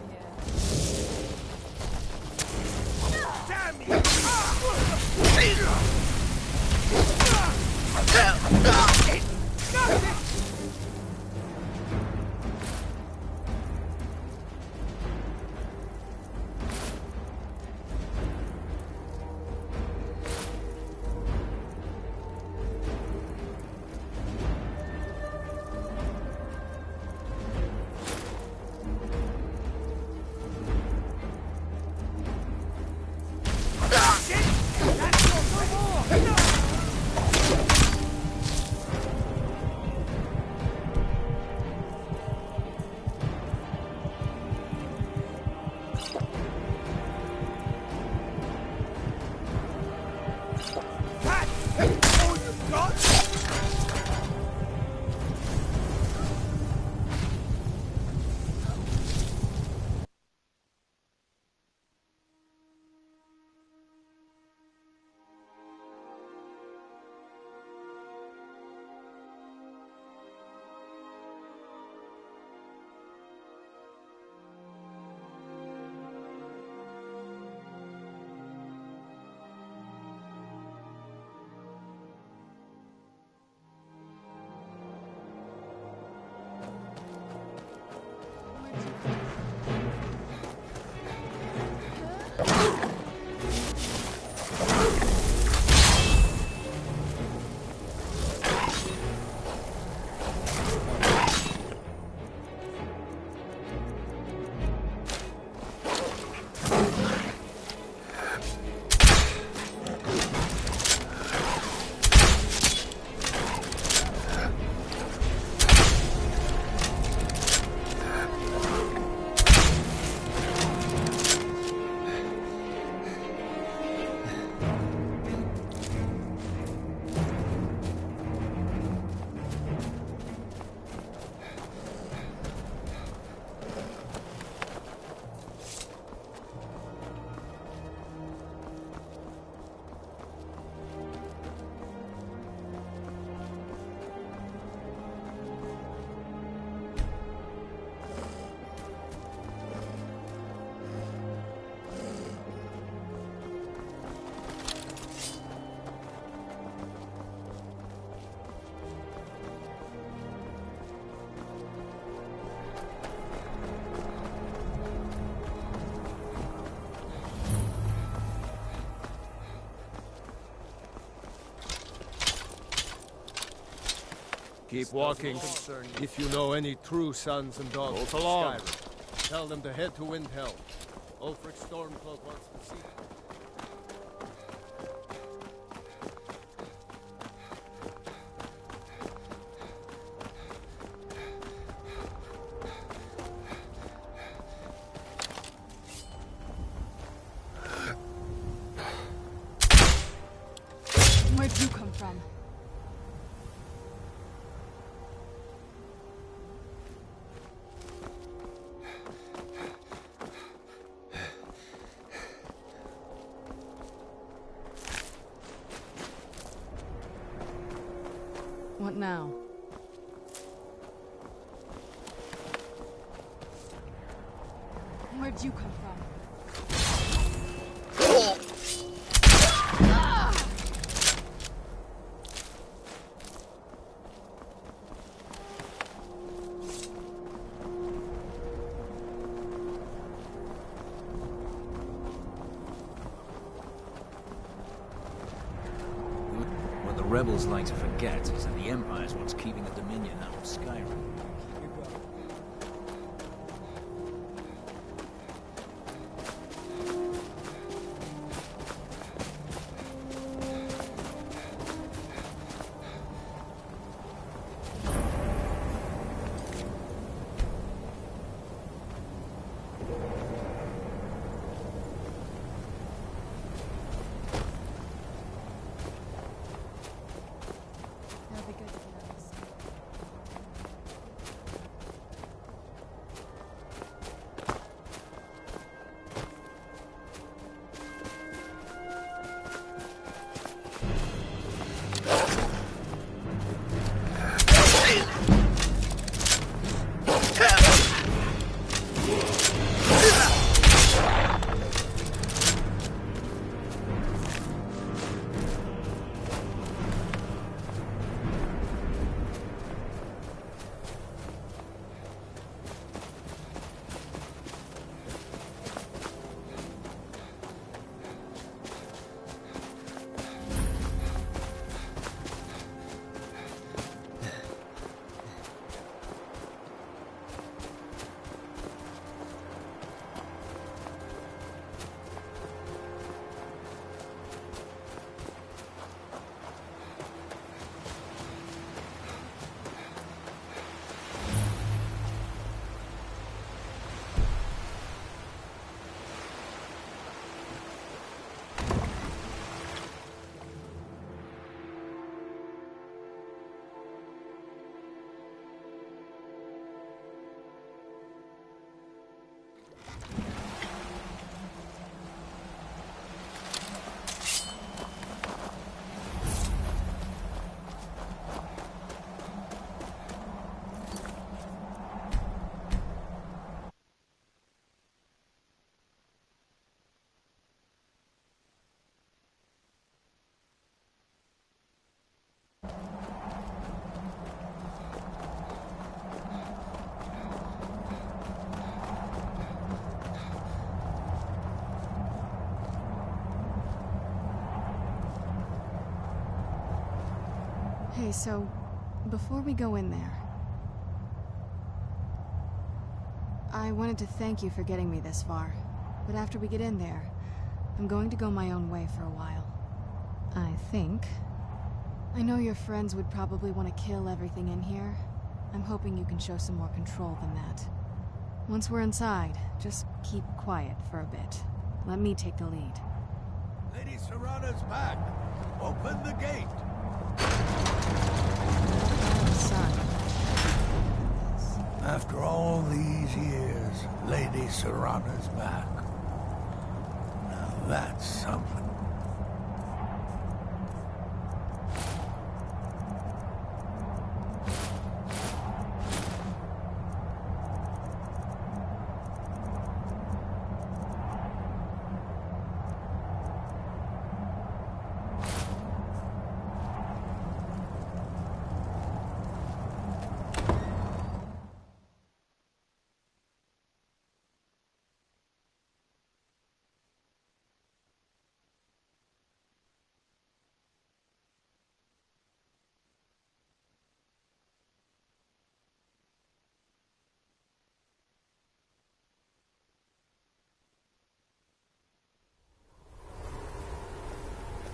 Keep walking. If you know any true sons and daughters of Skyrim, tell them to head to Windhelm. Ulfric Stormcloak wants to see them.
Where'd you come from? What now? Where'd you come from?
rebels like to forget is that the Empire's what's keeping the Dominion out of Skyrim.
Hey, so, before we go in there, I wanted to thank you for getting me this far, but after we get in there, I'm going to go my own way for a while. I think. I know your friends would probably want to kill everything in here. I'm hoping you can show some more control than that. Once we're inside, just keep quiet for a bit. Let me take the lead.
Lady Serana's back. Open the gate. After all these years, Lady Serana's back. Now that's something.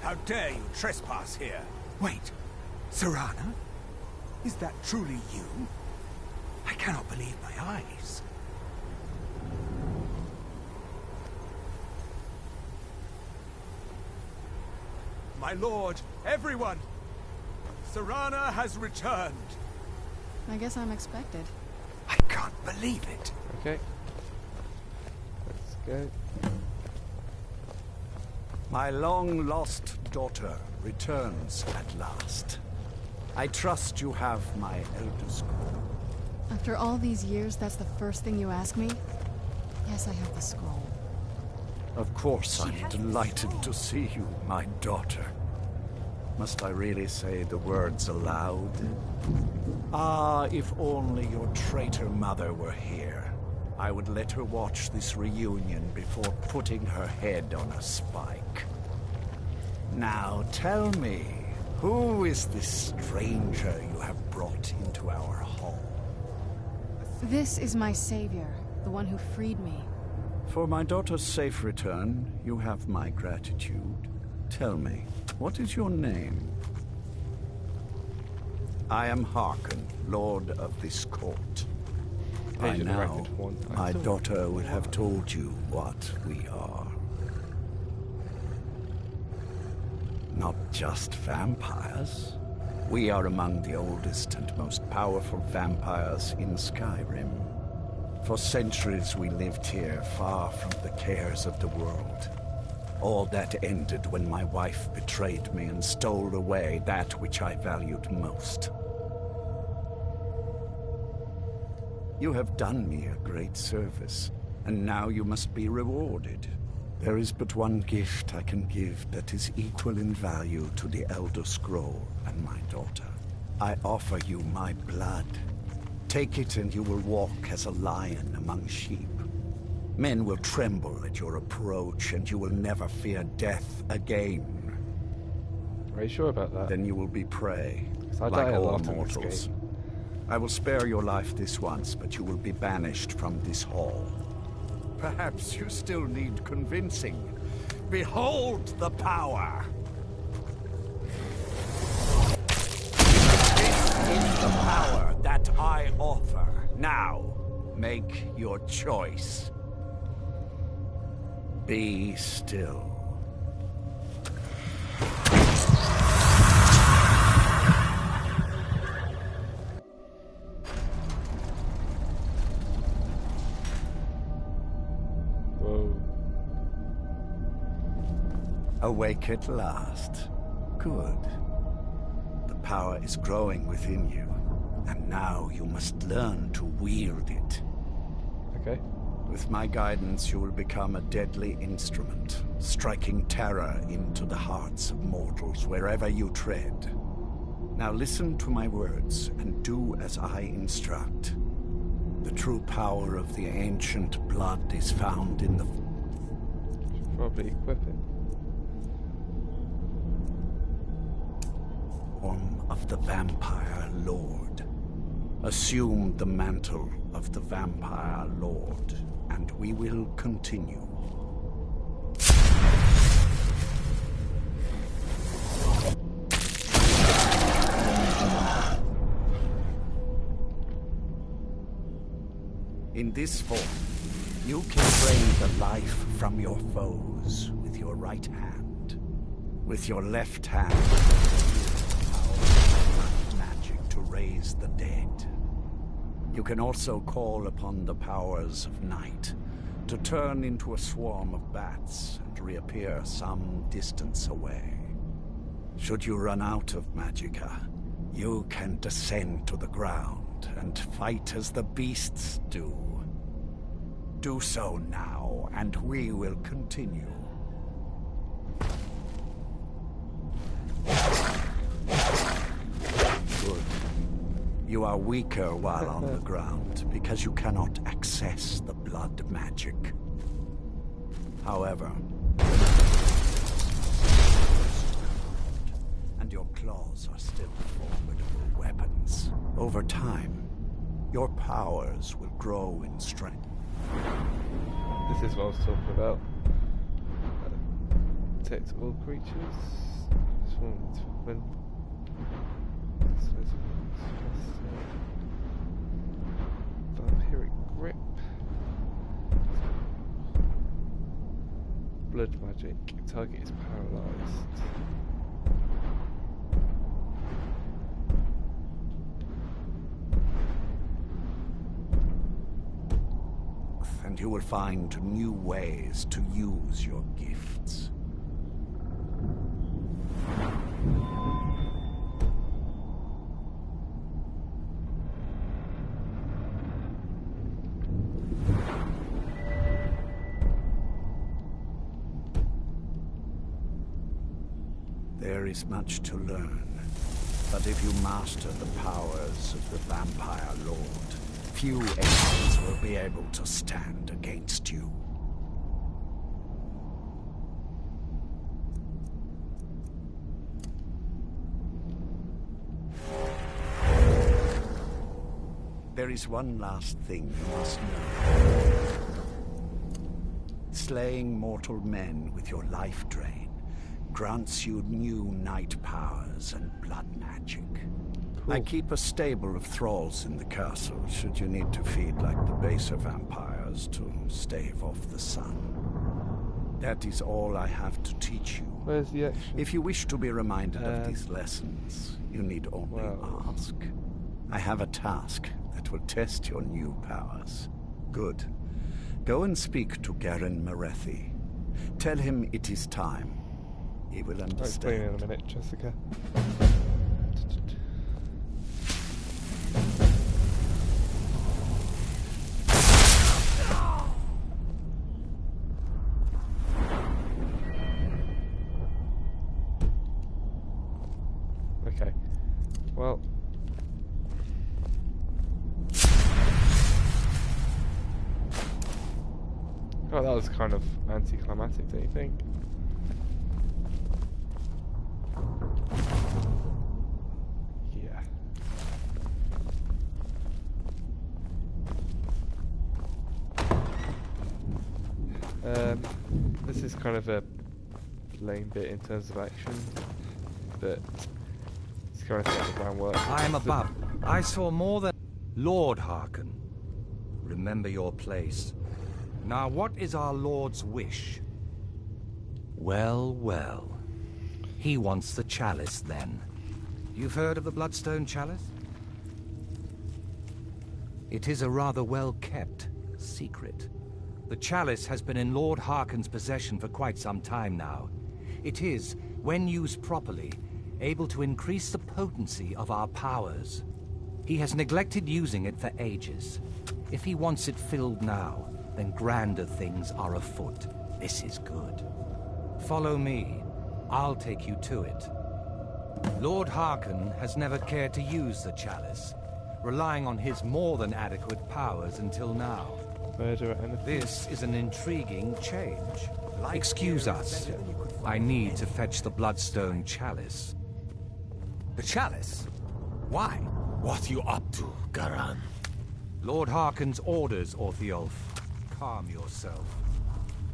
How dare you trespass here? Wait, Serana? Is that truly you? I cannot believe my eyes. My lord, everyone! Serana has returned.
I guess I'm expected.
I can't believe it.
Okay. Let's go.
My long-lost daughter returns at last. I trust you have my Elder Scroll.
After all these years, that's the first thing you ask me? Yes, I have the scroll.
Of course, I'm delighted to see you, my daughter. Must I really say the words aloud? Ah, if only your traitor mother were here. I would let her watch this reunion before putting her head on a spike. Now tell me, Who is this stranger you have brought into our hall?
This is my savior, the one who freed me.
For my daughter's safe return, you have my gratitude. Tell me, what is your name? I am Harkin, Lord of this court. By now, my daughter would have told you what we are. Not just vampires. We are among the oldest and most powerful vampires in Skyrim. For centuries we lived here, far from the cares of the world. All that ended when my wife betrayed me and stole away that which I valued most. You have done me a great service, and now you must be rewarded. There is but one gift I can give that is equal in value to the Elder Scroll and my daughter. I offer you my blood. Take it and you will walk as a lion among sheep. Men will tremble at your approach, and you will never fear death again.
Are you sure about that?
Then you will be prey,
I
like
die a
all
lot in this
mortals.
game.
I will spare your life this once, but you will be banished from this hall. Perhaps you still need convincing. Behold the power! This is the power that I offer. Now, make your choice. Be still. Awake at last. Good. The power is growing within you, and now you must learn to wield it.
Okay.
With my guidance, you will become a deadly instrument, striking terror into the hearts of mortals wherever you tread. Now listen to my words, and do as I instruct. The true power of the ancient blood is found in the...
Should probably equip it.
Form of the Vampire Lord. Assume the mantle of the Vampire Lord, and we will continue. In this form, you can drain the life from your foes with your right hand. With your left hand, magic to raise the dead. You can also call upon the powers of night to turn into a swarm of bats and reappear some distance away. Should you run out of magicka, you can descend to the ground and fight as the beasts do. Do so now, and we will continue. Good. You are weaker while on the ground, because you cannot access the blood magic. However, and your claws are still formidable weapons. Over time, your powers will grow in strength.
This is what I was talking about. Protect all creatures. When vampiric grip. Blood magic. Target is paralyzed.
And you will find new ways to use your gifts. There is much to learn, but if you master the powers of the Vampire Lord, few angels will be able to stand against you. is one last thing you must know. Slaying mortal men with your life drain grants you new night powers and blood magic. I keep a stable of thralls in the castle should you need to feed like the baser vampires to stave off the sun. That is all I have to teach you.
Where's the action?
If you wish to be reminded of these lessons, you need only ask. I have a task that will test your new powers. Good. Go and speak to Garen Marethi. Tell him it is time. He will
I'll explain
understand.
in a minute, Jessica. Okay. Well. Oh, that was kind of anticlimactic, don't you think? Yeah. This is kind of a lame bit in terms of action, but it's kind of set the groundwork.
I am above. I saw more than... Lord Hearken. Remember your place. Now, what is our Lord's wish? Well, well. He wants the chalice, then. You've heard of the Bloodstone Chalice? It is a rather well-kept secret. The chalice has been in Lord Hearken's possession for quite some time now. It is, when used properly, able to increase the potency of our powers. He has neglected using it for ages. If he wants it filled now, then grander things are afoot. This is good. Follow me. I'll take you to it. Lord Hearken has never cared to use the chalice, relying on his more than adequate powers until now. This is an intriguing change. Excuse us. I need to fetch the Bloodstone Chalice.
The chalice? Why? What you up to, Garan?
Lord Hearken's orders, Orthiolf. Calm yourself.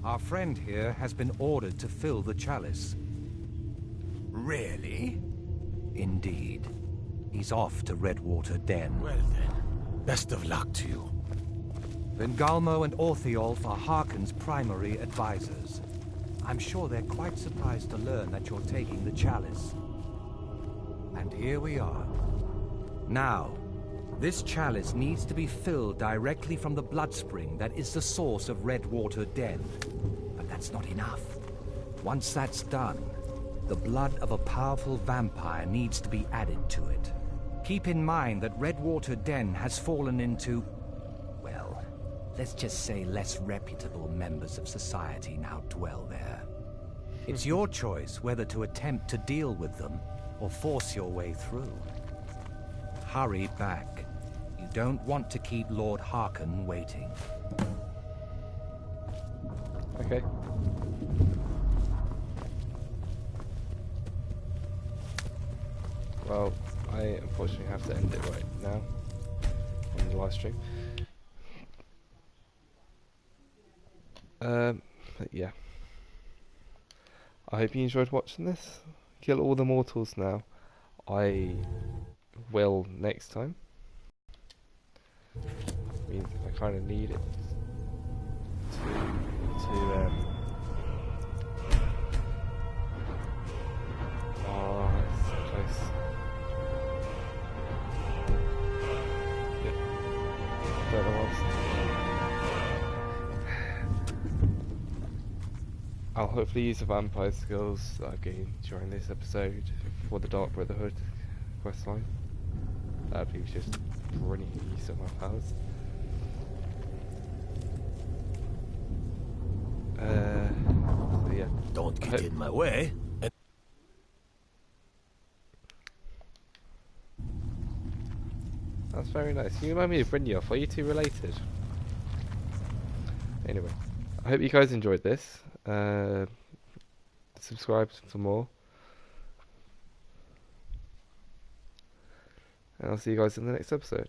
Our friend here has been ordered to fill the chalice.
Really?
Indeed. He's off to Redwater Den.
Well then, best of luck to you.
Then Galmo and Orthiolf are Hearken's primary advisors. I'm sure they're quite surprised to learn that you're taking the chalice. And here we are. Now, this chalice needs to be filled directly from the blood spring that is the source of Redwater Den. But that's not enough. Once that's done, the blood of a powerful vampire needs to be added to it. Keep in mind that Redwater Den has fallen into, well, let's just say less reputable members of society now dwell there. It's your choice whether to attempt to deal with them or force your way through. Hurry back. You don't want to keep Lord Hearken waiting.
Okay. Well, I unfortunately have to end it right now on the live stream. But yeah. I hope you enjoyed watching this. Kill all the mortals now. I will next time. I mean, I kind of need it to oh, that's so close. Yep. Don't know what's... I'll hopefully use the vampire skills that I've gained during this episode for the Dark Brotherhood questline. That'd be just brilliant use of my powers. So yeah.
Don't get in my way.
That's very nice. You remind me of Brynjolf. Are you two related? Anyway, I hope you guys enjoyed this. Subscribe for more. And I'll see you guys in the next episode.